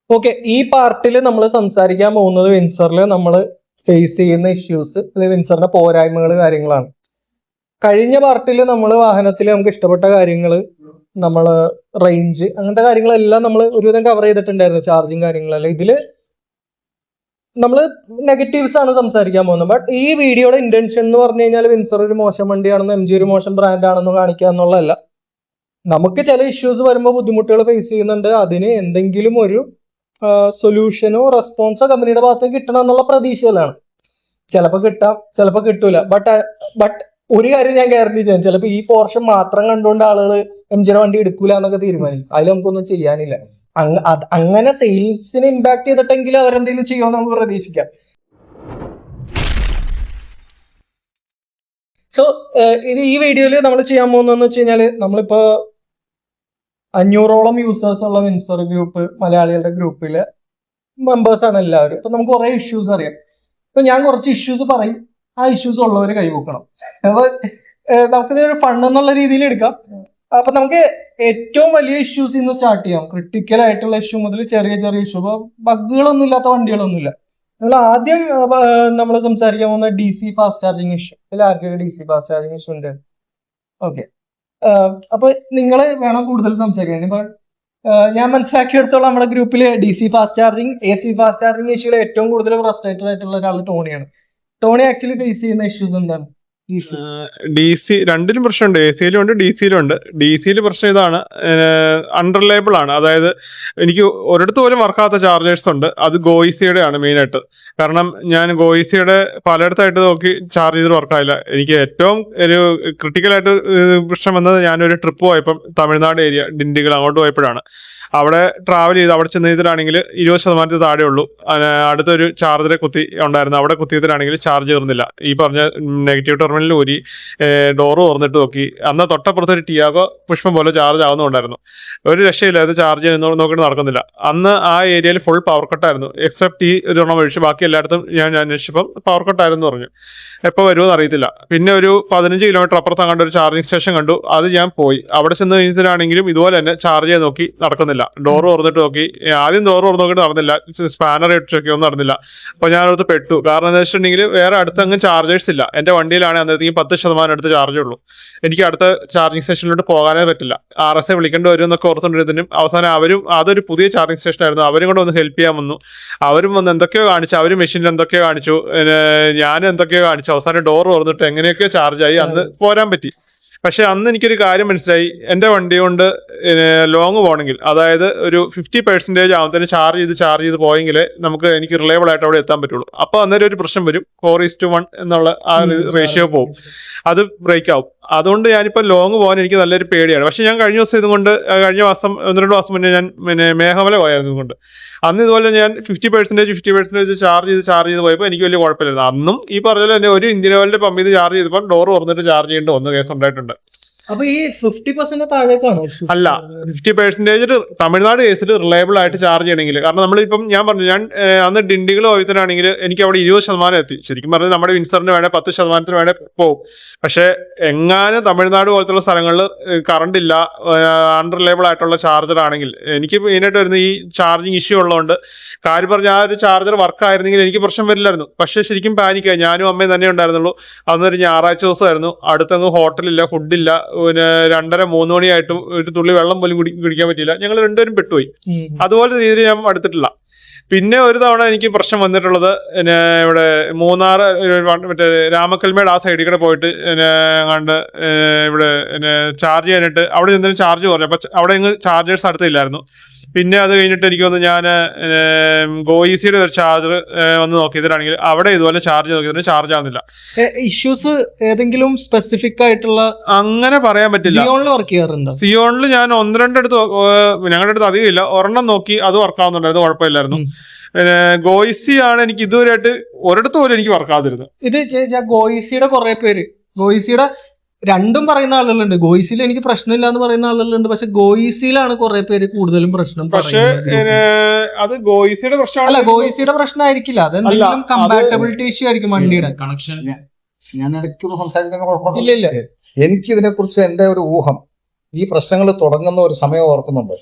Okay, ഈ പാർട്ടിൽ നമ്മൾ സംസാരിക്കാൻ പോകുന്നത് വിൻസറിൽ നമ്മൾ ഫേസ് ചെയ്യുന്ന ഇഷ്യൂസ് അല്ലെങ്കിൽ വിൻസറിന്റെ പോരായ്മകൾ കാര്യങ്ങളാണ്. കഴിഞ്ഞ പാർട്ടിൽ നമ്മൾ വാഹനത്തിൽ നമുക്ക് ഇഷ്ടപ്പെട്ട കാര്യങ്ങൾ, നമ്മൾ റേഞ്ച്, അങ്ങനത്തെ കാര്യങ്ങളെല്ലാം നമ്മൾ ഒരുവിധം കവർ ചെയ്തിട്ടുണ്ടായിരുന്നു, ചാർജിങ് കാര്യങ്ങളെല്ലാം. ഇതില് നമ്മൾ നെഗറ്റീവ്സ് ആണ് സംസാരിക്കാൻ പോകുന്നത്. ബട്ട് ഈ വീഡിയോയുടെ ഇന്റൻഷൻ എന്ന് പറഞ്ഞു കഴിഞ്ഞാൽ വിൻസർ ഒരു മോശം വണ്ടിയാണെന്നോ MG ഒരു മോശം ബ്രാൻഡ് ആണെന്നോ കാണിക്കുക എന്നുള്ളതല്ല. നമുക്ക് ചില ഇഷ്യൂസ് വരുമ്പോൾ ബുദ്ധിമുട്ടുകൾ ഫേസ് ചെയ്യുന്നുണ്ട്, അതിന് എന്തെങ്കിലും ഒരു സൊല്യൂഷനോ റെസ്പോൺസോ കമ്പനിയുടെ ഭാഗത്ത് കിട്ടണം എന്നുള്ള പ്രതീക്ഷയിലാണ്. ചിലപ്പോൾ കിട്ടാം, ചിലപ്പോൾ കിട്ടൂല. ബട്ട് ഒരു കാര്യം ഞാൻ ഗ്യാരണ്ടി ചെയ്യാം, ചിലപ്പോൾ ഈ പോർഷൻ മാത്രം കണ്ടുകൊണ്ട് ആളുകൾ MG വണ്ടി എടുക്കൂല എന്നൊക്കെ തീരുമാനിക്കും. അതിൽ നമുക്കൊന്നും ചെയ്യാനില്ല. അങ്ങനെ സെയിൽസിനെ ഇമ്പാക്ട് ചെയ്തിട്ടെങ്കിലും അവരെന്തെങ്കിലും ചെയ്യുമെന്ന് നമുക്ക് പ്രതീക്ഷിക്കാം. സോ ഇത് ഈ വീഡിയോയിൽ നമ്മൾ ചെയ്യാൻ പോകുന്നതെന്ന് വെച്ച് കഴിഞ്ഞാൽ, നമ്മളിപ്പോ 500ഓളം യൂസേഴ്സ് ഉള്ള വിൻസർ ഗ്രൂപ്പ്, മലയാളികളുടെ ഗ്രൂപ്പിലെ മെമ്പേഴ്സ് ആണ് എല്ലാവരും. അപ്പൊ നമുക്ക് കുറെ ഇഷ്യൂസ് അറിയാം. ഇപ്പൊ ഞാൻ കുറച്ച് ഇഷ്യൂസ് പറയും, ആ ഇഷ്യൂസ് ഉള്ളവർ കൈവക്കണം. അപ്പൊ നമുക്കിത് ഒരു ഫൺ എന്നുള്ള രീതിയിൽ എടുക്കാം. അപ്പൊ നമുക്ക് ഏറ്റവും വലിയ ഇഷ്യൂസ് ഇന്ന് സ്റ്റാർട്ട് ചെയ്യാം. ക്രിട്ടിക്കൽ ആയിട്ടുള്ള ഇഷ്യൂ മുതൽ ചെറിയ ചെറിയ ഇഷ്യൂ. അപ്പൊ ബഗ്ഗുകളൊന്നും ഇല്ലാത്ത വണ്ടികളൊന്നുമില്ല. നമ്മൾ ആദ്യം നമ്മൾ സംസാരിക്കാൻ പോകുന്ന DC ഫാസ്റ്റ് ചാർജിങ് ഇഷ്യൂ. ഇതിൽ ആർക്കൊക്കെ DC ഫാസ്റ്റ് ചാർജിങ് ഇഷ്യൂ ഉണ്ട്? ഓക്കെ, അപ്പൊ നിങ്ങൾ വേണം കൂടുതൽ സംസാരിക്കാൻ. ഇപ്പൊ ഞാൻ മനസ്സിലാക്കിയെടുത്തോളം നമ്മുടെ ഗ്രൂപ്പിൽ DC fast charging, AC fast charging ഇഷ്യൂയിൽ ഏറ്റവും കൂടുതൽ ഫ്രസ്ട്രേറ്റഡ് ആയിട്ടുള്ള ഒരാൾ ടോണിയാണ്. ടോണി ആക്ച്വലി ഫേസ് ചെയ്യുന്ന ഇഷ്യൂസ് എന്താണ്? DC രണ്ടിലും പ്രശ്നമുണ്ട്, AC-യിലും ഉണ്ട് DC-യിലും ഉണ്ട്. DC-യിൽ പ്രശ്നം ഇതാണ്, അൺറിലയബിൾ ആണ്. അതായത് എനിക്ക് ഒരിടത്ത് പോലും വർക്കാത്ത ചാർജേഴ്സ് ഉണ്ട്. അത് ഗോയിസിയുടെ ആണ് മെയിനായിട്ട്. കാരണം ഞാൻ ഗോയിസിയുടെ പലയിടത്തായിട്ട് നോക്കി ചാർജ് ചെയ്ത് വർക്കായില്ല. എനിക്ക് ഏറ്റവും ഒരു ക്രിട്ടിക്കലായിട്ട് പ്രശ്നം വന്നത്, ഞാനൊരു ട്രിപ്പ് പോയപ്പം തമിഴ്നാട് ഏരിയ ഡിണ്ടിഗൽ അങ്ങോട്ട് പോയപ്പോഴാണ്. അവിടെ ട്രാവൽ ചെയ്ത് അവിടെ ചെന്ന് ചെയ്തിട്ടാണെങ്കിൽ 20% താഴെ ഉള്ളൂ. അടുത്തൊരു ചാർജറെ കുത്തി ഉണ്ടായിരുന്നു, അവിടെ കുത്തിയതിലാണെങ്കിൽ ചാർജ് കയറുന്നില്ല. ഈ പറഞ്ഞ നെഗറ്റീവ് ടെർമിനലിൽ ഊരി ഡോറ് തുറന്നിട്ട് നോക്കി. അന്ന് തൊട്ടപ്പുറത്തൊരു ടിയാഗോ പുഷ്പം പോലെ ചാർജ് ആവുന്നുണ്ടായിരുന്നു. ഒരു രക്ഷയില്ല, അത് ചാർജ് ചെയ്യുന്ന നോക്കിയിട്ട് നടക്കുന്നില്ല. അന്ന് ആ ഏരിയയിൽ ഫുൾ പവർ കട്ടായിരുന്നു, എക്സെപ്റ്റ് ഈ ഒരെണ്ണം ഒഴിച്ച് ബാക്കി എല്ലായിടത്തും ഞാൻ അന്വേഷിച്ചപ്പം പവർ കട്ടായിരുന്നു പറഞ്ഞു. എപ്പോൾ വരുമെന്ന് അറിയത്തില്ല. പിന്നെ ഒരു 15 കിലോമീറ്റർ അപ്പുറത്ത് കണ്ട ഒരു ചാർജിങ് സ്റ്റേഷൻ കണ്ടു. അത് ഞാൻ പോയി. അവിടെ ചെന്ന് കഴിഞ്ഞാണെങ്കിലും ഇതുപോലെ തന്നെ ചാർജ് ചെയ്ത് നോക്കി, നടക്കുന്നില്ല. ഡോർ തുറന്നിട്ട് നോക്കി, ആദ്യം ഡോർ തുറന്ന് നോക്കിയിട്ട് നടന്നില്ല, സ്പാനർ ഇട്ട് നോക്കി, ഒന്നും നടന്നില്ല. അപ്പോൾ ഞാനടുത്ത് പെട്ടു. കാരണം എന്താ വെച്ചിട്ടുണ്ടെങ്കിൽ വേറെ അടുത്തങ്ങ് ചാർജേഴ്സ് ഇല്ല. എൻ്റെ വണ്ടിയിലാണ് അന്നേരത്തേക്കും 10% അടുത്ത് ചാർജേ ഉള്ളൂ. എനിക്ക് അടുത്ത ചാർജിങ് സ്റ്റേഷനിലോട്ട് പോകാനേ പറ്റില്ല. RSA വിളിക്കേണ്ടി വരും എന്നൊക്കെ ഓർത്തുകൊണ്ടിരുന്നതിനും അവസാനം അവരും, അതൊരു പുതിയ ചാർജിങ് സ്റ്റേഷൻ ആയിരുന്നു, അവരും കൂടെ ഒന്ന് ഹെൽപ്പ് ചെയ്യാൻ വന്നു. അവരും വന്ന് എന്തൊക്കെയോ കാണിച്ചു, അവരും മെഷീനിൽ എന്തൊക്കെയോ കാണിച്ചു, ഞാനും എന്തൊക്കെയോ കാണിച്ചു. അവസാനം ഡോർ തുറന്നിട്ട് എങ്ങനെയൊക്കെയോ ചാർജായി, അന്ന് പോരാൻ പറ്റി. പക്ഷെ അന്ന് എനിക്കൊരു കാര്യം മനസ്സിലായി, എൻ്റെ വണ്ടി കൊണ്ട് ലോങ് പോകണമെങ്കിൽ, അതായത് ഒരു 50% ആവുന്നതിന് ചാർജ് ചെയ്ത് പോയെങ്കിൽ എനിക്ക് റിലയബിൾ ആയിട്ട് അവിടെ എത്താൻ പറ്റുള്ളൂ. അപ്പോൾ അന്നേരം ഒരു പ്രശ്നം വരും, 4:1 എന്നുള്ള ആ റേഷ്യോ പോകും, അത് ബ്രേക്ക് ആവും. അതുകൊണ്ട് ഞാനിപ്പോൾ ലോങ് പോകാൻ എനിക്ക് നല്ലൊരു പേടിയാണ്. പക്ഷെ ഞാൻ കഴിഞ്ഞ ദിവസം ഇതുകൊണ്ട്, കഴിഞ്ഞ മാസം 1-2 മാസം മുന്നേ ഞാൻ മേഘമല പോയായിരുന്നു ഇതുകൊണ്ട്. അന്ന് ഇതുപോലെ ഞാൻ 50% ചാർജ് ചെയ്ത് പോയപ്പോൾ എനിക്ക് വലിയ കുഴപ്പമില്ലായിരുന്നു. അന്നും ഈ പറഞ്ഞ തന്നെ ഒരു ഇന്ത്യൻ ഓയിലിന്റെ പമ്പ് ചെയ്ത് ചാർജ് ചെയ്തപ്പോൾ ഡോർ തുറന്നിട്ട് ചാർജ് ചെയ്യേണ്ടി വന്ന കേസ് ഉണ്ടായിട്ടുണ്ട്. അപ്പൊ ഈ 50% താഴേക്കാണോ? അല്ല, 50% തമിഴ്നാട് കേസിൽ റിലയബിൾ ആയിട്ട് ചാർജ് ചെയ്യണമെങ്കിൽ. കാരണം നമ്മളിപ്പം ഞാൻ പറഞ്ഞു, ഞാൻ അന്ന് ഡിണ്ടികൾ പോയതിനാണെങ്കിൽ എനിക്ക് അവിടെ 20% എത്തി. ശരിക്കും പറഞ്ഞാൽ നമ്മുടെ വിൻസറിന് വേണേൽ 10% വേണേൽ പോകും. പക്ഷെ എങ്ങാനും തമിഴ്നാട് പോലത്തുള്ള സ്ഥലങ്ങളിൽ കറണ്ട് ഇല്ല, അൺറിലയബിൾ ആയിട്ടുള്ള ചാർജർ ആണെങ്കിൽ, എനിക്ക് മെയിനായിട്ട് വരുന്ന ഈ ചാർജിങ് ഇഷ്യൂ ഉള്ളതുകൊണ്ട്, കാര്യം പറഞ്ഞ ആ ഒരു ചാർജർ വർക്ക് ആയിരുന്നെങ്കിൽ എനിക്ക് പ്രശ്നം വരില്ലായിരുന്നു. പക്ഷെ ശരിക്കും പാനിക്കായി. ഞാനും അമ്മയും തന്നെ ഉണ്ടായിരുന്നുള്ളൂ. അന്നൊരു ഞായറാഴ്ച ദിവസമായിരുന്നു. അടുത്തങ്ങ് ഹോട്ടലില്ല, ഫുഡില്ല. പിന്നെ 2:30-3 മണിയായിട്ടും ഒരു തുള്ളി വെള്ളം പോലും കുടിക്കാൻ പറ്റില്ല. ഞങ്ങൾ രണ്ടുപേരും പെട്ടുപോയി. അതുപോലെ രീതിയിൽ ഞാൻ അടുത്തിട്ടില്ല. പിന്നെ ഒരു തവണ എനിക്ക് പ്രശ്നം വന്നിട്ടുള്ളത്, പിന്നെ ഇവിടെ മൂന്നാർ മറ്റേ രാമക്കൽമേട് ആ സൈഡിൽ കൂടെ പോയിട്ട് കണ്ട് ഇവിടെ ചാർജ് ചെയ്യാനായിട്ട് അവിടെ നിന്നൊരു ചാർജ് പറഞ്ഞു. അപ്പൊ അവിടെ ചാർജേഴ്സ് അടുത്തില്ലായിരുന്നു. പിന്നെ അത് കഴിഞ്ഞിട്ട് എനിക്ക് വന്ന് ഞാൻ ഗോയിസിയുടെ ഒരു ചാർജർ വന്ന് നോക്കിയതിനാണെങ്കിൽ അവിടെ ഇതുപോലെ ചാർജ് നോക്കിയതിന് ചാർജ് ആവുന്നില്ല. ഇഷ്യൂസ് ഏതെങ്കിലും സ്പെസിഫിക് ആയിട്ടുള്ള അങ്ങനെ പറയാൻ പറ്റില്ല. വർക്ക് ചെയ്യാറുണ്ട്. സിയോണിൽ ഞാൻ 1-2 അടുത്ത്, ഞങ്ങളുടെ അടുത്ത് അധികം ഇല്ല, ഒരെണ്ണം നോക്കി, അത് വർക്കാവുന്നുണ്ടായിരുന്നു, കുഴപ്പമില്ലായിരുന്നു. പിന്നെ ഗോയിസി ആണ് എനിക്ക് ഇതുവരെയായിട്ട് ഒരിടത്ത് പോലും എനിക്ക് വർക്കാതിരുന്നത്. ഇത് ഗോയിസിയുടെ കുറെ പേര്, ഗോയിസിയുടെ രണ്ടും പറയുന്ന ആളുകളുണ്ട്. ഗോയിസിയിൽ എനിക്ക് പ്രശ്നമില്ല എന്ന് പറയുന്ന ആളുകളുണ്ട്. പക്ഷെ ഗോയിസിയിലാണ് കുറെ പേര് കൂടുതലും പ്രശ്നം. പക്ഷേ അത് ഗോയിസിയുടെ പ്രശ്നമല്ല, ഗോയിസിയുടെ പ്രശ്നമായിരിക്കില്ല, അതെന്തെങ്കിലും കമ്പാറ്റബിലിറ്റി ഇഷ്യൂ ആയിരിക്കും വണ്ടിയുടെ കണക്ഷൻ. ഞാൻ ഇടയ്ക്കൊന്ന് സംസാരിക്കുന്ന ഇല്ല. എനിക്ക് ഇതിനെ കുറിച്ച് എന്റെ ഒരു ഊഹം, ഈ പ്രശ്നങ്ങൾ തുടങ്ങുന്ന ഒരു സമയം ഓർക്കുന്നുണ്ട്.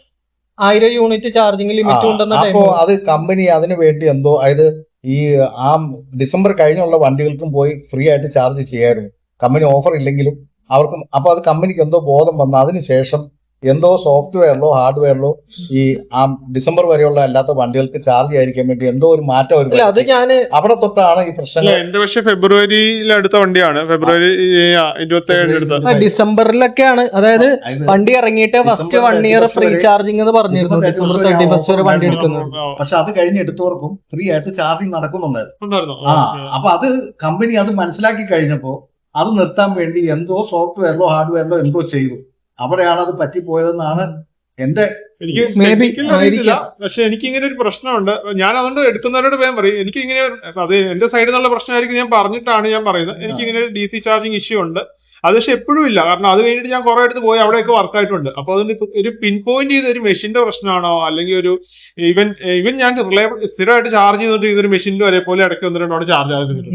1000 യൂണിറ്റ് ചാർജിങ് ലിമിറ്റ് ഉണ്ടെന്ന അപ്പോ ടൈം. അത് കമ്പനി അതിന് വേണ്ടി എന്തോ അതായത് ഈ ആ ഡിസംബർ കഴിഞ്ഞുള്ള വണ്ടികൾക്കും പോയി ഫ്രീ ആയിട്ട് ചാർജ് ചെയ്യായിരുന്നു. കമ്പനി ഓഫർ ഇല്ലെങ്കിലും അവർക്കും. അപ്പൊ അത് കമ്പനിക്ക് എന്തോ ബോധം വന്നു. അതിനുശേഷം എന്തോ സോഫ്റ്റ്വെയറിലോ ഹാർഡ്വെയറിലോ ഈ ആ ഡിസംബർ വരെയുള്ള അല്ലാത്ത വണ്ടികൾക്ക് ചാർജ് ചെയ്യാതിരിക്കാൻ വേണ്ടി എന്തോ ഒരു മാറ്റം അവർ അല്ല അത് വരുത്തി. ഞാന് അവിടെ തൊട്ടാണ് ഈ പ്രശ്നങ്ങൾ. എന്റെ പക്ഷെ ഫെബ്രുവരിയിൽ അടുത്ത വണ്ടിയാണ്, ഫെബ്രുവരി 27 അടുത്ത. ഡിസംബറിലൊക്കെയാണ്, അതായത് ഇത് വണ്ടി ഇറങ്ങിയിട്ട് ഫസ്റ്റ് ഡിസംബർ 1 ഇയർ 31 ഫ്രീ വരെ ചാർജിങ് എന്ന് പറഞ്ഞിരുന്നു. ഡിസംബർ ഡിസംബർ 31 വരെ വണ്ടി ഉണ്ടായിരുന്നു. എടുക്കുന്നത്. പക്ഷെ അത് കഴിഞ്ഞ് എടുത്തവർക്കും ഫ്രീ ആയിട്ട് ചാർജിങ് നടക്കുന്നുണ്ടായിരുന്നു. ഉണ്ടായിരുന്നു. അപ്പൊ അത് കമ്പനി അത് മനസ്സിലാക്കി കഴിഞ്ഞപ്പോ അത് നിർത്താൻ വേണ്ടി എന്തോ സോഫ്റ്റ്വെയറിലോ ഹാർഡ്വെയറിലോ എന്തോ ചെയ്തു. അവിടെയാണ് അത് പറ്റിപ്പോയതെന്നാണ് എന്റെ. എനിക്ക് Maybe technical അറിയത്തില്ല, പക്ഷെ എനിക്ക് ഇങ്ങനെ ഒരു പ്രശ്നമുണ്ട്. ഞാൻ അതുകൊണ്ട് എടുക്കുന്നവരോട് വേഗം പറയും എനിക്ക് ഇങ്ങനെ, അത് എന്റെ സൈഡിൽ നിന്നുള്ള പ്രശ്നമായിരിക്കും ഞാൻ പറഞ്ഞിട്ടാണ് ഞാൻ പറയുന്നത്. എനിക്ക് ഇങ്ങനെ ഒരു DC ചാർജിങ് ഇഷ്യൂ ഉണ്ട്. അത് പക്ഷെ എപ്പോഴും ഇല്ല, കാരണം അത് കഴിഞ്ഞിട്ട് ഞാൻ കുറെ അടുത്ത് പോയി അവിടെയൊക്കെ വർക്ക് ആയിട്ടുണ്ട്. അപ്പൊ അതിന് ഒരു പിൻ പോയിന്റ് ചെയ്ത ഒരു മെഷീന്റെ പ്രശ്നമാണോ, അല്ലെങ്കിൽ ഒരു ഇവൻ ഞാൻ റിലയബിൾ സ്ഥിരമായിട്ട് ചാർജ് ചെയ്തിട്ട് ഇതൊരു മെഷീനിൽ വരെ പോലെ ഇടയ്ക്ക് വന്നിട്ടുണ്ടോ ചാർജ് ആകുന്നുണ്ട്.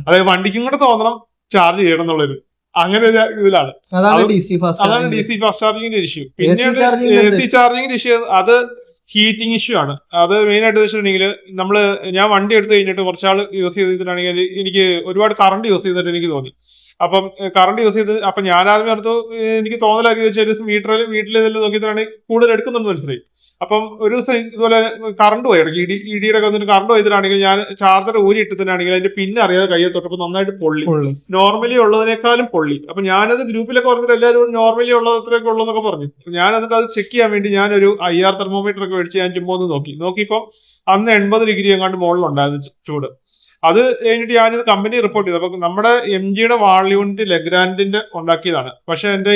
അതായത് വണ്ടിക്കും കൂടെ തോന്നണം ചാർജ് ചെയ്യണം എന്നുള്ളൊരു അങ്ങനെ ഒരു ഇതിലാണ്. അതാണ് DC ഫാസ്റ്റ് ചാർജിങ്ങിന്റെ ഇഷ്യൂ. പിന്നീട് charging AC ചാർജിങ്ങിന്റെ ഇഷ്യൂ അത് ഹീറ്റിംഗ് ഇഷ്യൂ ആണ്. അത് മെയിൻ ആയിട്ട് വെച്ചിട്ടുണ്ടെങ്കിൽ ഞാൻ വണ്ടി എടുത്തു കഴിഞ്ഞിട്ട് കുറച്ചാൾ യൂസ് ചെയ്തിട്ടാണെങ്കിൽ എനിക്ക് ഒരുപാട് കറണ്ട് യൂസ് ചെയ്തിട്ട് എനിക്ക് തോന്നി. അപ്പം കറണ്ട് യൂസ് ചെയ്ത് അപ്പൊ ഞാൻ ആദ്യം ഓർത്തു എനിക്ക് തോന്നലാക്കി വെച്ചാൽ വീട്ടിൽ ഇതെല്ലാം നോക്കിയിട്ടാണ് കൂടുതൽ എടുക്കുന്നുണ്ട് മനസ്സിലായി. അപ്പം ഒരു ദിവസം ഇതുപോലെ കറണ്ട് പോയി, ഇടിയുടെ വന്നിട്ട് കറണ്ട് പോയതിലാണെങ്കിൽ ഞാൻ ചാർജർ ഊരി ഇട്ടതിനാണെങ്കിൽ അതിന്റെ പിന്നെ അറിയാതെ കയ്യെ തൊട്ടപ്പോൾ നന്നായിട്ട് പൊള്ളി, നോർമലി ഉള്ളതിനേക്കാളും പൊള്ളി. അപ്പൊ ഞാനത് ഗ്രൂപ്പിലൊക്കെ പറഞ്ഞിട്ട് എല്ലാവരും നോർമലി ഉള്ളത്രയൊക്കെ ഉള്ളതെന്നൊക്കെ പറഞ്ഞു. ഞാൻ എന്നിട്ട് അത് ചെക്ക് ചെയ്യാൻ വേണ്ടി ഞാനൊരു IR തെർമോമീറ്റർ ഒക്കെ മേടിച്ച് ഞാൻ ചുമ്മാ ഒന്ന് നോക്കിയപ്പോൾ അന്ന് 80 ഡിഗ്രി എങ്ങാണ്ട് മുകളിലുണ്ടായിരുന്നു ചൂട്. അത് കഴിഞ്ഞിട്ട് ഞാനിത് കമ്പനി റിപ്പോർട്ട് ചെയ്തു. അപ്പൊ നമ്മുടെ MGയുടെ വാൾ യൂണിറ്റ് ലെഗ്രാൻഡിന്റെ ഉണ്ടാക്കിയതാണ്. പക്ഷെ എന്റെ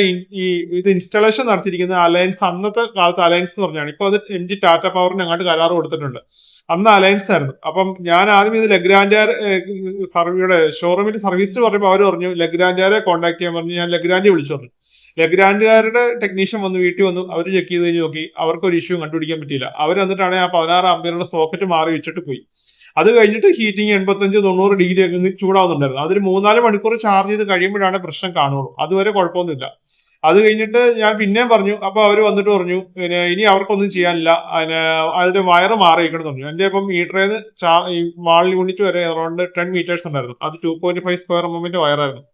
ഇത് ഇൻസ്റ്റാളേഷൻ നടത്തിയിരിക്കുന്നത് അലയൻസ്, അന്നത്തെ കാലത്ത് അലയൻസ് എന്ന് പറഞ്ഞാണ്. ഇപ്പൊ അത് MG ടാറ്റ പവറിന് അങ്ങോട്ട് കരാറ് കൊടുത്തിട്ടുണ്ട്. അന്ന് അലയൻസ് ആയിരുന്നു. അപ്പം ഞാൻ ആദ്യം ഇത് ലെഗ്രാൻഡാർ ഷോറൂമിൽ സർവീസിന് പറഞ്ഞപ്പോൾ അവർ പറഞ്ഞു ലെഗ്രാൻഡാരെ കോൺടാക്ട് ചെയ്യാൻ പറഞ്ഞു. ഞാൻ ലെഗ്രാൻഡെ വിളിച്ചു പറഞ്ഞു. ലെഗ്രാൻഡുകാരുടെ ടെക്നീഷ്യൻ വന്ന് വീട്ടിൽ വന്നു. അവർ ചെക്ക് ചെയ്ത് കഴിഞ്ഞ് നോക്കി, അവർക്ക് ഒരു ഇഷ്യൂ കണ്ടുപിടിക്കാൻ പറ്റിയില്ല. അവർ എന്നിട്ടാണ് ആ 16 ആംപിയറുടെ സോക്കറ്റ് മാറി വെച്ചിട്ട് പോയി. അത് കഴിഞ്ഞിട്ട് ഹീറ്റിംഗ് 85-90 ഡിഗ്രി ഒക്കെ ചൂടാവുന്നുണ്ടായിരുന്നു. അതൊരു 3-4 മണിക്കൂർ ചാർജ് ചെയ്ത് കഴിയുമ്പോഴാണ് പ്രശ്നം കാണുള്ളൂ. അതുവരെ കുഴപ്പമൊന്നുമില്ല. അത് കഴിഞ്ഞിട്ട് ഞാൻ പിന്നെയും പറഞ്ഞു. അപ്പൊ അവർ വന്നിട്ട് പറഞ്ഞു പിന്നെ ഇനി അവർക്കൊന്നും ചെയ്യാനില്ല, അതിന്റെ വയറ് മാറിയിരിക്കണം പറഞ്ഞു. എന്റെ ഇപ്പം മീറ്ററിൽ ഈ വാൾ യൂണിറ്റ് വരെ അറൗണ്ട് 10 മീറ്റേഴ്സ് ഉണ്ടായിരുന്നു. അത് 2.5 സ്ക്വയർ എംഎമ്മിന്റെ വയറായിരുന്നു.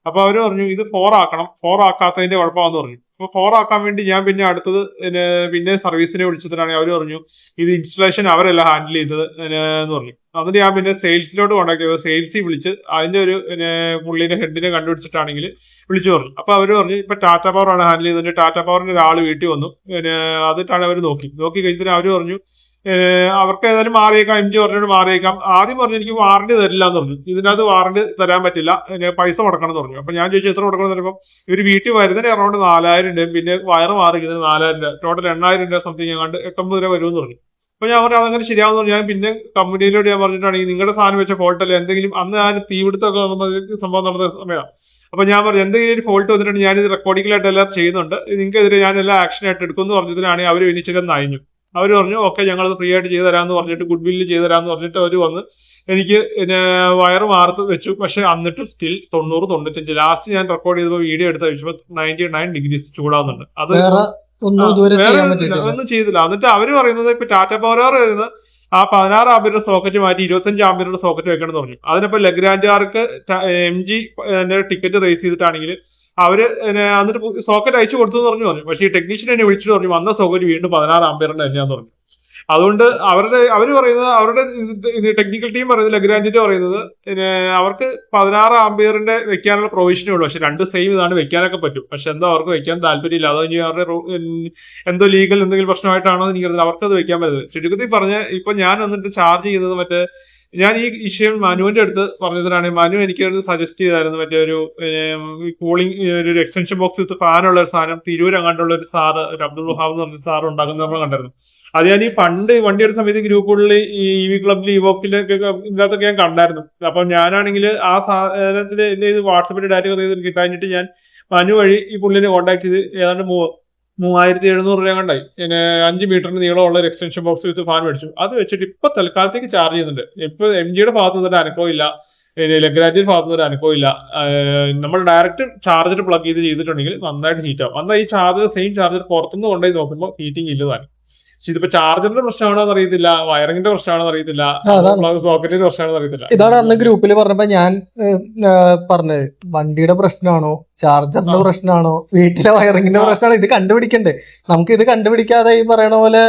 അപ്പൊ അവര് പറഞ്ഞു ഇത് 4 ആക്കണം, 4 ആക്കാത്തതിന്റെ കുഴപ്പമാണെന്ന് പറഞ്ഞു. അപ്പൊ 4 ആക്കാൻ വേണ്ടി ഞാൻ പിന്നെ അടുത്തത് പിന്നെ സർവീസിനെ വിളിച്ചതിനാണെങ്കിൽ അവര് പറഞ്ഞു ഇത് ഇൻസ്റ്റലേഷൻ അവരല്ല ഹാൻഡിൽ ചെയ്തത് എന്ന് പറഞ്ഞു. എന്നിട്ട് ഞാൻ പിന്നെ സെയിൽസിലോട്ട് കോണ്ടാക്ട് ചെയ്തത്, സെയിൽസിൽ വിളിച്ച് അതിന്റെ ഒരു പുള്ളിന്റെ ഹെഡിനെ കണ്ടുപിടിച്ചിട്ടാണെങ്കിൽ വിളിച്ചു പറഞ്ഞു. അപ്പൊ അവര് പറഞ്ഞു ഇപ്പൊ ടാറ്റ പവർ ആണ് ഹാൻഡിൽ ചെയ്തത്. ടാറ്റ പവറിന്റെ ഒരാൾ വീട്ടിൽ വന്നു. അതിട്ടാണ് അവർ നോക്കി കഴിഞ്ഞിട്ട് അവര് പറഞ്ഞു അവർക്ക് ഏതായാലും മാറിയേക്കാം. MG പറഞ്ഞോട് മാറിയേക്കാം. ആദ്യം പറഞ്ഞു എനിക്ക് വാറണ്ടി തരില്ല എന്ന് പറഞ്ഞു. ഇതിനകത്ത് വാറണ്ടി തരാൻ പറ്റില്ല, പൈസ മുടക്കണം എന്ന് പറഞ്ഞു. അപ്പൊ ഞാൻ ചോദിച്ചു എത്ര മുടക്കണം എന്ന് പറയുമ്പോൾ ഇവർ വീട്ടിൽ വരുന്നതിന് അറൗണ്ട് 4000 രൂപയും പിന്നെ വയറ് മാറിക്കുന്നതിന് 4000 രൂപ, ടോട്ടൽ 8000 രൂപ സംതിങ് അങ്ങാണ്ട് 89 രൂപ വരുമെന്ന് പറഞ്ഞു. അപ്പൊ ഞാൻ പറഞ്ഞു അതങ്ങനെ ശരിയാവുന്ന പറഞ്ഞു. ഞാൻ പിന്നെ കമ്പനിയിലോട് ഞാൻ പറഞ്ഞിട്ടാണെങ്കിൽ നിങ്ങളുടെ സാധനം വെച്ച ഫോൾട്ട് അല്ലേ എന്തെങ്കിലും, അന്ന് ഞാൻ തീപിടുത്തമൊക്കെ നടന്ന സംഭവം നടന്ന സമയമാണ്. അപ്പൊ ഞാൻ പറഞ്ഞു എന്തെങ്കിലും ഒരു ഫോൾട്ട് വന്നിട്ടുണ്ട്, ഞാനിത് റെക്കോർഡിംഗിലായിട്ട് എല്ലാം ചെയ്യുന്നുണ്ട്, നിങ്ങൾക്കെതിരെ ഞാൻ എല്ലാ ആക്ഷൻ ആയിട്ട് എടുക്കുമെന്ന് പറഞ്ഞതിനാണെങ്കിൽ അവർ ഇനിച്ചിട്ട് നയഞ്ഞു. അവർ പറഞ്ഞു ഓക്കെ ഞങ്ങളത് ഫ്രീ ആയിട്ട് ചെയ്തു തരാമെന്ന് പറഞ്ഞിട്ട് ഗുഡ് വില്ല് ചെയ്തു തരാമെന്ന് പറഞ്ഞിട്ട് അവർ വന്ന് എനിക്ക് വയറ് മാർത്ത് വെച്ചു. പക്ഷെ എന്നിട്ടും സ്റ്റിൽ 90-95 ലാസ്റ്റ് ഞാൻ റെക്കോർഡ് ചെയ്തപ്പോൾ വീഡിയോ എടുത്ത് വെച്ചപ്പോൾ 99 ഡിഗ്രീസ് ചൂടാവുന്നുണ്ട്. അത് വേറെ ഒന്നും ചെയ്തില്ല. എന്നിട്ട് അവര് പറയുന്നത് ഇപ്പൊ ടാറ്റ പവർ വരുന്നത് ആ 16 ആംപിയറുടെ സോക്കറ്റ് മാറ്റി 25 ആംപിയറുടെ സോക്കറ്റ് വെക്കണം എന്ന് പറഞ്ഞു. അതിനിപ്പോ ലെഗ്രാൻഡുകാർക്ക് MG ടിക്കറ്റ് റേസ് ചെയ്തിട്ടാണെങ്കിൽ അവര് എന്നിട്ട് സോക്കറ്റ് അയച്ചു കൊടുത്തു എന്ന് പറഞ്ഞു. പക്ഷേ ഈ ടെക്നീഷ്യൻ എന്നെ വിളിച്ചിട്ട് പറഞ്ഞു വന്ന സോക്കറ്റ് വീണ്ടും 16 ആംപിയറിന്റെ തന്നെയാന്ന് പറഞ്ഞു. അതുകൊണ്ട് അവര് പറയുന്നത്, അവരുടെ ടെക്നിക്കൽ ടീം പറയുന്നത്, ലെഗ്രാൻഡിന്റെ പറയുന്നത് അവർക്ക് 16 ആംപിയറിന്റെ വെക്കാനുള്ള പ്രൊവിഷനേ ഉള്ളൂ. പക്ഷെ രണ്ട് സെയിം ഇതാണ്, വെക്കാനൊക്കെ പറ്റും. പക്ഷെ എന്തോ അവർക്ക് വെക്കാൻ താല്പര്യമില്ല. അതോ ഇനി അവരുടെ എന്തോ ലീഗൽ എന്തെങ്കിലും പ്രശ്നമായിട്ടാണോ എനിക്കറിയില്ല, അവർക്കത് വെക്കാൻ പറ്റുന്നത്. ചുരുക്കത്തിൽ പറഞ്ഞ് ഇപ്പൊ ഞാൻ വന്നിട്ട് ചാർജ് ചെയ്യുന്നത് ഞാൻ ഈ വിഷയം മനുവിന്റെ അടുത്ത് പറഞ്ഞതിനാണ്. മനു എനിക്ക് സജസ്റ്റ് ചെയ്തായിരുന്നു മറ്റേ ഒരു കൂളിംഗ് ഒരു എക്സ്റ്റൻഷൻ ബോക്സ് വിത്ത് ഫാനുള്ള ഒരു സാധനം തിരൂരങ്ങാണ്ടുള്ള ഒരു സാറ്, ഒരു അബ്ദുൾ വഹാബ് എന്ന് പറഞ്ഞ സാറ് ഉണ്ടാക്കുന്നത് നമ്മൾ കണ്ടായിരുന്നു. അത് ഞാൻ ഈ പണ്ട് വണ്ടിയുടെ സമയത്ത് ഗ്രൂപ്പുകളിൽ ഈ EV ക്ലബിൽ ഇവോക്കിലൊക്കെ ഇതിനകത്തൊക്കെ ഞാൻ കണ്ടായിരുന്നു. അപ്പൊ ഞാനാണെങ്കിൽ ആ സാധനത്തിന് എന്റെ വാട്സപ്പിൽ ഡയറക്റ്റ് ചെയ്ത് കിട്ടാഞ്ഞിട്ട് ഞാൻ മനു വഴി ഈ പുള്ളിനെ കോൺടാക്ട് ചെയ്ത് ഏതാണ്ട് 3700 രൂപ കണ്ടായി 5 മീറ്ററിന് നീളമുള്ള ഒരു എക്സ്റ്റൻഷൻ ബോക്സ് വിത്ത് ഫാൻ മേടിച്ചു. അത് വെച്ചിട്ട് ഇപ്പൊ തൽക്കാലത്തേക്ക് ചാർജ് ചെയ്യുന്നുണ്ട്. ഇപ്പൊ MGയുടെ ഭാഗത്ത് നിന്നിട്ട് അനക്കവും ഇല്ല, ലഗ്രാൻഡിന്റെ ഭാഗത്തുനിന്ന് ഒരു അനുഭവമില്ല. നമ്മൾ ഡയറക്റ്റ് ചാർജർ പ്ലഗ് ചെയ്തിട്ടുണ്ടെങ്കിൽ നന്നായിട്ട് ഹീറ്റ് ആവും. എന്നാൽ ഈ ചാർജർ സെയിം ചാർജർ പുറത്തുനിന്ന് കൊണ്ടുപോയി നോക്കുമ്പോൾ ഹീറ്റിംഗ് ഇല്ലതാണ്. പക്ഷെ ഇതിപ്പോ ചാർജറിന്റെ പ്രശ്നമാണോ എന്ന് അറിയത്തില്ല, വയറിംഗിന്റെ പ്രശ്നമാണോ അറിയത്തില്ല, സോക്കറ്റിന്റെ പ്രശ്നമാണോ അറിയത്തില്ല. ഇതാണ് അന്ന് ഗ്രൂപ്പിൽ പറഞ്ഞപ്പോ ഞാൻ പറഞ്ഞത്, വണ്ടിയുടെ പ്രശ്നമാണോ ചാർജറിന്റെ പ്രശ്നമാണോ വീട്ടിലെ വയറിംഗിന്റെ പ്രശ്നമാണോ, ഇത് കണ്ടുപിടിക്കണ്ടേ. നമുക്ക് ഇത് കണ്ടുപിടിക്കാതെ ഈ പറയണ പോലെ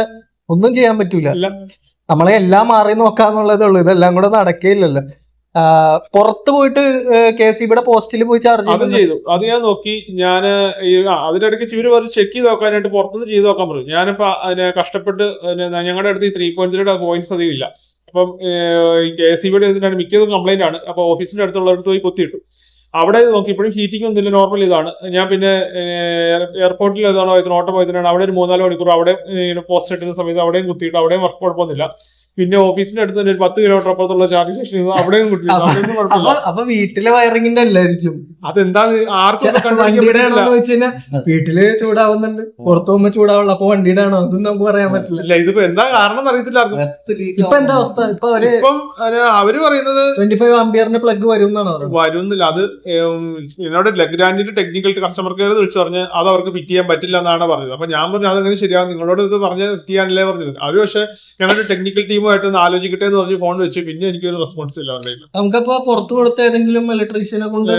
ഒന്നും ചെയ്യാൻ പറ്റൂല. നമ്മളെ എല്ലാം മാറി നോക്കാന്നുള്ളതേ ഉള്ളൂ. ഇതെല്ലാം കൂടെ നടക്കേയില്ലല്ലോ. പുറത്ത് പോയിട്ട് KCBയുടെ പോസ്റ്റിൽ പോയി ചാർജ് ചെയ്തു. അത് ഞാൻ നോക്കി. ഞാൻ അതിനിടയ്ക്ക് ഇവര് പറഞ്ഞ് ചെക്ക് ചെയ്ത് നോക്കാനായിട്ട് പുറത്തുനിന്ന് ചെയ്ത് നോക്കാൻ പറഞ്ഞു. ഞാനിപ്പോ അതിനെ കഷ്ടപ്പെട്ട് ഞങ്ങളുടെ അടുത്ത് ഈ 3.0 പോയിന്റ്സ് അധികം ഇല്ല. അപ്പം KCBയുടെ ഇതിനാണ് മിക്കതും കംപ്ലൈന്റ് ആണ്. അപ്പൊ ഓഫീസിന്റെ അടുത്തുള്ളവർക്ക് പോയി കുത്തിയിട്ടു. അവിടെ നോക്കിയപ്പോഴും ഹീറ്റിംഗ് ഒന്നുമില്ല, നോർമൽ ഇതാണ്. ഞാൻ പിന്നെ എയർപോർട്ടിൽ ഏതാണോ ഓട്ടം പോയതിനാണ് അവിടെ ഒരു 3-4 മണിക്കൂർ അവിടെ പോസ്റ്റ് ഇട്ടുന്ന സമയത്ത് അവിടെയും കുത്തിയിട്ട് അവിടെയും വർക്ക് കുഴപ്പമൊന്നുമില്ല. പിന്നെ ഓഫീസിന്റെ അടുത്ത് തന്നെ ഒരു 10 കിലോമീറ്റർ അപ്പുറത്തുള്ള ചാർജിങ് സ്റ്റേഷൻ അവിടെയും കുട്ടിയില്ല, അവിടെയൊന്നും കുഴപ്പമില്ല. അപ്പൊ വീട്ടിലെ വയറിംഗിന്റെ അല്ലായിരിക്കും. അതെന്താ ആർക്കും വണ്ടിയുടെ ആണോ വെച്ച് കഴിഞ്ഞാൽ വീട്ടില് ചൂടാവുന്നുണ്ട്, പുറത്തു പോകുമ്പോ ചൂടാവുള്ളൂ. അപ്പൊ വണ്ടിയുടെ ആണോ അതൊന്നും നമുക്ക് പറയാൻ പറ്റില്ല. ഇതിപ്പോ എന്താ കാരണം അറിയത്തില്ല ആർക്കും. ഇപ്പൊ എന്താ അവസ്ഥ? ഇപ്പൊ അവര് പറയുന്നത് 25 ആംപിയറിന്റെ പ്ലഗ് വരും എന്നാണ് പറയുന്നത്. വരുന്നില്ല. അത് എന്നോട് ലഗ്രാൻഡിന്റെ ടെക്നിക്കൽ കസ്റ്റമർ കെയർ വിളിച്ചു പറഞ്ഞ് അത് അവർക്ക് ഫിറ്റ് ചെയ്യാൻ പറ്റില്ല എന്നാണ് പറഞ്ഞത്. അപ്പൊ ഞാൻ പറഞ്ഞു അതെങ്ങനെ ശരിയാവും, നിങ്ങളോട് ഇത് പറഞ്ഞ് ഫിറ്റ് ചെയ്യാനല്ലേ പറഞ്ഞത്. അവര് പക്ഷെ ഞങ്ങളുടെ ടെക്നിക്കൽ ടീമുമായിട്ട് ഒന്ന് ആലോചിക്കട്ടെ എന്ന് പറഞ്ഞ് ഫോൺ വെച്ച് പിന്നെ എനിക്കൊരു റെസ്പോൺസ് ഇല്ല അവരുടെ. നമുക്കപ്പോ പുറത്തു കൊടുത്ത ഏതെങ്കിലും ഇലക്ട്രീഷ്യനെ കൊണ്ട്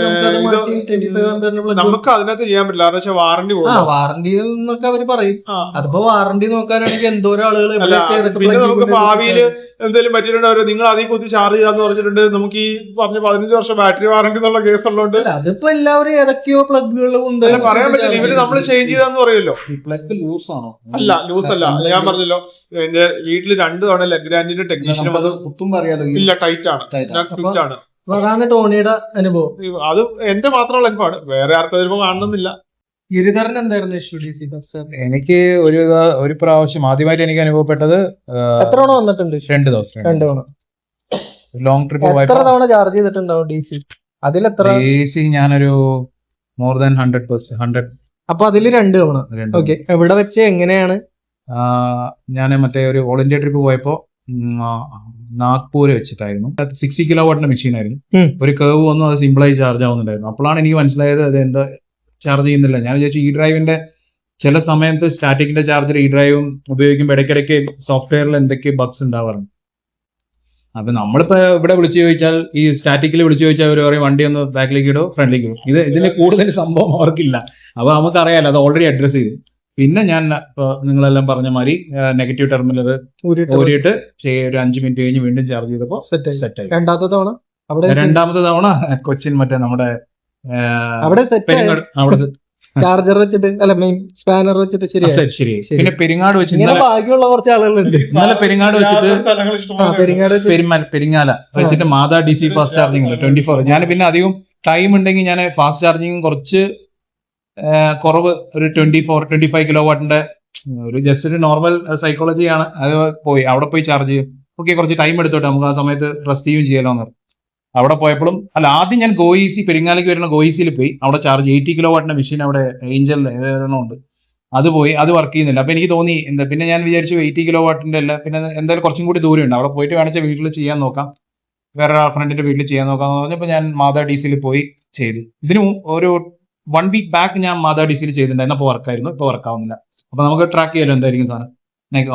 നമുക്ക് അതിനകത്ത് ചെയ്യാൻ പറ്റില്ല. കാരണം വെച്ചാൽ വാറണ്ടി വാറണ്ടി എന്നൊക്കെ അവര് പറയും. അതിപ്പോ വാറണ്ടി നോക്കാനാണെങ്കിൽ എന്തോരം ആളുകൾ. പിന്നെ നമുക്ക് ഭാവിയിൽ എന്തെങ്കിലും പറ്റിയിട്ടുണ്ടോ, നിങ്ങൾ അതിൽ കുത്തി ചാർജ് ചെയ്യാന്ന് പറഞ്ഞിട്ടുണ്ട്. നമുക്ക് ഈ പറഞ്ഞ 15 വർഷം ബാറ്ററി വാറണ്ടി എന്നുള്ള കേസ് ഉള്ളതുകൊണ്ട് അതിപ്പോ എല്ലാവരും ഏതൊക്കെയോ പ്ലഗുകൾ കൊണ്ട് പറയാൻ പറ്റില്ല. ഇവര് നമ്മൾ ചേഞ്ച് ചെയ്താന്ന് പറയുമല്ലോ. പ്ലഗ് ലൂസ് ആണോ? അല്ല, ലൂസ് അല്ല. ഞാൻ പറഞ്ഞല്ലോ, എന്റെ വീട്ടിൽ 2 തവണ ലഗ്രാൻഡിന്റെ ടെക്നീഷ്യൻ ഇല്ല, ടൈറ്റ് ആണ്, ഫിറ്റ് ആണ്. അതാണ് ടോണിയുടെ അനുഭവം. അത് എന്റെ മാത്രമുള്ള അനുഭവമാണ്, വേറെ ആർക്കും അനുഭവം കാണണമെന്നില്ല. ഗിരിധരൻ എന്തായിരുന്നു ഇഷ്യൂ DC ഫസ്റ്റ്? എനിക്ക് ഒരു പ്രാവശ്യം ആദ്യമായിട്ട് എനിക്ക് അനുഭവപ്പെട്ടത് എത്ര തവണ വന്നിട്ടുണ്ട്? 2 ദിവസം 2 തവണ. ലോങ് ട്രിപ്പ് എത്ര തവണ ചാർജ് ചെയ്തിട്ടുണ്ടാവും DC? അതിലെത്ര? DC ഞാനൊരു മോർ ദാൻ 100%. അപ്പൊ അതില് 2 തവണ. ഓക്കെ, എവിടെ വെച്ച് എങ്ങനെയാണ്? ഞാൻ മറ്റേ ഒരു ഓൾ ഇന്ത്യ ട്രിപ്പ് പോയപ്പോ നാഗ്പൂര് വെച്ചിട്ടായിരുന്നു. 60 കിലോവാട്ടിന്റെ മെഷീൻ ആയിരുന്നു. ഒരു കേവ് വന്നു, അത് സിമ്പിളായി ചാർജ് ആവുന്നുണ്ടായിരുന്നു. അപ്പോഴാണ് എനിക്ക് മനസ്സിലായത് അത് എന്താ ചാർജ് ചെയ്യുന്നില്ല. ഞാൻ വിചാരിച്ചു ഈ ഡ്രൈവിന്റെ ചില സമയത്ത് സ്റ്റാറ്റിക്കിന്റെ ചാർജർ ഈ ഡ്രൈവും ഉപയോഗിക്കുമ്പോൾ ഇടയ്ക്കിടയ്ക്ക് സോഫ്റ്റ്വെയറിൽ എന്തൊക്കെ ബഗ്സ് ഉണ്ടാവാറുണ്ട്. അപ്പൊ നമ്മളിപ്പോ ഇവിടെ വിളിച്ചു ചോദിച്ചാൽ, ഈ സ്റ്റാറ്റിക്കിൽ വിളിച്ചു ചോദിച്ചാൽ അവർ പറയും വണ്ടി ഒന്ന് ബാക്കിലേക്ക് ഇടോ ഫ്രണ്ടിലേക്ക് ഇടും. ഇതിന് കൂടുതൽ സംഭവം അവർക്കില്ല. അപ്പൊ നമുക്കറിയാലോ, അത് ഓൾറെഡി അഡ്രസ് ചെയ്തു. പിന്നെ ഞാൻ ഇപ്പൊ നിങ്ങളെല്ലാം പറഞ്ഞ മാതിരി നെഗറ്റീവ് ടെർമിനൽ ഊരിയിട്ട് ഒരു 5 മിനിറ്റ് കഴിഞ്ഞ് വീണ്ടും ചാർജ് ചെയ്തപ്പോ സെറ്റ് ആയി. രണ്ടാമത്തെ തവണ കൊച്ചിൻ മറ്റേ നമ്മുടെ അവിടെ ചാർജർ വെച്ചിട്ട് അല്ല മെയിൻ സ്പാനർ വെച്ചിട്ട് ശരിയായി. പിന്നെ പെരിങ്ങാട് വെച്ച് ബാക്കിയുള്ള കുറച്ച് ആളുകളുണ്ട്. ഇന്നലെ പെരിങ്ങാട് വെച്ചിട്ട് പെരിങ്ങാല വെച്ചിട്ട് മാതാ DC ഫാസ്റ്റ് ചാർജിങ് 24. ഞാൻ പിന്നെ അധികം ടൈം ഉണ്ടെങ്കിൽ ഞാൻ ഫാസ്റ്റ് ചാർജിങ് കുറച്ച് കുറവ് ഒരു 24-25 കിലോവാട്ടിന്റെ ഒരു ജസ്റ്റ് ഒരു നോർമൽ സൈക്കോളജിയാണ്. അത് അവിടെ പോയി ചാർജ് ചെയ്യും. ഓക്കെ, കുറച്ച് ടൈം എടുത്തോട്ടെ, നമുക്ക് ആ സമയത്ത് റെസ്റ്റ് ചെയ്യുകയും ചെയ്യാലോ എന്ന്. അവിടെ പോയപ്പോഴും ആദ്യം ഞാൻ ഗോയിസി പെരിങ്ങാലേക്ക് വരുന്ന ഗോയിസിയിൽ പോയി. അവിടെ ചാർജ് 80 കിലോവാട്ടിന്റെ മെഷീൻ അവിടെ ഏഞ്ചൽ ഏതെണ്ണം ഉണ്ട്, അത് പോയി, അത് വർക്ക് ചെയ്യുന്നില്ല. അപ്പൊ എനിക്ക് തോന്നി പിന്നെ ഞാൻ വിചാരിച്ചു 80 കിലോവാട്ടിന്റെ അല്ല, പിന്നെ എന്തായാലും കുറച്ചും കൂടി ദൂരം ഉണ്ട്, അവിടെ പോയിട്ട് വേണമെച്ചാൽ വീട്ടിൽ ചെയ്യാൻ നോക്കാം, വേറെ ഫ്രണ്ടിന്റെ വീട്ടിൽ ചെയ്യാൻ നോക്കാന്ന് പറഞ്ഞപ്പോൾ ഞാൻ മാതാ DCയിൽ പോയി ചെയ്തു. ഇതിന് ഒരു 1 വീക്ക് ബാക്ക് ഞാൻ മാതാ DCയിൽ ചെയ്തിട്ടുണ്ടായിരുന്നു. അപ്പോൾ വർക്കായിരുന്നു, ഇപ്പോൾ വർക്കാവുന്നില്ല. അപ്പൊ നമുക്ക് ട്രാക്ക് ചെയ്യാലോ എന്തായിരിക്കും സാധനം.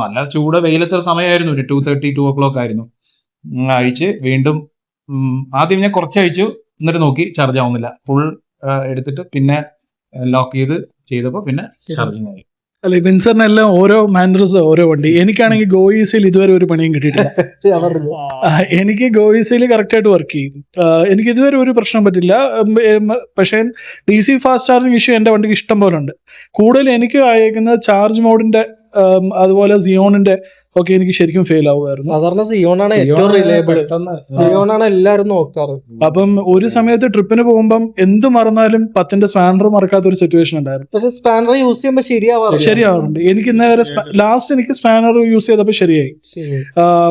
നല്ല ചൂട് വെയിലത്തെ സമയമായിരുന്നു, ഒരു 2:30-2 o'clock ആയിരുന്നു. അഴിച്ച് വീണ്ടും ആദ്യം ഞാൻ കുറച്ച് അഴിച്ചു, എന്നിട്ട് നോക്കി ചാർജ് ആവുന്നില്ല. ഫുൾ എടുത്തിട്ട് പിന്നെ ലോക്ക് ചെയ്തപ്പോൾ പിന്നെ ചാർജിങ് ആയി. അല്ല, വിൻസറിനെല്ലാം ഓരോ മാനേഴ്സ് ഓരോ വണ്ടി. എനിക്കാണെങ്കിൽ ഗോയിസിൽ ഇതുവരെ ഒരു പണിയും കിട്ടിയിട്ടില്ല. എനിക്ക് ഗോയിസിൽ കറക്റ്റായിട്ട് വർക്ക് ചെയ്യും. എനിക്ക് ഇതുവരെ ഒരു പ്രശ്നം പറ്റില്ല. പക്ഷേ DC ഫാസ്റ്റ് ചാർജിങ് ഇഷ്യൂ എൻ്റെ വണ്ടിക്ക് ഇഷ്ടം പോലെ ഉണ്ട്. കൂടുതൽ എനിക്ക് അയക്കുന്നത് ചാർജ് മോഡിന്റെ അതുപോലെ സിയോണിന്റെ ഒക്കെ എനിക്ക് ശരിക്കും ഫെയിൽ ആവുമായിരുന്നു. സാധാരണ സിയോണാണ് ഏറ്റവും റിലയബിൾ, സിയോണാണ് എല്ലാവരും നോക്കാറ്. അപ്പം ഒരു സമയത്ത് ട്രിപ്പിന് പോകുമ്പം എന്ത് മറന്നാലും 10ന്റെ സ്പാനർ മറക്കാത്ത ഒരു സിറ്റുവേഷൻ ഉണ്ടായിരുന്നു. പക്ഷെ സ്പാനർ യൂസ് ചെയ്യുമ്പോൾ ശരിയാവാറുണ്ട്. എനിക്ക് ഇന്നേ വരെ ലാസ്റ്റ് എനിക്ക് സ്പാനർ യൂസ് ചെയ്തപ്പോൾ ശരിയായി.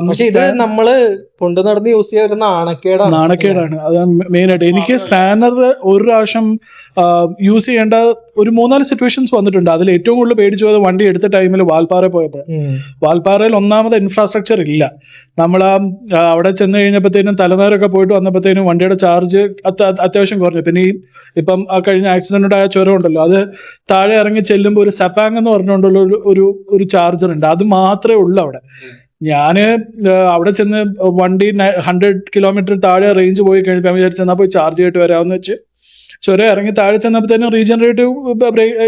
പക്ഷെ ഇത് നമ്മള് കൊണ്ടു നടന്ന് യൂസ് ചെയ്യാൻ നാണക്കേടാണ്. അതാണ് മെയിൻ ആയിട്ട്. എനിക്ക് സ്പാനർ ഒരു പ്രാവശ്യം യൂസ് ചെയ്യേണ്ട ഒരു 3-4 സിറ്റുവേഷൻസ് വന്നിട്ടുണ്ട്. അതിൽ ഏറ്റവും കൂടുതൽ പേടിച്ചു പോയത് വണ്ടി എടുത്ത ടൈമിൽ വാൽപ്പാറ പോയപ്പോൾ. വാൽപ്പാറയിൽ ഇന്ത്യയിൽ ഒന്നാമത് ഇൻഫ്രാസ്ട്രക്ചർ ഇല്ല. നമ്മൾ അവിടെ ചെന്ന് കഴിഞ്ഞപ്പോഴത്തേനും തലനേരമൊക്കെ പോയിട്ട് വന്നപ്പോഴത്തേനും വണ്ടിയുടെ ചാർജ് അത്യാവശ്യം കുറഞ്ഞു. പിന്നെ ഇപ്പം ആ കഴിഞ്ഞ ആക്സിഡന്റ് ഉണ്ടായ ചുരം ഉണ്ടല്ലോ, അത് താഴെ ഇറങ്ങി ചെല്ലുമ്പോൾ ഒരു സെപ്പാങ് എന്ന് പറഞ്ഞുകൊണ്ടുള്ള ഒരു ചാർജർ ഉണ്ട്. അത് മാത്രമേ ഉള്ളൂ അവിടെ. ഞാന് അവിടെ ചെന്ന് വണ്ടി 100 കിലോമീറ്റർ താഴെ റേഞ്ച് പോയി കഴിഞ്ഞപ്പോൾ വിചാരിച്ചെന്നാൽ പോയി ചാർജ് ചെയ്തിട്ട് വരാമെന്ന് വെച്ച് ചുരം ഇറങ്ങി താഴെ ചെന്നപ്പോഴത്തേനും റീജനറേറ്റീവ്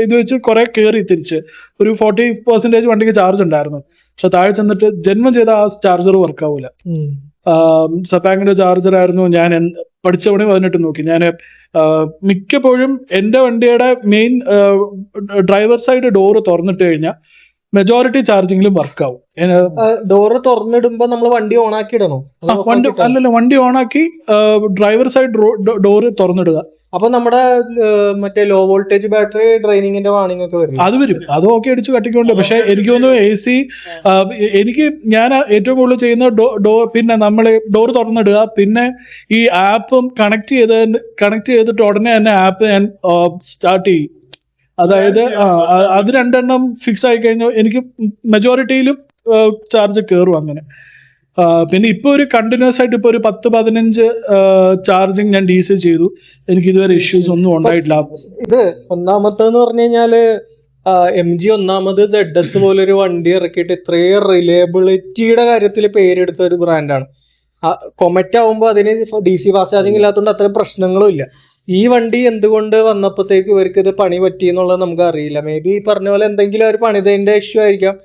ഇത് വെച്ച് കുറെ കയറി തിരിച്ച് ഒരു 40% വണ്ടിക്ക് ചാർജ് ഉണ്ടായിരുന്നു. പക്ഷെ താഴെ ചെന്നിട്ട് ജന്മം ചെയ്ത ആ ചാർജർ വർക്ക് ആവൂല. സപ്പാങ്ങിന്റെ ചാർജർ ആയിരുന്നു. ഞാൻ പഠിച്ച പണി വന്നിട്ട് നോക്കി. ഞാൻ മിക്കപ്പോഴും എൻ്റെ വണ്ടിയുടെ മെയിൻ ഡ്രൈവർ സൈഡ് ഡോറ് തുറന്നിട്ട് കഴിഞ്ഞാൽ മെജോറിറ്റി ചാർജിങ്ങിലും വർക്കാവും. ഡോറ് തുറന്നിടുമ്പോ നമ്മൾ വണ്ടി ഓൺ ആക്കി ഇടണോ? വണ്ടി ഓണാക്കി ഡ്രൈവർ സൈഡ് ഡോറ് തുറന്നിടുക. അപ്പൊ നമ്മുടെ മറ്റേ ലോ വോൾട്ടേജ് ബാറ്ററി ഡ്രെയിനിങ്ങിന്റെ വാണിംഗ് ഒക്കെ വരും. അത് വരും, അത് ഓക്കെ അടിച്ച് കട്ടിക്കൊണ്ട്. പക്ഷെ എനിക്ക് തോന്നുന്നു AC ഞാൻ ഏറ്റവും കൂടുതൽ ചെയ്യുന്ന പിന്നെ നമ്മൾ ഡോർ തുറന്നിടുക, പിന്നെ ഈ ആപ്പും കണക്ട് ചെയ്തിട്ട് ഉടനെ തന്നെ ആപ്പ് ഞാൻ സ്റ്റാർട്ട് ചെയ്യും. അതായത് അത് രണ്ടെണ്ണം ഫിക്സ് ആയി കഴിഞ്ഞാൽ എനിക്ക് മെജോറിറ്റിയിലും ചാർജ് കയറും അങ്ങനെ. പിന്നെ ഇപ്പൊ ഒരു കണ്ടിന്യൂസ് ആയിട്ട് ഇപ്പൊ ഒരു 10-15 ചാർജിങ് ഞാൻ DC ചെയ്തു. എനിക്ക് ഇതുവരെ ഇഷ്യൂസ് ഒന്നും ഉണ്ടായിട്ടില്ല. ഇത് ഒന്നാമത്തെന്ന് പറഞ്ഞു കഴിഞ്ഞാല് MG ഒന്നാമത് ZS പോലൊരു വണ്ടി ഇറക്കിയിട്ട് ഇത്രയും റിലയബിലിറ്റിയുടെ കാര്യത്തിൽ പേരെടുത്ത ഒരു ബ്രാൻഡാണ്. കൊമറ്റ് ആവുമ്പോൾ അതിന് DC ഫാസ്റ്റ് ചാർജിങ് ഇല്ലാത്തതുകൊണ്ട് അത്രയും പ്രശ്നങ്ങളും ഇല്ല. ഈ വണ്ടി എന്തുകൊണ്ട് വന്നപ്പോഴത്തേക്ക് ഇവർക്ക് ഇത് പണി പറ്റി എന്നുള്ളത് നമുക്ക് അറിയില്ല. മേ ബി ഈ പറഞ്ഞ പോലെ എന്തെങ്കിലും ഒരു പണിതതിന്റെ ഇഷ്യൂ ആയിരിക്കാം.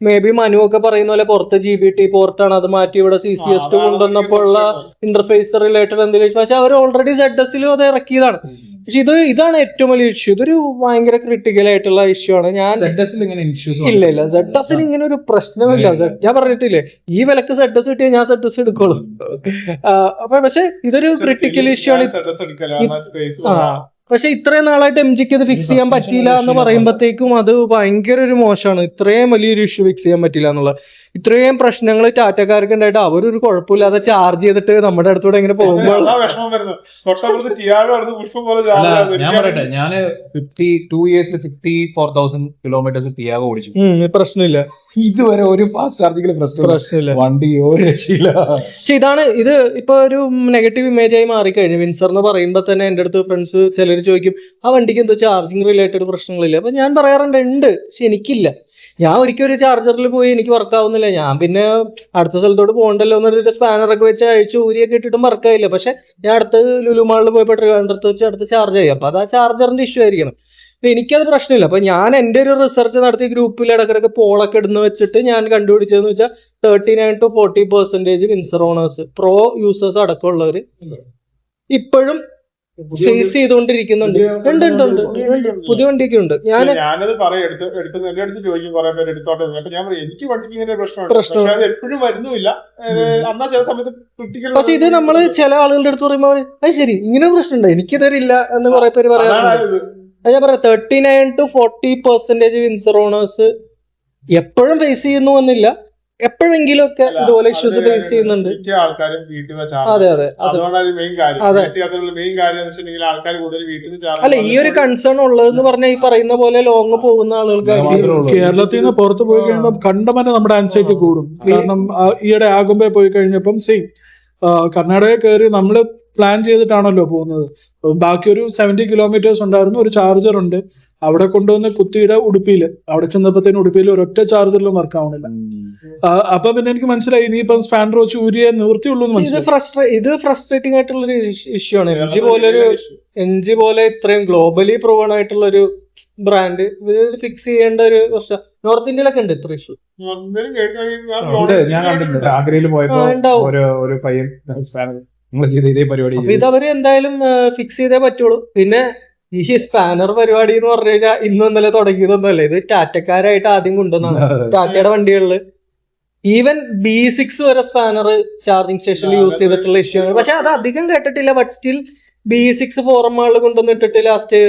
മേ ബി മനു ഒക്കെ പറയുന്ന പോലെ പുറത്ത് GBT പോർട്ടാണ്, അത് മാറ്റി ഇവിടെ CCS2 കൊണ്ടുവന്നപ്പോൾ ഉള്ള ഇന്റർഫേസ് റിലേറ്റഡ് എന്തെങ്കിലും. പക്ഷെ അവർ ഓൾറെഡി ZSലും അത് ഇറക്കിയതാണ്. പക്ഷെ ഇതാണ് ഏറ്റവും വലിയ ഇഷ്യൂ. ഇതൊരു ഭയങ്കര ക്രിട്ടിക്കൽ ആയിട്ടുള്ള ഇഷ്യൂ ആണ്. ഇല്ല ZSന് ഇങ്ങനെ ഒരു പ്രശ്നമില്ല. ഞാൻ പറഞ്ഞിട്ടില്ലേ, ഈ വിലക്ക് ZS കിട്ടിയാൽ ഞാൻ ZS എടുക്കുള്ളൂ. പക്ഷെ ഇതൊരു ക്രിട്ടിക്കൽ ഇഷ്യൂ ആണ്. പക്ഷെ ഇത്രയും നാളായിട്ട് MGക്ക് ഇത് ഫിക്സ് ചെയ്യാൻ പറ്റിയില്ല എന്ന് പറയുമ്പോഴത്തേക്കും അത് ഭയങ്കര ഒരു മോശമാണ്. ഇത്രയും വലിയൊരു ഇഷ്യൂ ഫിക്സ് ചെയ്യാൻ പറ്റില്ല എന്നുള്ളത്. ഇത്രയും പ്രശ്നങ്ങൾ ടാറ്റക്കാർക്ക് ഉണ്ടായിട്ട് അവരൊരു കുഴപ്പമില്ലാതെ ചാർജ് ചെയ്തിട്ട് നമ്മുടെ അടുത്തൂടെ ഇങ്ങനെ പോകുമ്പോൾ ഞാൻ പറയട്ടെ, ഞാന് 52 ഇയേഴ്സിൽ 54,000 കിലോമീറ്റേഴ്സ് ടിയാഗോ ഓടിച്ചു. പ്രശ്നമില്ല. ഇതുവരെ ഒരു ഫാസ്റ്റ് ചാർജിങ്ങിൽ പ്രശ്നമില്ല. വണ്ടി ഒരു രക്ഷയില്ല. പക്ഷെ ഇത് ഇപ്പൊ ഒരു നെഗറ്റീവ് ഇമേജ് ആയി മാറിക്കഴിഞ്ഞു. വിൻസർ എന്ന് പറയുമ്പോ തന്നെ എന്റെ അടുത്ത് ഫ്രണ്ട്സ് ചിലർ ചോദിക്കും, ആ വണ്ടിക്ക് എന്തോ ചാർജിങ് റിലേറ്റഡ് പ്രശ്നങ്ങളില്ല. അപ്പൊ ഞാൻ പറയാറുണ്ട് ഉണ്ട്, പക്ഷെ എനിക്കില്ല. ഞാൻ ഒരിക്കലും ഒരു ചാർജറിൽ പോയി എനിക്ക് വർക്ക് ആവുന്നില്ല. ഞാൻ പിന്നെ അടുത്ത സ്ഥലത്തോട്ട് പോകണ്ടല്ലോ എന്നൊരു സ്പാനറൊക്കെ വെച്ച് അഴിച്ച് ഊരിയൊക്കെ ഇട്ടിട്ടും വർക്കായില്ല. പക്ഷെ ഞാൻ അടുത്ത് ലുലു മാളിൽ പോയപ്പോൾ ട്രിവാൻഡ്രത്ത് വെച്ച് അടുത്ത് ചാർജ് ചെയ്യും. അപ്പൊ അത് ആ ചാർജറിന്റെ ഇഷ്യൂ ആയിരിക്കണം. അപ്പൊ എനിക്കത് പ്രശ്നമില്ല. അപ്പൊ ഞാൻ എൻ്റെ ഒരു റിസർച്ച് നടത്തി ഗ്രൂപ്പിൽ ഇടക്കിടക്ക് പോളൊക്കെ ഇടുന്ന വെച്ചിട്ട് ഞാൻ കണ്ടുപിടിച്ചതെന്ന് വെച്ചാൽ 39 to 40% Windsor owners, pro users അടക്കമുള്ളവര് ഇപ്പോഴും ഫേസ് ചെയ്തുകൊണ്ടിരിക്കുന്നുണ്ട്. ഉണ്ട് പുതിയ വണ്ടിയൊക്കെ ഉണ്ട്. ഞാനത് പറയും, എന്റെ അടുത്ത് ചോദിക്കും കുറെ പേര് എടുത്തോട്ടെ. അപ്പൊ ഞാൻ പറയും എനിക്ക് വണ്ടിക്ക് ഇങ്ങനെ പ്രശ്നമാണ്, അത് എപ്പോഴും വരുന്നില്ല. എന്നാ ചില സമയത്ത് ക്രിട്ടിക്കൽ. പക്ഷെ ഇത് നമ്മള് ചില ആളുകളുടെ അടുത്ത് പറയുമ്പോ അത് ശരി ഇങ്ങനെ പ്രശ്നമുണ്ട്, എനിക്കിതരില്ല എന്ന് കുറെ പേര് പറയാറുണ്ട്. ഞാൻ പറയാം 39 to 40% വിൻസർ ഓണേഴ്സ് എപ്പോഴും ഫേസ് ചെയ്യുന്നു എന്നില്ല, എപ്പോഴെങ്കിലും ഒക്കെ ഇതുപോലെ ഇഷ്യൂസ് ഫേസ് ചെയ്യുന്നുണ്ട്. അതെ. അല്ല, ഈ ഒരു കൺസേൺ ഉള്ളതെന്ന് പറഞ്ഞാൽ ഈ പറയുന്ന പോലെ ലോങ് പോകുന്ന ആളുകൾക്ക് കേരളത്തിൽ നിന്ന് പുറത്ത് പോയി കഴിയുമ്പോൾ കണ്ടമാനം നമ്മുടെ ആൻസൈറ്റി കൂടും. കാരണം ഈയിടെ ആകുമ്പോ പോയി കഴിഞ്ഞപ്പം കർണാടകയിൽ കയറി നമ്മള് പ്ലാൻ ചെയ്തിട്ടാണല്ലോ പോകുന്നത്. ബാക്കി ഒരു 70 കിലോമീറ്റേഴ്സ് ഉണ്ടായിരുന്നു. ഒരു ചാർജർ ഉണ്ട്, അവിടെ കൊണ്ടുവന്ന് കുത്തിയുടെ ഉടുപ്പിയില് അവിടെ ചെന്നപ്പോഴത്തേനും ഉടുപ്പിയിൽ ഒരൊറ്റ ചാർജറിലും വർക്ക് ആവണില്ല. അപ്പൊ പിന്നെ എനിക്ക് മനസ്സിലായി ഇനിയിപ്പം സ്പാനർ വെച്ച് ഊരിയെ നിവൃത്തിയുള്ളൂ എന്ന് മനസ്സിലായി. ഇത് ഫ്രസ്ട്രേറ്റിംഗ് ആയിട്ടുള്ളൊരു ഇഷ്യൂ ആണ്. MG പോലെ ഇത്രയും ഗ്ലോബലി പ്രൂവൺ ആയിട്ടുള്ളൊരു ബ്രാൻഡ് ഫിക്സ് ചെയ്യേണ്ട ഒരു പ്രശ്നം നോർത്ത് ഇന്ത്യയിലൊക്കെ ഉണ്ട് ഇത്ര ഇഷ്യൂ. ഞാൻ കണ്ടിട്ടുണ്ട് ആഗ്രയിൽ പോയപ്പോ ഒരു പയ്യൻ ഇതേ പരിപാടി ഇത് അവര് എന്തായാലും ഫിക്സ് ചെയ്തേ പറ്റുള്ളൂ. പിന്നെ ഈ സ്പാനർ പരിപാടി എന്ന് പറഞ്ഞു കഴിഞ്ഞാൽ ഇന്നും ഇന്നലെ തുടങ്ങിയതൊന്നുമല്ല. ഇത് ടാറ്റക്കാരായിട്ട് ആദ്യം കൊണ്ടുവന്നാണ്. ടാറ്റയുടെ വണ്ടികളില് ഈവൻ B6 വരെ സ്പാനർ ചാർജിങ് സ്റ്റേഷനിൽ യൂസ് ചെയ്തിട്ടുള്ള ഇഷ്യൂ ആണ്. പക്ഷെ അത് അധികം കേട്ടിട്ടില്ല. ബട്ട് സ്റ്റിൽ B6 ഫോറമാളിൽ കൊണ്ടുവന്നിട്ടിട്ട് ലാസ്റ്റ്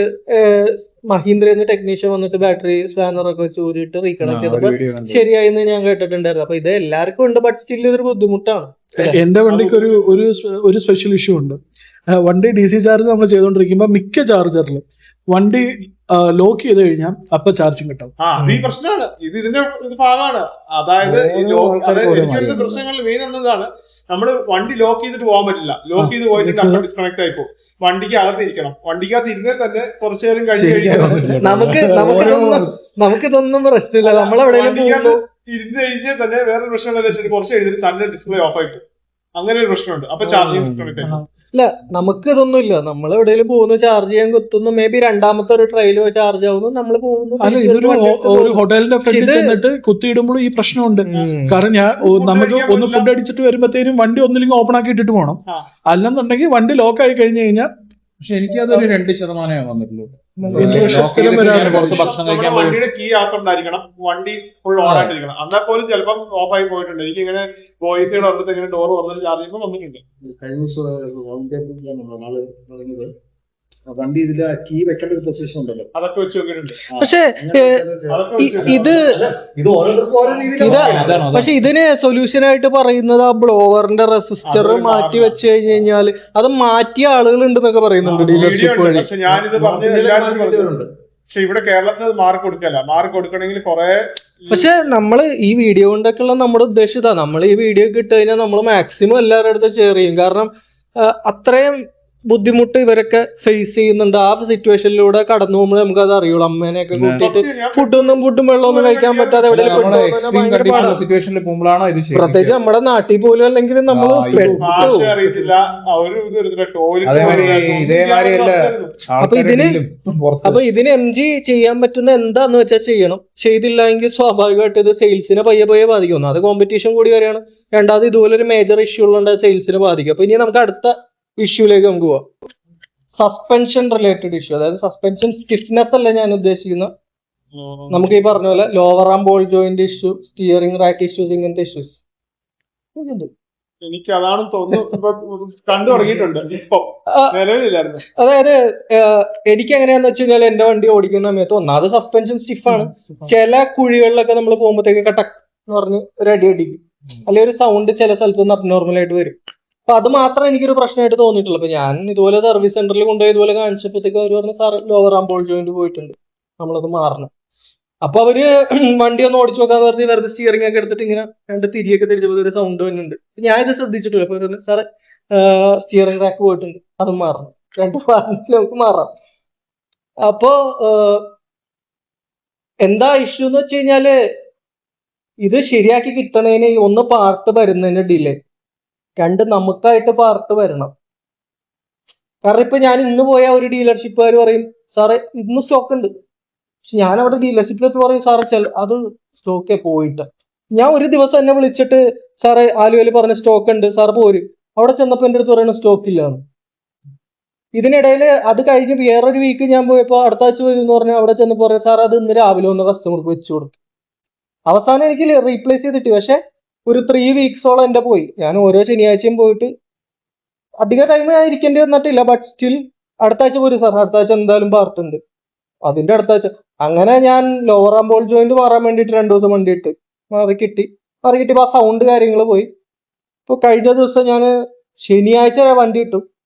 മഹീന്ദ്ര എന്ന ടെക്നീഷ്യൻ വന്നിട്ട് ബാറ്ററി സ്പാനർ ഒക്കെ വെച്ച് ഊരിയിട്ട് റീകണക്ട് ചെയ്തപ്പോ ശരിയായെന്ന് ഞാൻ കേട്ടിട്ടുണ്ടായിരുന്നു. അപ്പൊ ഇത് എല്ലാവർക്കും ഉണ്ട്, ബട്ട് സ്റ്റിൽ ഇതൊരു ബുദ്ധിമുട്ടാണ്. എന്റെ വണ്ടിക്ക് ഒരു സ്പെഷ്യൽ ഇഷ്യൂ ഉണ്ട്. വണ്ടി DC ചാർജ് നമ്മൾ ചെയ്തുകൊണ്ടിരിക്കുമ്പോൾ മിക്ക ചാർജറിലും വണ്ടി ലോക്ക് ചെയ്ത് കഴിഞ്ഞാൽ അപ്പൊ ചാർജിങ് കിട്ടും. ഈ പ്രശ്നമാണ് ഇതിന്റെ ഭാഗമാണ്. അതായത് എനിക്ക് പ്രശ്നങ്ങളിൽ മെയിൻ എന്നതാണ്, നമ്മള് വണ്ടി ലോക്ക് ചെയ്തിട്ട് പോകാൻ പറ്റില്ല. ലോക്ക് ചെയ്ത് പോയിട്ട് അപ്പൊ ഡിസ്കണക്ട് ആയി പോകും. വണ്ടിക്ക് അകത്ത് ഇരിക്കണം. വണ്ടിക്കകത്ത് ഇരുന്നാൽ തന്നെ കുറച്ചു നേരം കഴിഞ്ഞ് നമുക്കിതൊന്നും പ്രശ്നമില്ല. നമ്മളെവിടെയെങ്കിലും ഇരുന്ന് കഴിഞ്ഞാൽ തന്നെ വേറെ പ്രശ്നമുള്ള കുറച്ച് കഴിഞ്ഞിട്ട് തന്നെ ഡിസ്പ്ലേ ഓഫ് ആയി പോകും. അങ്ങനെ ഒരു പ്രശ്നമുണ്ട്. അപ്പൊ ചാർജിങ് ഡിസ്കണക്ട് ആയി. ഇല്ല, നമുക്ക് ഇതൊന്നും ഇല്ല. നമ്മൾ എവിടെയെങ്കിലും പോകുന്നു, ചാർജ് ചെയ്യാൻ കുത്തുന്നു, മേ ബി രണ്ടാമത്തെ ഒരു ട്രയൽ ചാർജ് ആവുന്നു, നമ്മൾ പോകുന്നു. അല്ല, ഇതൊരു ഹോട്ടലിന്റെ ഫ്രണ്ടിൽ ചെന്നിട്ട് കുത്തിയിടുമ്പോഴും ഈ പ്രശ്നമുണ്ട്. കാരണം നമുക്ക് ഒന്ന് ഫുഡ് അടിച്ചിട്ട് വരുമ്പോഴത്തേനും വണ്ടി ഒന്നില്ലെങ്കിൽ ഓപ്പൺ ആക്കി ഇട്ടിട്ട് പോകണം. അല്ലെന്നുണ്ടെങ്കിൽ വണ്ടി ലോക്ക് ആയി കഴിഞ്ഞു കഴിഞ്ഞാൽ. പക്ഷെ എനിക്ക് അതൊരു 2% വന്നിട്ടുള്ളൂ. വണ്ടിയുടെ കീ അകത്തുണ്ടായിരിക്കണം, വണ്ടി ഫുൾ ഓൺ ആയിട്ടിരിക്കണം. എന്നാൽ പോലും ചിലപ്പം ഓഫ് ആയി പോയിട്ടുണ്ട്. എനിക്ക് ഇങ്ങനെ ബോയ്സിയുടെ അടുത്ത് ഇങ്ങനെ ഡോർ വന്നിട്ട് ചാർജ് ചെയ്യുമ്പോൾ വന്നിട്ടുണ്ട്. കഴിഞ്ഞ ദിവസം ആള് പറഞ്ഞത് വണ്ടി ഇതില് കീ വെക്കേണ്ട ഒരു പൊസിഷൻ ഉണ്ടല്ലോ, അതൊക്കെ വെച്ച് നോക്കിയിട്ടുണ്ട്. പക്ഷെ പക്ഷെ ഇതിന് സൊല്യൂഷൻ ആയിട്ട് പറയുന്നത് ആ ബ്ലോവറിന്റെ റെസിസ്റ്റർ മാറ്റി വെച്ച് കഴിഞ്ഞ് കഴിഞ്ഞാൽ അത് മാറ്റിയ ആളുകൾ ഉണ്ടെന്നൊക്കെ പറയുന്നുണ്ട് ഡീലർഷിപ്പ് വഴി. പക്ഷെ ഞാനിത് പറഞ്ഞിട്ടുണ്ട്. പക്ഷെ ഇവിടെ കേരളത്തിൽ അത് മാർക്ക് കൊടുക്കല്ല. മാർക്ക് കൊടുക്കണമെങ്കിൽ കുറെ. പക്ഷെ നമ്മള് ഈ വീഡിയോ കൊണ്ടൊക്കെയുള്ള നമ്മുടെ ഉദ്ദേശം ഇതാ, നമ്മൾ ഈ വീഡിയോ ഇട്ട് കഴിഞ്ഞാൽ നമ്മൾ മാക്സിമം എല്ലാവരുടെ അടുത്ത് ഷെയർ ചെയ്യും. കാരണം അത്രയും ബുദ്ധിമുട്ട് ഇവരൊക്കെ ഫേസ് ചെയ്യുന്നുണ്ട്. ആ സിറ്റുവേഷനിലൂടെ കടന്നു പോകുമ്പോൾ നമുക്ക് അത് അറിയുള്ളൂ. അമ്മേനെയൊക്കെ കൂട്ടിയിട്ട് ഫുഡും വെള്ളമൊന്നും കഴിക്കാൻ പറ്റാതെ സിറ്റുവേഷനിൽ പോകുമ്പോഴാണോ ഇത്? പ്രത്യേകിച്ച് നമ്മുടെ നാട്ടിൽ പോലും അല്ലെങ്കിൽ നമ്മൾ അപ്പൊ ഇതിന് MG ചെയ്യാൻ പറ്റുന്ന എന്താന്ന് വെച്ചാൽ ചെയ്യണം. ചെയ്തില്ലെങ്കിൽ സ്വാഭാവികമായിട്ട് ഇത് സെയിൽസിനെ പയ്യെ ബാധിക്കുന്നു. അത് കോമ്പറ്റീഷൻ കൂടി വരെയാണ്. രണ്ടാമത് ഇതുപോലെ ഒരു മേജർ ഇഷ്യൂ ഉള്ളത് സെയിൽസിനെ ബാധിക്കും. അപ്പൊ ഇനി നമുക്ക് അടുത്ത ഇഷ്യൂലേക്ക് നമുക്ക് പോവാം. സസ്പെൻഷൻ റിലേറ്റഡ് ഇഷ്യൂ, അതായത് സസ്പെൻഷൻ സ്റ്റിഫ്നെസ് അല്ല ഞാൻ ഉദ്ദേശിക്കുന്ന. നമുക്ക് ഈ പറഞ്ഞ പോലെ ലോവർ ആം ball joint issue, steering rack issues, ഇങ്ങനത്തെ ഇഷ്യൂസ് എനിക്ക് അതാണ് തോന്നുന്നു കണ്ടു തുടങ്ങിയിട്ടുണ്ട്. ഇപ്പൊ നിലവിലില്ലായിരുന്നു. അതായത് എനിക്ക് എങ്ങനെയാന്ന് വെച്ച് കഴിഞ്ഞാൽ എന്റെ വണ്ടി ഓടിക്കുന്ന സമയത്ത് ഒന്നാമത് സസ്പെൻഷൻ സ്റ്റിഫാണ്. ചില കുഴികളിലൊക്കെ നമ്മൾ പോകുമ്പോഴത്തേക്ക് കട്ടക് എന്ന് പറഞ്ഞ് ഒരു അടി അടിക്കും, അല്ലെങ്കിൽ ഒരു സൗണ്ട് ചില സ്ഥലത്ത് നിന്ന് അബ്നോർമൽ ആയിട്ട് വരും. അപ്പൊ അത് മാത്രം എനിക്കൊരു പ്രശ്നമായിട്ട് തോന്നിയിട്ടുള്ളൂ. അപ്പൊ ഞാൻ ഇതുപോലെ സർവീസ് സെന്ററിൽ കൊണ്ടുപോയി ഇതുപോലെ കാണിച്ചപ്പോഴത്തേക്ക് അവർ പറഞ്ഞു, സാർ ലോവർ ആം ബോൾ ജോയിന്റ് പോയിട്ടുണ്ട്, നമ്മളത് മാറണം. അപ്പൊ അവര് വണ്ടി ഒന്ന് ഓടിച്ചു നോക്കാന്ന് പറഞ്ഞ് വെറുതെ സ്റ്റിയറിംഗ് ഒക്കെ എടുത്തിട്ട് ഇങ്ങനെ രണ്ട് തിരിയൊക്കെ തിരിച്ചപ്പോൾ ഒരു സൗണ്ട് തന്നെയുണ്ട്. ഞാൻ ഇത് ശ്രദ്ധിച്ചിട്ടില്ല. അപ്പൊ സാറ് സ്റ്റിയറിംഗ് റാക്ക് പോയിട്ടുണ്ട്, അത് മാറണം, 2 വാറന്റിൽ നമുക്ക് മാറാം. അപ്പോ എന്താ ഇഷ്യൂ എന്ന് വെച്ച് കഴിഞ്ഞാല് ഇത് ശരിയാക്കി കിട്ടണേന് ഒന്ന് പാർട്ട് വരുന്നതിന്റെ ഡിലേ, 2 നമുക്കായിട്ട് പാർട്ട് വരണം. കാരണം ഇപ്പൊ ഞാൻ ഇന്ന് പോയ ഒരു ഡീലർഷിപ്പുകാർ പറയും, സാറേ ഇന്ന് സ്റ്റോക്ക് ഉണ്ട്. പക്ഷെ ഞാൻ അവിടെ ഡീലർഷിപ്പിലെത്തി പറയും, സാറേ അത് സ്റ്റോക്കേ പോയിട്ട്. ഞാൻ ഒരു ദിവസം എന്നെ വിളിച്ചിട്ട്, സാറേ ആലുവയിൽ പറഞ്ഞ സ്റ്റോക്ക് ഉണ്ട്, സാർ പോരും. അവിടെ ചെന്നപ്പോ എന്റെ അടുത്ത് പറയുന്ന സ്റ്റോക്ക് ഇല്ലാന്ന്. ഇതിനിടയിൽ അത് കഴിഞ്ഞ് വേറൊരു വീക്ക് ഞാൻ പോയപ്പോ അടുത്ത ആഴ്ച വരും എന്ന് പറഞ്ഞാൽ അവിടെ ചെന്ന് പറയാം, സാർ അത് ഇന്ന് രാവിലെ വന്ന കസ്റ്റമർക്ക് വെച്ചു കൊടുത്തു. അവസാനം എനിക്ക് റീപ്ലേസ് ചെയ്തിട്ട്, പക്ഷെ ഒരു 3 വീക്സോളം എന്റെ പോയി. ഞാൻ ഓരോ ശനിയാഴ്ചയും പോയിട്ട് അധിക ടൈം ഞാൻ ഇരിക്കേണ്ടി വന്നിട്ടില്ല. ബട്ട് സ്റ്റിൽ അടുത്ത ആഴ്ച പോരും, സാർ അടുത്ത ആഴ്ച എന്തായാലും പാർട്ട് ഉണ്ട്, അതിന്റെ അടുത്ത ആഴ്ച. അങ്ങനെ ഞാൻ ലോവർ ആം ബോൾ ജോയിന്റ് മാറാൻ വേണ്ടിയിട്ട് 2 ദിവസം വണ്ടി ഇട്ട് മാറി കിട്ടിയപ്പോ ആ സൗണ്ട് കാര്യങ്ങൾ പോയി. ഇപ്പൊ കഴിഞ്ഞ ദിവസം ഞാൻ ശനിയാഴ്ച വണ്ടി ഇട്ടു,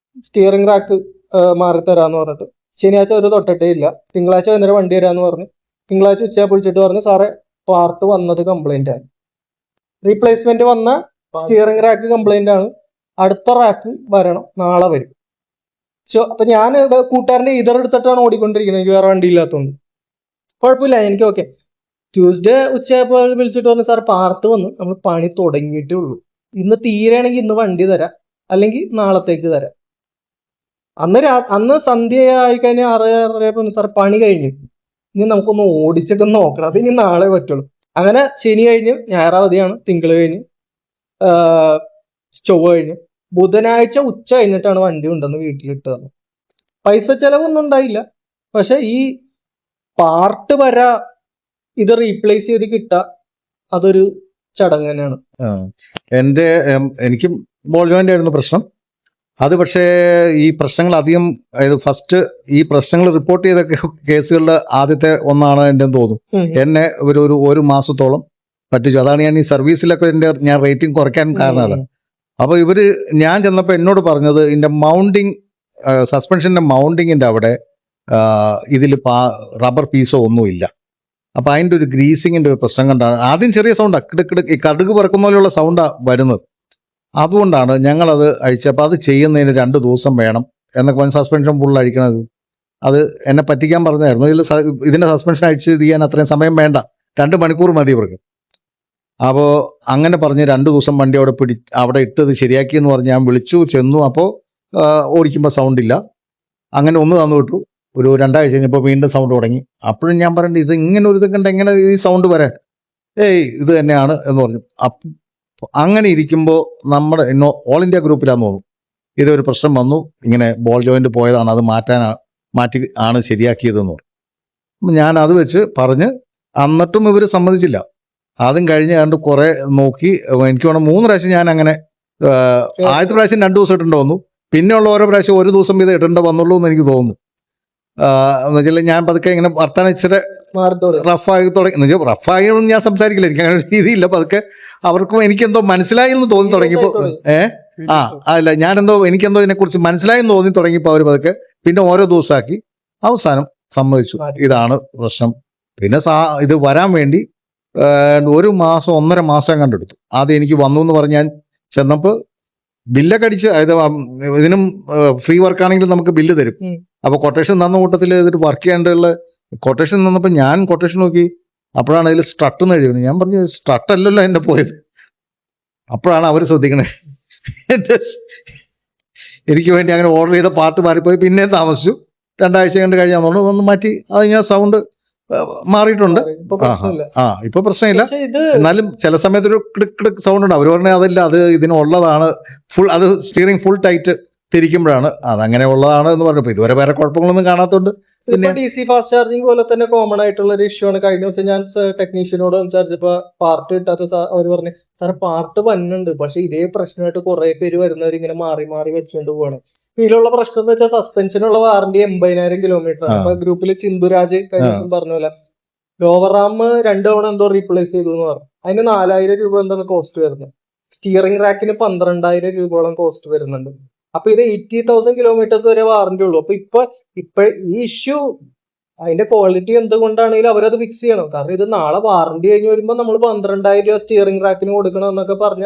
സ്റ്റിയറിംഗ് റാക്ക് മാറി തരാന്ന് പറഞ്ഞിട്ട്. ശനിയാഴ്ച ഒരു തൊട്ടിട്ടേ ഇല്ല. തിങ്കളാഴ്ച വൈകുന്നേരം വണ്ടി തരാന്ന് പറഞ്ഞു. തിങ്കളാഴ്ച ഉച്ച വിളിച്ചിട്ട് പറഞ്ഞു, സാറേ പാർട്ട് വന്നത് കംപ്ലൈന്റ് ആണ്, റീപ്ലേസ്മെന്റ് വന്ന സ്റ്റിയറിംഗ് റാക്ക് കംപ്ലൈന്റ് ആണ്, അടുത്ത റാക്ക് വരണം, നാളെ വരും. അപ്പൊ ഞാൻ കൂട്ടുകാരന്റെ എടുത്തിട്ടാണ് ഓടിക്കൊണ്ടിരിക്കുന്നത്, എനിക്ക് വേറെ വണ്ടി ഇല്ലാത്തതുകൊണ്ട്. കുഴപ്പമില്ല, എനിക്ക് ഓക്കെ. ട്യൂസ്ഡേ ഉച്ചയായപ്പോൾ വിളിച്ചിട്ട് പറഞ്ഞു, സാർ പാർട്ട് വന്ന് നമ്മൾ പണി തുടങ്ങിയിട്ടേ ഉള്ളൂ, ഇന്ന് തീരെയാണെങ്കിൽ ഇന്ന് വണ്ടി തരാം, അല്ലെങ്കിൽ നാളത്തേക്ക് തരാം. അന്ന് സന്ധ്യ ആയിക്കഴിഞ്ഞാൽ 6:30 സാർ പണി കഴിഞ്ഞു, ഇനി നമുക്കൊന്ന് ഓടിച്ചൊക്കെ നോക്കണം, അത് ഇനി നാളെ പറ്റുള്ളൂ. അങ്ങനെ ശനി കഴിഞ്ഞ് ഞായർ അവധിയാണ്, തിങ്കൾ കഴിഞ്ഞ് ചൊവ്വ കഴിഞ്ഞു, ബുധനാഴ്ച ഉച്ച കഴിഞ്ഞിട്ടാണ് വണ്ടി ഉണ്ടെന്ന് വീട്ടിലിട്ട് തന്നു. പൈസ ചെലവൊന്നും ഉണ്ടായില്ല. പക്ഷെ ഈ പാർട്ട് വരാ ഇത് റീപ്ലേസ് ചെയ്ത് കിട്ടാ, അതൊരു ചടങ്ങ് തന്നെയാണ്. എനിക്ക് ബോൾ ജോയിന്റ് ആയിരുന്നു പ്രശ്നം. അത് പക്ഷേ ഈ പ്രശ്നങ്ങൾ അധികം, ഫസ്റ്റ് ഈ പ്രശ്നങ്ങൾ റിപ്പോർട്ട് ചെയ്ത കേസുകളിൽ ആദ്യത്തെ ഒന്നാണ് എൻ്റെ തോന്നുന്നു. എന്നെ ഒരു മാസത്തോളം പറ്റിച്ചു. അതാണ് ഞാൻ ഈ സർവീസിലൊക്കെ ഞാൻ റേറ്റിംഗ് കുറയ്ക്കാൻ കാരണം. അതാണ് അപ്പോൾ ഞാൻ ചെന്നപ്പോൾ എന്നോട് പറഞ്ഞത് ഇതിന്റെ മൗണ്ടിങ്, സസ്പെൻഷന്റെ മൗണ്ടിങ്ങിന്റെ അവിടെ ഇതിൽ റബ്ബർ പീസോ ഒന്നുമില്ല. അപ്പൊ അതിന്റെ ഒരു ഗ്രീസിങ്ങിന്റെ ഒരു പ്രശ്നം കൊണ്ടാണ് ആദ്യം ചെറിയ സൗണ്ടാ, കിടക്കിടക്ക് ഈ കടുക് പറക്കുന്ന പോലെയുള്ള സൗണ്ടാ വരുന്നത്. അതുകൊണ്ടാണ് ഞങ്ങളത് അഴിച്ചപ്പോൾ അത് ചെയ്യുന്നതിന് 2 ദിവസം വേണം എന്നൊക്കെ പറഞ്ഞ് സസ്പെൻഷൻ ഫുൾ അഴിക്കണത്. അത് എന്നെ പറ്റിക്കാൻ പറഞ്ഞായിരുന്നു. ഇതിന്റെ സസ്പെൻഷൻ അഴിച്ച് ചെയ്യാൻ അത്രയും സമയം വേണ്ട, 2 മണിക്കൂർ മതി ഇവർക്ക്. അപ്പോൾ അങ്ങനെ പറഞ്ഞ് 2 ദിവസം വണ്ടി അവിടെ ഇട്ടത് ശരിയാക്കിയെന്ന് പറഞ്ഞ് ഞാൻ വിളിച്ചു ചെന്നു. അപ്പോൾ ഓടിക്കുമ്പോൾ സൗണ്ട് ഇല്ല. അങ്ങനെ ഒന്ന് തന്നു വിട്ടു. ഒരു 2 ആഴ്ച കഴിഞ്ഞപ്പോൾ വീണ്ടും സൗണ്ട് തുടങ്ങി. അപ്പോഴും ഞാൻ പറഞ്ഞിട്ട് ഇത് ഇങ്ങനെ ഒരു ഇത് കണ്ട എങ്ങനെ ഈ സൗണ്ട് വരാൻ, ഇത് തന്നെയാണ് എന്ന് പറഞ്ഞു. അങ്ങനെ ഇരിക്കുമ്പോൾ നമ്മുടെ ഓൾ ഇന്ത്യ ഗ്രൂപ്പിലാന്ന് തോന്നുന്നു ഇതൊരു പ്രശ്നം വന്നു, ഇങ്ങനെ ബോൾ ജോയിന്റ് പോയതാണ്, അത് മാറ്റി ആണ് ശരിയാക്കിയതെന്ന് പറഞ്ഞു. ഞാൻ അത് വെച്ച് പറഞ്ഞ് എന്നിട്ടും ഇവർ സമ്മതിച്ചില്ല. അതും കഴിഞ്ഞ് കണ്ട് കുറെ നോക്കി, എനിക്ക് വേണം 3 പ്രാവശ്യം ഞാൻ അങ്ങനെ, ആദ്യത്തെ പ്രാവശ്യം 2 ദിവസം ഇട്ടുണ്ടോ വന്നു, പിന്നെ ഉള്ള ഓരോ പ്രാവശ്യം 1 ദിവസം ഇത് ഇടേണ്ട വന്നുള്ളൂ എന്ന് എനിക്ക് തോന്നുന്നു. എന്ന് വെച്ചാൽ ഞാൻ പതുക്കെ ഇങ്ങനെ വർത്താനം ഇച്ചിരി റഫായി തുടങ്ങി. റഫായൊന്നും ഞാൻ സംസാരിക്കില്ല, എനിക്ക് അങ്ങനെ ഒരു രീതിയില്ല. പതുക്കെ അവർക്കും എനിക്കെന്തോ മനസ്സിലായി എന്ന് തോന്നി തുടങ്ങിയപ്പോ അല്ല എനിക്കെന്തോ ഇതിനെക്കുറിച്ച് മനസ്സിലായി എന്ന് തോന്നി തുടങ്ങിയപ്പോൾ അവർ പതുക്കെ പിന്നെ ഓരോ ദിവസമാക്കി അവസാനം സമ്മതിച്ചു ഇതാണ് പ്രശ്നം. പിന്നെ ഇത് വരാൻ വേണ്ടി 1 മാസം 1.5 മാസം കണ്ടെടുത്തു. ആദ്യം എനിക്ക് വന്നു എന്ന് പറഞ്ഞ് ഞാൻ ചെന്നപ്പോൾ ബില്ലൊക്കെ അടിച്ച്, അതായത് ഇതിനും ഫ്രീ വർക്കാണെങ്കിൽ നമുക്ക് ബില്ല് തരും. അപ്പൊ കൊട്ടേഷൻ തന്ന കൂട്ടത്തിൽ ഇതിട്ട് വർക്ക് ചെയ്യേണ്ടുള്ള കൊട്ടേഷൻ തന്നപ്പോൾ ഞാൻ കൊട്ടേഷൻ നോക്കി, അപ്പോഴാണ് അതിൽ സ്ട്രട്ട് എന്ന് എഴുതുന്നത്. ഞാൻ പറഞ്ഞു സ്ട്രട്ട് അല്ലല്ലോ എന്നെ പോയത്. അപ്പോഴാണ് അവർ ശ്രദ്ധിക്കണേ. എനിക്ക് വേണ്ടി അങ്ങനെ ഓർഡർ ചെയ്ത പാട്ട് മാറിപ്പോയി. പിന്നെ താമസിച്ചു, 2 ആഴ്ച കണ്ട് കഴിഞ്ഞാൽ ഒന്ന് മാറ്റി. അത് ഞാൻ സൗണ്ട് മാറിയിട്ടുണ്ട്. ഇപ്പൊ പ്രശ്നമില്ല. എന്നാലും ചില സമയത്ത് ഒരു ക്ലിക്ക് സൗണ്ട് ഉണ്ട്. അവർ പറഞ്ഞാൽ അതല്ല, അത് ഇതിനുള്ളതാണ്, ഫുൾ അത് സ്റ്റിയറിംഗ് ഫുൾ ടൈറ്റ് തിരിക്കുമ്പോഴാണ് അതങ്ങനെ ഉള്ളതാണ് എന്ന് പറഞ്ഞപ്പോ ഇതുവരെ വേറെ കുഴപ്പങ്ങളൊന്നും കാണാത്തോണ്ട്. പിന്നെ DC ഫാസ്റ്റ് ചാർജിങ് പോലെ തന്നെ കോമൺ ആയിട്ടുള്ള ഒരു ഇഷ്യൂ ആണ്. കഴിഞ്ഞ ദിവസം ഞാൻ ടെക്നീഷ്യനോട് സംസാരിച്ചപ്പോ പാർട്ട് കിട്ടാത്ത അവർ പറഞ്ഞു, സാർ പാർട്ട് വന്നുണ്ട്, പക്ഷെ ഇതേ പ്രശ്നമായിട്ട് കുറെ പേര് വരുന്നവർ ഇങ്ങനെ മാറി മാറി വെച്ചുകൊണ്ട് പോവാണ്. ഇതിലുള്ള പ്രശ്നം എന്ന് വെച്ചാൽ സസ്പെൻഷനുള്ള വാറന്റി 80,000 കിലോമീറ്റർ ആണ്. അപ്പൊ ഗ്രൂപ്പിൽ ചിന്തുരാജ് കഴിഞ്ഞ ദിവസം പറഞ്ഞ പോലെ ലോവർ റാം 2 തവണ എന്തോ റീപ്ലേസ് ചെയ്തു എന്ന് പറഞ്ഞു. അതിന് 4,000 രൂപ എന്താണ് കോസ്റ്റ് വരുന്നത്. സ്റ്റിയറിംഗ് റാക്കിന് 12,000 രൂപയോളം കോസ്റ്റ് വരുന്നുണ്ട്. അപ്പൊ ഇത് 80,000 കിലോമീറ്റേഴ്സ് വരെ വാറന്റി ഉള്ളൂ. അപ്പൊ ഇപ്പൊ ഈ ഇഷ്യൂ അതിന്റെ ക്വാളിറ്റി എന്തുകൊണ്ടാണെങ്കിലും അവരത് ഫിക്സ് ചെയ്യണം. കാരണം ഇത് നാളെ വാറന്റി കഴിഞ്ഞ് വരുമ്പോ നമ്മൾ 12,000 രൂപ സ്റ്റിയറിംഗ് റാക്കിന് കൊടുക്കണം എന്നൊക്കെ പറഞ്ഞ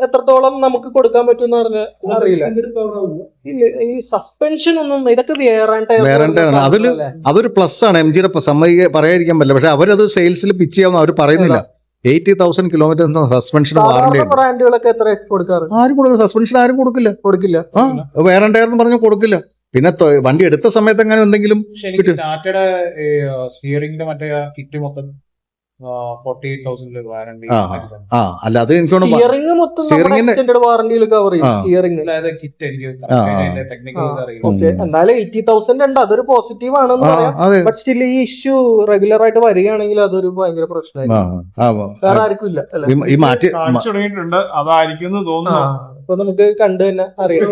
എത്രത്തോളം നമുക്ക് കൊടുക്കാൻ പറ്റും എന്ന് പറഞ്ഞാൽ അറിയില്ല. ഈ സസ്പെൻഷൻ ഒന്നും ഇതൊക്കെ അതൊരു പ്ലസ് ആണ്. MGയുടെ പറയാതിരിക്കാൻ പറ്റില്ല. പക്ഷെ അവരത് സെയിൽസിൽ പിച്ച് ചെയ്യാവുന്ന അവർ പറയുന്നില്ല. 80,000 കിലോമീറ്റർ സസ്പെൻഷൻ വാറന്റി. ബ്രാൻഡുകളൊക്കെ എത്ര കൊടുക്കാറ്? ആരും കൊടുക്കില്ല, സസ്പെൻഷൻ ആരും കൊടുക്കില്ല. വേറെ എന്ന് പറഞ്ഞാൽ കൊടുക്കില്ല. പിന്നെ വണ്ടി എടുത്ത സമയത്ത് അങ്ങനെ എന്തെങ്കിലും ടാറ്റയുടെ സ്റ്റിയറിംഗിന്റെ മറ്റേ കിറ്റ് മൊത്തം 48,000 വാറന്റി. അല്ല അത് എനിക്ക് വാറന്റിയിൽ കവർ ചെയ്യും. സ്റ്റിയറിംഗ് എന്നാലും 80,000 ഉണ്ട്, അതൊരു പോസിറ്റീവ് ആണെന്ന് പറയാം. ബട്ട് സ്റ്റിൽ ഈ ഇഷ്യൂ റെഗുലർ ആയിട്ട് വരികയാണെങ്കിൽ അതൊരു ഭയങ്കര പ്രശ്നമായിരിക്കും. വേറെ ആർക്കും ഇല്ല തുടങ്ങിയിട്ടുണ്ട്, അതായിരിക്കും തോന്നുന്നു. അപ്പൊ നമുക്ക് കണ്ടു തന്നെ അറിയാം.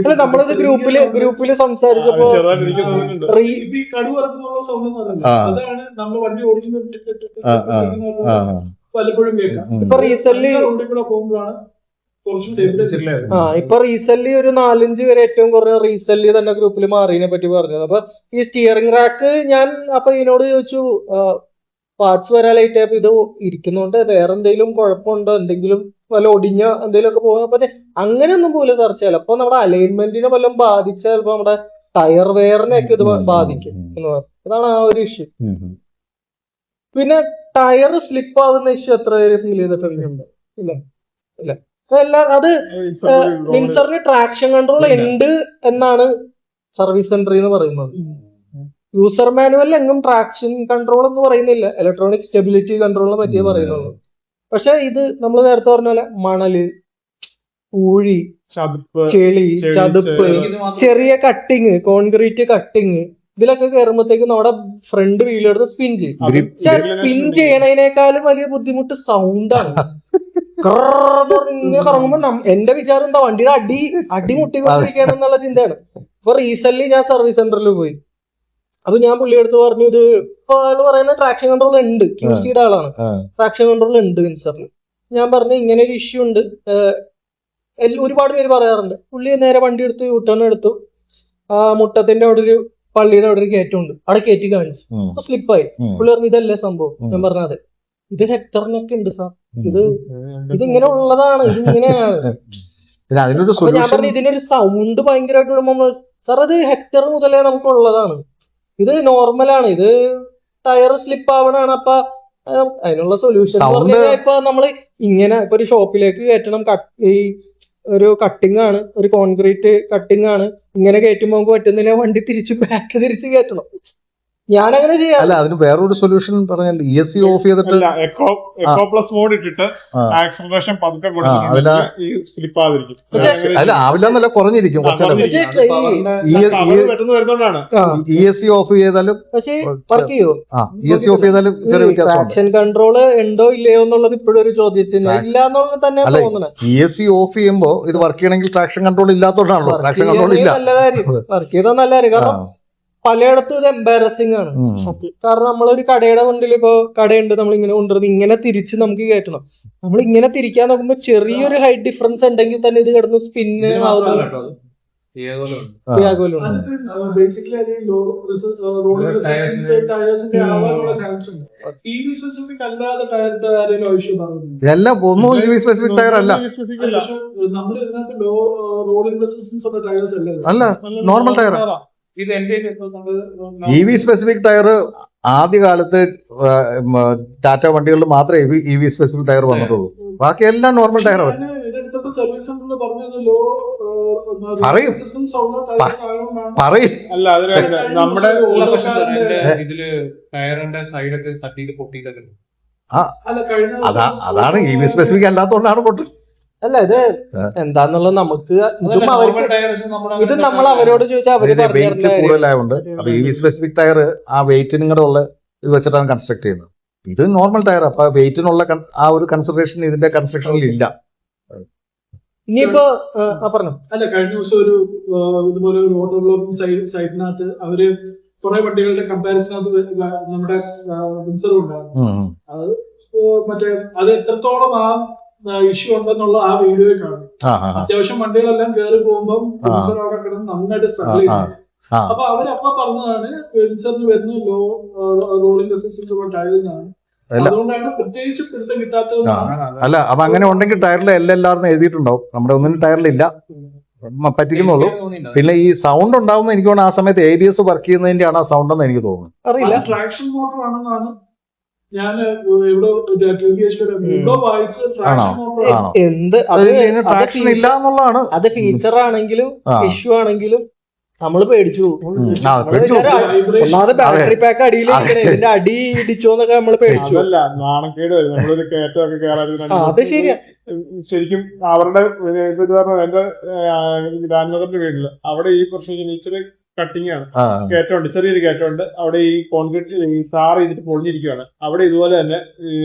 അല്ല നമ്മളത് ഗ്രൂപ്പില് സംസാരിച്ചപ്പോ ഇപ്പൊ റീസെന്റ് ഒരു 4-5 പേര് ഏറ്റവും കുറഞ്ഞ റീസെന്റ് തന്നെ ഗ്രൂപ്പിൽ മാറിയതിനെ പറ്റി പറഞ്ഞത്. അപ്പൊ ഈ സ്റ്റിയറിംഗ് റാക്ക് ഞാൻ അപ്പൊ ഇതിനോട് ചോദിച്ചു, പാർട്സ് വരാൻ ലേറ്റ് ആയപ്പോ ഇത് ഇരിക്കുന്നോണ്ട് വേറെ എന്തെങ്കിലും കുഴപ്പമുണ്ടോ, എന്തെങ്കിലും വല്ല ഒടിഞ്ഞ എന്തെങ്കിലും ഒക്കെ പോകാൻ പറ്റേ അങ്ങനെയൊന്നും പോലെ ചർച്ച ചെയ്യല. അപ്പൊ നമ്മുടെ അലൈൻമെന്റിനെ വല്ലതും ബാധിച്ചാൽ ചിലപ്പോ നമ്മുടെ ടയർ വെയറിനെയൊക്കെ ഇത് ബാധിക്കും എന്ന് പറഞ്ഞു. അതാണ് ആ ഒരു ഇഷ്യൂ. പിന്നെ ടയർ സ്ലിപ്പ് ആവുന്ന ഇഷ്യൂ എത്ര പേര് ഫീൽ ചെയ്തിട്ടുണ്ട്? ഇല്ല അത് വിൻസറിന് ട്രാക്ഷൻ കൺട്രോൾ ഉണ്ട് എന്നാണ് സർവീസ് സെന്റർ എന്ന് പറയുന്നത്. യൂസർ മാനുവലിൽ എങ്ങും ട്രാക്ഷൻ കൺട്രോൾ എന്ന് പറയുന്നില്ല, ഇലക്ട്രോണിക് സ്റ്റെബിലിറ്റി കൺട്രോളിനെ പറ്റിയേ പറയുന്നുള്ളൂ. പക്ഷെ ഇത് നമ്മൾ നേരത്തെ പറഞ്ഞ പോലെ മണല്, പൂഴി, ചെളി, ചതുപ്പ്, ചെറിയ കട്ടിങ്, കോൺക്രീറ്റ് കട്ടിങ്, ഇതിലൊക്കെ കയറുമ്പോഴത്തേക്കും നമ്മുടെ ഫ്രണ്ട് വീലെടുത്ത് സ്പിൻ ചെയ്യും. പക്ഷെ സ്പിൻ ചെയ്യണതിനേക്കാളും വലിയ ബുദ്ധിമുട്ട് സൗണ്ടാണ്. ഇങ്ങനെ കറങ്ങുമ്പോ എന്റെ വിചാരം എന്താ, വണ്ടിയുടെ അടി മുട്ടിക്കൊണ്ടിരിക്കുകയാണെന്നുള്ള ചിന്തയാണ്. ഇപ്പൊ റീസെന്റ് ഞാൻ സർവീസ് സെന്ററിൽ പോയി. അപ്പൊ ഞാൻ പുള്ളിയെടുത്ത് പറഞ്ഞു ഇത് ഇപ്പൊ ആള് പറയുന്ന ട്രാക്ഷൻ കൺട്രോൾ ഉണ്ട്, ക്യൂസിയുടെ ആളാണ്, ട്രാക്ഷൻ കൺട്രോൾ ഉണ്ട് വിൻസറിൽ. ഞാൻ പറഞ്ഞു ഇങ്ങനെ ഒരു ഇഷ്യൂ ഉണ്ട്, ഒരുപാട് പേര് പറയാറുണ്ട്. പുള്ളി നേരെ വണ്ടി എടുത്ത് യൂട്ടേൺ എടുത്തു, ആ മുട്ടത്തിന്റെ അവിടെ ഒരു പള്ളിയുടെ അവിടെ ഒരു കയറ്റമുണ്ട്, അവിടെ കയറ്റി കാണിച്ചു, അപ്പൊ സ്ലിപ്പായി. പുള്ളി പറഞ്ഞു ഇതല്ലേ സംഭവം. ഞാൻ പറഞ്ഞ അതെ, ഇത് ഹെക്ടറിനൊക്കെ ഉണ്ട് സാർ, ഇതിങ്ങനെ ഉള്ളതാണ്, ഇതിങ്ങനെയാണ്. അപ്പൊ ഞാൻ പറഞ്ഞു ഇതിനൊരു സൗണ്ട് ഭയങ്കരമായിട്ട് വിടുമ്പോ സാർ അത് ഹെക്ടർ മുതലേ നമുക്ക് ഉള്ളതാണ്, ഇത് നോർമലാണ്, ഇത് ടയർ സ്ലിപ്പ് ആവണാണ്. അപ്പൊ അതിനുള്ള സൊല്യൂഷൻ ഇപ്പൊ നമ്മള് ഇങ്ങനെ ഇപ്പൊ ഒരു ഷോപ്പിലേക്ക് കയറ്റണം, ഈ ഒരു കട്ടിംഗ് ആണ്, ഒരു കോൺക്രീറ്റ് കട്ടിംഗ് ആണ്, ഇങ്ങനെ കയറ്റുമ്പോ നമുക്ക് പറ്റുന്നില്ല, വണ്ടി ബാക്ക് തിരിച്ച് കയറ്റണം. ഞാനങ്ങനെ ചെയ്യാം. അല്ല, അതിന് വേറൊരു സൊല്യൂഷൻ പറഞ്ഞാൽ ESC ഓഫ് ചെയ്തിട്ട് എക്കോ പ്ലസ് മോഡ് ഇട്ടിട്ട് ആക്സലറേഷൻ പതുക്കെ സ്ലിപ്പ് ആവാതിരിക്കും. അല്ല, ആവില്ലെന്നല്ല, കുറഞ്ഞിരിക്കും വരുന്നോണ്ടാണ്. ESC ഓഫ് ചെയ്താലും പക്ഷേ വർക്ക് ചെയ്യോ? ESC ഓഫ് ചെയ്താലും ചെറിയ വ്യത്യാസം. ട്രാക്ഷൻ കൺട്രോള് ഉണ്ടോ ഇല്ലയോ എന്നുള്ളത് ഇപ്പോഴും ഒരു ചോദ്യത്തിന് ഇല്ല എന്നുള്ളത് തന്നെ തോന്നുന്നത്. ESC ഓഫ് ചെയ്യുമ്പോ ഇത് വർക്ക് ചെയ്യണമെങ്കിൽ ട്രാക്ഷൻ കൺട്രോൾ ഇല്ലാത്തോണ്ടാണല്ലോ. ട്രാക്ഷൻ കൺട്രോൾ ഇല്ല, നല്ല കാര്യം, വർക്ക് ചെയ്താൽ നല്ല കാര്യം. കാരണം പലയിടത്തും ഇത് എംബാരസിംഗ് ആണ്. കാരണം നമ്മളൊരു കടയുടെ മുന്നിൽ ഇപ്പൊ കടയുണ്ട്, നമ്മളിങ്ങനെ കൊണ്ടുവരുന്നത് ഇങ്ങനെ തിരിച്ച് നമുക്ക് കയറ്റണം. നമ്മൾ ഇങ്ങനെ തിരിക്കാൻ നോക്കുമ്പോ ചെറിയൊരു ഹൈറ്റ് ഡിഫറൻസ് ഉണ്ടെങ്കിൽ തന്നെ ഇത് കിടന്ന് സ്പിന്ന് ആവുന്നുണ്ട്. ഇതെല്ലാം ഒന്നും EV സ്പെസിഫിക് ടയർ അല്ല, അല്ല normal tyre. EV specific tyre ആദ്യകാലത്ത് ടാറ്റ വണ്ടികളിൽ മാത്രമേ EV സ്പെസിഫിക് ടയർ വന്നിട്ടുള്ളൂ, ബാക്കി എല്ലാം നോർമൽ ടയർ. പറയും അല്ല, നമ്മുടെ ഇതില് ടയറിന്റെ സൈഡൊക്കെ തട്ടിയിട്ട് പൊട്ടിയിട്ടൊക്കെ. അതാണ് EV സ്പെസിഫിക് അല്ലാത്തതുകൊണ്ടാണ് പൊട്ടുന്നത്. അല്ല, ഇത് എന്താന്നുള്ളത് നമുക്ക് ഇത് നമ്മൾ അവരോട് ചോദിച്ചാൽ അവര് വെയിറ്റ് കൂടുതലായതുകൊണ്ട്. അപ്പൊ EV സ്പെസിഫിക് ടയർ ആ വെയിറ്റിനും കൂടെ ഉള്ള ഇത് വെച്ചിട്ടാണ് കൺസ്ട്രക്ട് ചെയ്യുന്നത്. ഇത് നോർമൽ ടയർ, അപ്പൊ വെയിറ്റിനുള്ള ആ ഒരു കൺസിഡറേഷൻ ഇതിന്റെ കൺസ്ട്രക്ഷനിൽ ഇല്ല. ഇനിയിപ്പോ പറഞ്ഞു അല്ല, കഴിഞ്ഞ ദിവസം ഒരു ഇതുപോലെ ഒരു ഓട്ടോ ബ്ലോക്കിംഗ് സൈറ്റിനകത്ത് അവര് കുറെ വണ്ടികളുടെ കമ്പാരിസനകത്ത് നമ്മുടെ വിൻസറും ഉണ്ടായിരുന്നു. അത് മറ്റേ അത് എത്രത്തോളം ആ ഇഷ്യൂ ഉണ്ടെന്നുള്ള ആ വീഡിയോയിൽ കാണും. അത്യാവശ്യം വണ്ടികളെല്ലാം കയറി പോകുമ്പോൾ വിൻസർ അവിടെ കിടന്ന് നന്നായിട്ട് സ്ട്രഗിൾ ചെയ്യുന്നു. അപ്പൊ അവരപ്പ പറഞ്ഞതാണ് വിൻസറിന് വരുന്ന ലോ റോളിംഗ് റെസിസ്റ്റൻസ് ഉള്ള ടയേഴ്സ് ആണ്, അതുകൊണ്ടാണ് പ്രത്യേകിച്ച് പിടുത്തം കിട്ടാത്തത്. അല്ല, അപ്പൊ അങ്ങനെ ഉണ്ടെങ്കിൽ ടയറിൽ എല്ലാവരും എഴുതിയിട്ടുണ്ടാവും, നമ്മുടെ ഒന്നിനും ടയറിലില്ല, പറ്റിക്കുന്നുള്ളൂ. പിന്നെ ഈ സൗണ്ട് ഉണ്ടാവുന്ന എനിക്ക് തോന്നുന്നു ആ സമയത്ത് ABS വർക്ക് ചെയ്യുന്നതിന്റെ ആണ് ആ സൗണ്ട് എന്ന് എനിക്ക് തോന്നുന്നു. അറിയില്ല, ട്രാക്ഷൻ മോട്ടർ ആണെന്നാണ് ഞാൻ ട്രാക്ഷൻ ഇല്ല എന്നുള്ളതാണ്. അത് ഫീച്ചർ ആണെങ്കിലും ഇഷ്യൂ ആണെങ്കിലും നമ്മള് പേടിച്ചു പോകും. ഒന്നാമത് ബാറ്ററി പാക്ക് അടിയിൽ ഇതിന്റെ അടി ഇടിച്ചോന്നൊക്കെ നമ്മള് പേടിച്ചു. നാണക്കേട് വരും നമ്മളൊരു കയറ്റമൊക്കെ കയറാൻ. അത് ശരിയാ. ശരിക്കും അവരുടെ എന്റെ ഗ്രാൻഡ് മദറിന്റെ വീട്ടില് അവിടെ ഈ പ്രശ്നം ഇച്ചിരി കട്ടിങ് ആണ്, കയറ്റമുണ്ട്, ചെറിയൊരു കയറ്റമുണ്ട്. അവിടെ ഈ കോൺക്രീറ്റ് ടാർ ചെയ്തിട്ട് പൊളിഞ്ഞിരിക്കുകയാണ്. അവിടെ ഇതുപോലെ തന്നെ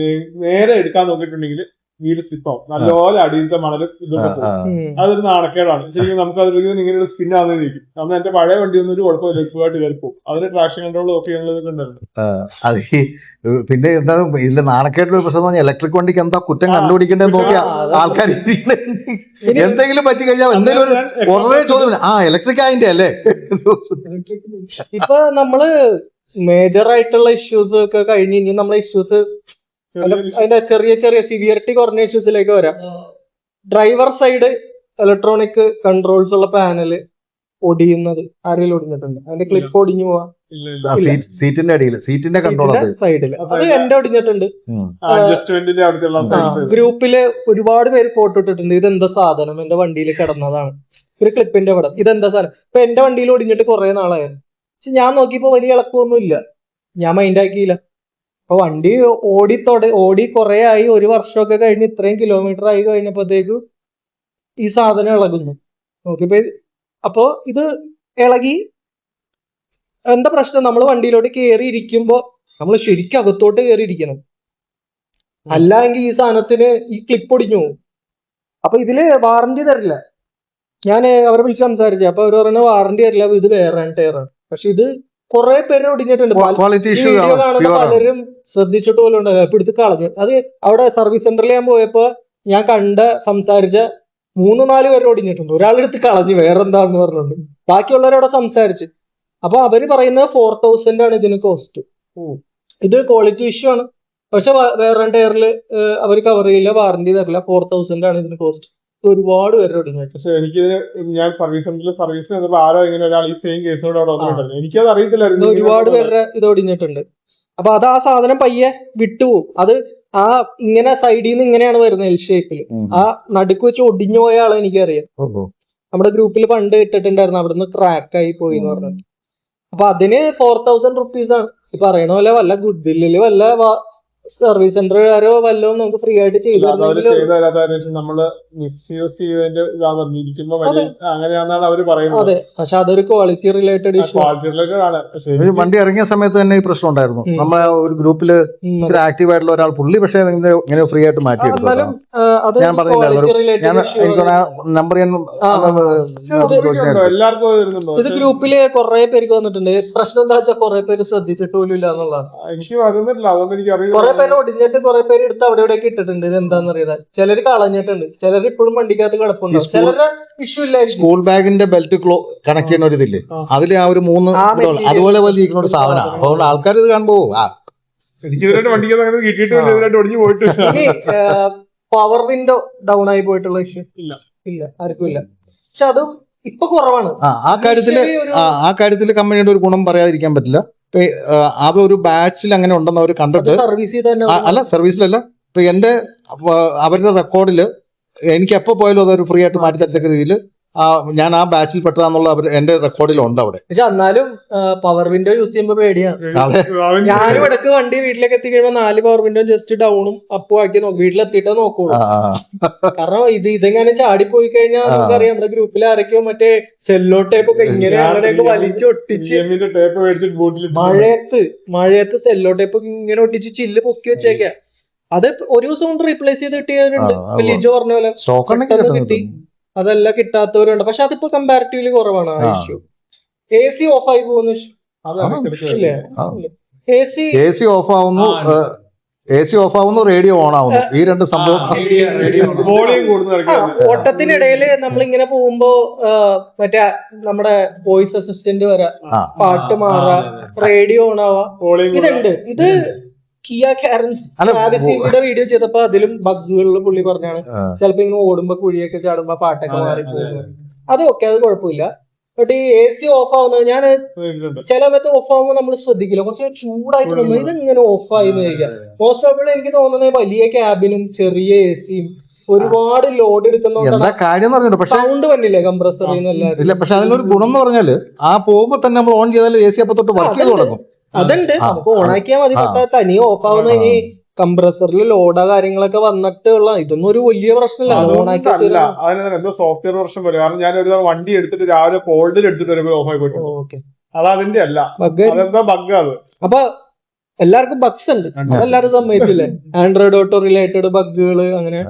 നേരെ എടുക്കാൻ നോക്കിയിട്ടുണ്ടെങ്കിൽ വീട് സ്ലിപ്പാവും, നല്ലപോലെ അടിയിലത്തെ മണലും ഇതൊക്കെ പോകും. അതൊരു നാണക്കേടാണ് ശരിക്കും. നമുക്ക് അതൊരു ഇങ്ങനെ ഒരു സ്പിൻ ആവുന്നേ നിൽക്കും. അന്ന് എന്റെ പഴയ വണ്ടി ഒന്നും ഒരു കുഴപ്പമില്ല, സുഖമായിട്ട് കയറി പോകും. അതിന് ട്രാക്ഷൻ കൺട്രോൾ ഓഫ് ചെയ്യാനുള്ളതൊക്കെ ഉണ്ടായിരുന്നു. അത് പിന്നെ എന്താ ഇതിന്റെ നാണക്കേട്ടുള്ള പ്രശ്നം എന്ന് പറഞ്ഞാൽ ഇലക്ട്രിക് വണ്ടിക്ക് എന്താ കുറ്റം കണ്ടുപിടിക്കേണ്ടതെന്ന് നോക്കിയാ ആൾക്കാർ എന്തെങ്കിലും പറ്റി കഴിഞ്ഞാൽ എന്തെങ്കിലും കുറേ ചോദ്യം, ഇലക്ട്രിക് അതിന്റെ അല്ലേ. ഇപ്പൊ നമ്മള് മേജർ ആയിട്ടുള്ള ഇഷ്യൂസ് ഒക്കെ കഴിഞ്ഞ് ഇനി നമ്മളെ ഇഷ്യൂസ് അതിന്റെ ചെറിയ ചെറിയ സിവിയറിറ്റി കുറഞ്ഞ ഇഷ്യൂസിലേക്ക് വരാം. ഡ്രൈവർ സൈഡ് ഇലക്ട്രോണിക് കൺട്രോൾസ് ഉള്ള പാനല് ഒടിയുന്നത് ആരെങ്കിലും ഒടിഞ്ഞിട്ടുണ്ട്? അതിന്റെ ക്ലിപ്പ് ഒടിഞ്ഞു പോവാ, സീറ്റിന്റെ അടിയിൽ സീറ്റിന്റെ കൺട്രോൾ സൈഡില് അത് എന്റെ ഒടിഞ്ഞിട്ടുണ്ട്. ഗ്രൂപ്പില് ഒരുപാട് പേര് ഫോട്ടോ ഇട്ടിട്ടുണ്ട്. ഇതെന്താ സാധനം, എന്റെ വണ്ടിയിൽ കിടന്നതാണ്, ഒരു ക്ലിപ്പിന്റെ പടം, ഇതെന്താ സാധനം. ഇപ്പൊ എന്റെ വണ്ടിയിൽ ഒടിഞ്ഞിട്ട് കുറെ നാളായിരുന്നു. പക്ഷെ ഞാൻ നോക്കിയപ്പോ വലിയ ഇളക്കമൊന്നും ഇല്ല, ഞാൻ മൈൻഡ് ആക്കിയില്ല. അപ്പൊ വണ്ടി ഓടി കുറെ ആയി, 1 വർഷമൊക്കെ കഴിഞ്ഞ് ഇത്രയും കിലോമീറ്റർ ആയി കഴിഞ്ഞപ്പോഴത്തേക്കും ഈ സാധനം ഇളകുന്നു. നോക്കിയപ്പോ അപ്പോ ഇത് ഇളകി. എന്താ പ്രശ്നം? നമ്മൾ വണ്ടിയിലോട്ട് കയറി ഇരിക്കുമ്പോ നമ്മൾ ശരിക്കും അകത്തോട്ട് കയറിയിരിക്കണം, അല്ലെങ്കിൽ ഈ സാധനത്തിന് ഈ ക്ലിപ്പ് ഒടിഞ്ഞു പോകും. അപ്പൊ ഇതില് വാറന്റി തരില്ല. ഞാൻ അവരെ വിളിച്ച് സംസാരിച്ചു. അപ്പൊ അവർ പറയുന്നത് വാറന്റി തരില്ല, ഇത് വേറെ ടയറാണ്. പക്ഷെ ഇത് കുറെ പേര് ഒടിഞ്ഞിട്ടുണ്ട്. ക്വാളിറ്റി ഇഷ്യൂ വീഡിയോ കാണുന്ന പലരും ശ്രദ്ധിച്ചിട്ട് പോലും ഉണ്ടാവില്ല, ഇപ്പൊ എടുത്ത് കളഞ്ഞു. അത് അവിടെ സർവീസ് സെന്ററിൽ ഞാൻ പോയപ്പോ ഞാൻ സംസാരിച്ച 3-4 പേര് ഒടിഞ്ഞിട്ടുണ്ട്. ഒരാളെടുത്ത് കളഞ്ഞു വേറെന്താന്ന് പറഞ്ഞുകൊണ്ട്, ബാക്കിയുള്ളവരവിടെ സംസാരിച്ച്. അപ്പൊ അവര് പറയുന്നത് 4000 ആണ് ഇതിന് കോസ്റ്റ്. ഇത് ക്വാളിറ്റി ഇഷ്യൂ ആണ്, പക്ഷെ വേറെ ടയറിൽ അവർ കവർ ചെയ്യില്ല, വാറന്റി തരില്ല. 4000 ആണ് ഇതിന് കോസ്റ്റ്. ഒരുപാട് പേര് ഒടിഞ്ഞിട്ട്. പക്ഷെ ഞാൻ സർവീസ് സെന്ററിൽ സർവീസിന് വന്നപ്പോൾ ആരോ ഇങ്ങനെ ഒരാൾ ഈ സെയിം കേസിനോട് അവിടെ വന്നിട്ടുണ്ടായിരുന്നു. എനിക്കത് അറിയത്തില്ലായിരുന്നു. ഒരുപാട് പേരുടെ ഇത് ഒടിഞ്ഞിട്ടുണ്ട്. അപ്പൊ അത് ആ സാധനം പയ്യെ വിട്ടുപോകും. അത് ആ ഇങ്ങനെ സൈഡിൽ നിന്ന് ഇങ്ങനെയാണ് വരുന്നത്, എൽ ഷേപ്പിൽ. ആ നടുക്ക് വെച്ച് ഒടിഞ്ഞു പോയ ആളെ എനിക്കറിയാം. നമ്മുടെ ഗ്രൂപ്പിൽ പണ്ട് ഇട്ടിട്ടുണ്ടായിരുന്നു, അവിടുന്ന് ക്രാക്ക് ആയി പോയി എന്ന് പറഞ്ഞു. അപ്പൊ അതിന് 4000 റുപ്പീസ് ആണ്. ഈ പറയണ പോലെ വല്ല ഗുഡ് വില്ലില് വല്ല സർവീസ് സെന്ററുകാരോ വല്ലതും നമുക്ക് ഫ്രീ ആയിട്ട് ചെയ്തു നമ്മള് മിസ്യൂസ് ചെയ്തതിന്റെ ഇരിക്കുമ്പോ അങ്ങനെയാണെന്നാണ് അവര് പറയുന്നത്. അതെ, പക്ഷെ അതൊരു quality related issue. Quality related ആണ്. ഒരു വണ്ടി ഇറങ്ങിയ സമയത്ത് തന്നെ ഈ പ്രശ്നം ഉണ്ടായിരുന്നു. നമ്മളെ ഒരു ഗ്രൂപ്പില് ഇച്ചിരി ആക്റ്റീവ് ആയിട്ടുള്ള ഒരാൾ പുള്ളി പക്ഷേ ഇങ്ങനെ ഫ്രീ ആയിട്ട് മാറ്റി എടുത്തു. ഞാൻ പറഞ്ഞില്ലായിരുന്നു, എനിക്ക് നമ്പർ എല്ലാവർക്കും ഇത് ഗ്രൂപ്പില് കുറെ പേർക്ക് വന്നിട്ടുണ്ട്. പ്രശ്നം എന്താ വെച്ചാൽ കുറെ പേര് ശ്രദ്ധിച്ചിട്ട് പോലും ഇല്ല എന്നുള്ളതാണ്. എനിക്ക് വരുന്നില്ല, അതുകൊണ്ട് എനിക്ക് അറിയില്ല. കുറെ പേര് ഒടിഞ്ഞിട്ട് കുറെ പേര് എടുത്ത് അവിടെ ഇവിടെയൊക്കെ ഇട്ടിട്ടുണ്ട്. ഇത് എന്താണെന്ന് അറിയാതെ ചിലര് കളഞ്ഞിട്ടുണ്ട്, ചിലർ ഇപ്പോഴും വണ്ടിക്കകത്ത് കിടപ്പുണ്ടാവും, ചിലരുടെ ഇഷ്യൂ ഇല്ലായിരിക്കും. സ്കൂൾ ബാഗിന്റെ ബെൽറ്റ് കണക്ട് ചെയ്യുന്ന ഒരു ഇതില്ലേ, അതിൽ ആ ഒരു 3 അതുപോലെ പോലെ ഇരിക്കുന്ന ഒരു സാധനമാണ്. അപ്പൊ ആൾക്കാർ ഇത് കാണുമ്പോ എനിക്ക് ഇതിനായിട്ട് വണ്ടിക്കകത്ത് അങ്ങനെ കിട്ടിയിട്ടില്ല, ഇതിനായിട്ട് ഒടിഞ്ഞു പോയിട്ടില്ല. ഇനി പവർ വിൻഡോ ഡൗൺ ആയി പോയിട്ടുള്ള ഇഷ്യൂ ഇല്ല, ആർക്കും ഇല്ല. പക്ഷെ അതും ഇപ്പൊ കുറവാണ്. ആ കാര്യത്തില് കമ്പനിയുടെ ഒരു ഗുണം പറയാതിരിക്കാൻ പറ്റില്ല. അതൊരു ബാച്ചിൽ അങ്ങനെ ഉണ്ടെന്ന് അവർ കണ്ടിട്ട്, സർവീസ് ചെയ്ത് അല്ല സർവീസിലല്ല, ഇപ്പൊ അവരുടെ റെക്കോർഡില് എനിക്ക് എപ്പോ പോയാലും അതൊരു ഫ്രീ ആയിട്ട് മാറ്റി തരത്തക്ക രീതിയിൽ ഞാൻ ആ ബാച്ചിൽ പെട്ടതാന്നുള്ള എന്റെ റെക്കോർഡിലുണ്ട് അവിടെ. പക്ഷെ എന്നാലും പവർ വിൻഡോ യൂസ് ചെയ്യുമ്പോ പേടിയാണ്. ഞാനും ഇടക്ക് വണ്ടി വീട്ടിലേക്ക് എത്തിക്കഴിയുമ്പോ 4 പവർ വിൻഡോ ജസ്റ്റ് ഡൗണും അപ്പും ആക്കി വീട്ടിലെത്തിയിട്ടേ നോക്കുള്ളൂ. കാരണം ഇതെങ്ങനെ ചാടിപ്പോയി കഴിഞ്ഞാൽ നമുക്കറിയാം, നമ്മുടെ ഗ്രൂപ്പിൽ ആരൊക്കെയോ മറ്റേ സെല്ലോ ടേപ്പ് ഒക്കെ ഇങ്ങനെ അങ്ങനെയൊക്കെ വലിച്ചൊട്ടിച്ച് മഴയത്ത് സെല്ലോ ടേപ്പ് ഇങ്ങനെ ഒട്ടിച്ച് ചില്ല് പൊക്കി വെച്ചേക്കാ. അത് ഒരു ദിവസം കൊണ്ട് റീപ്ലേസ് ചെയ്ത് കിട്ടിയവരുണ്ട്. ലിജോ പറഞ്ഞ പോലെ കിട്ടി. അതല്ല കിട്ടാത്തവരുണ്ട്. പക്ഷെ അതിപ്പോ കമ്പാരിറ്റീവ്ലി കുറവാണ് ആ ഇഷ്യൂ. AC ഓഫ് ആയി പോകുന്ന ഇഷ്യൂ. AC ഓഫ് ആവുന്നു, റേഡിയോ ഓൺ ആവുന്നു, ഈ 2 സംഭവം. ഓട്ടത്തിനിടയില് നമ്മളിങ്ങനെ പോകുമ്പോ മറ്റേ നമ്മുടെ വോയിസ് അസിസ്റ്റന്റ് വരാ, പാട്ട് മാറാ, റേഡിയോ ഓൺ ആവാ, ഇതുണ്ട്. ഇത് കിയ കാരൻസിന്റെ വീഡിയോ ചെയ്തപ്പോ അതിലും ബഗ്ഗുകളിൽ പുള്ളി പറഞ്ഞാണ് ചിലപ്പോ ഇങ്ങനെ ഓടുമ്പോ കുഴിയൊക്കെ ചാടുമ്പോ പാട്ടൊക്കെ മാറി പോകുന്നത്. അതൊക്കെ അത് കുഴപ്പമില്ല. ബട്ട് ഈ AC ഓഫ് ആവുന്നത് ഞാൻ ചില സമയത്ത് ഓഫ് ആവുമ്പോൾ നമ്മൾ ശ്രദ്ധിക്കില്ല, കുറച്ച് ചൂടായിട്ട് നമ്മൾ ഇതെങ്ങനെ ഓഫ് ആയിന്ന് ചോദിക്കാം. മോസ്റ്റ് പ്രോബബ്ലി എനിക്ക് തോന്നുന്നത് വലിയ ക്യാബിനും ചെറിയ ACയും ഒരുപാട് ലോഡ് എടുക്കുന്ന സൗണ്ട് വന്നില്ലേ കംപ്രസറിൽ നിന്നല്ല. പക്ഷെ അതിനൊരു ഗുണം എന്ന് പറഞ്ഞാല് ആ പോകുമ്പോ തന്നെ നമ്മൾ ഓൺ ചെയ്താൽ AC അപ്പൊ തൊട്ട് വർക്ക് ചെയ്ത് തുടങ്ങും. അതുണ്ട്, നമുക്ക് ഓണാക്കിയാൽ മതി. പക്ഷെ തനിയെ ഓഫ് ആവുന്ന ഇനി കംപ്രസറിൽ ലോഡോ കാര്യങ്ങളൊക്കെ വന്നിട്ടുള്ള ഇതൊന്നും ഒരു വലിയ പ്രശ്നമില്ല. എന്തോ സോഫ്റ്റ്വെയർ പ്രശ്നം പോലെ. കാരണം ഞാൻ ഒരു വണ്ടി എടുത്തിട്ട് രാവിലെ കോൾഡിൽ എടുത്തിട്ട് വരുമ്പോൾ ഓഫ് ആയി പോയിട്ടു. അത് അതിന്റെ അല്ല, അതെന്താ ബഗ് അത്. അപ്പൊ എല്ലാവർക്കും ബഗ്സ് ഉണ്ട്, എല്ലാവരും സമ്മതിച്ചില്ലേ. ആൻഡ്രോയിഡ് ഓട്ടോ റിലേറ്റഡ് ബഗ്ഗുകൾ, അങ്ങനെ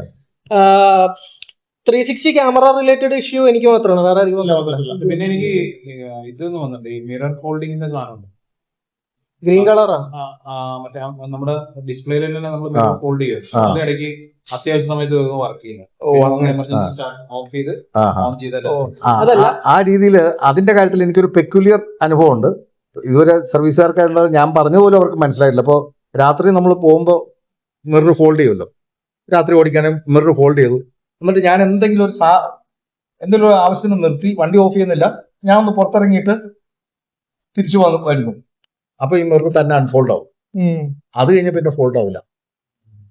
360 ക്യാമറ റിലേറ്റഡ് ഇഷ്യൂ എനിക്ക് മാത്രമാണ്, വേറെ ആർക്കും വന്നിട്ടില്ല. പിന്നെ എനിക്ക് ഇതൊന്നും വന്നിട്ടുണ്ട്, ഈ മിറർ ഫോൾഡിങ്ങിന്റെ സാധനം ഗ്രീൻ കളറാ. മറ്റേ നമ്മുടെ ഡിസ്പ്ലേയിൽ തന്നെ നമ്മൾ ഫോൾഡ് ചെയ്യും. അതിന്റെ ഇടയ്ക്ക് അത്യാവശ്യ സമയത്ത് വർക്ക് ചെയ്യുന്നത് എമർജൻസി ഓഫ് ചെയ്ത് ഓൺ ചെയ്തല്ലോ. ആ രീതിയിൽ അതിന്റെ കാര്യത്തിൽ എനിക്കൊരു പെക്യുലിയർ അനുഭവം ഉണ്ട്. ഇതുവരെ സർവീസുകാർക്ക് എന്നത് ഞാൻ പറഞ്ഞതുപോലെ അവർക്ക് മനസ്സിലായിട്ടില്ല. അപ്പോൾ രാത്രി നമ്മൾ പോകുമ്പോൾ മിറർ ഫോൾഡ് ചെയ്യുമല്ലോ, രാത്രി ഓടിക്കാനും മിറർ ഫോൾഡ് ചെയ്തു. എന്നിട്ട് ഞാൻ എന്തെങ്കിലും ഒരു ആവശ്യത്തിന് നിർത്തി വണ്ടി ഓഫ് ചെയ്യുന്നില്ല, ഞാൻ ഒന്ന് പുറത്തിറങ്ങിയിട്ട് തിരിച്ചു വരുന്നു. അപ്പൊ ഈ മിറർ തന്നെ അൺഫോൾഡ് ആവും. അത് കഴിഞ്ഞ പിന്നെ ഫോൾഡ് ആവില്ല.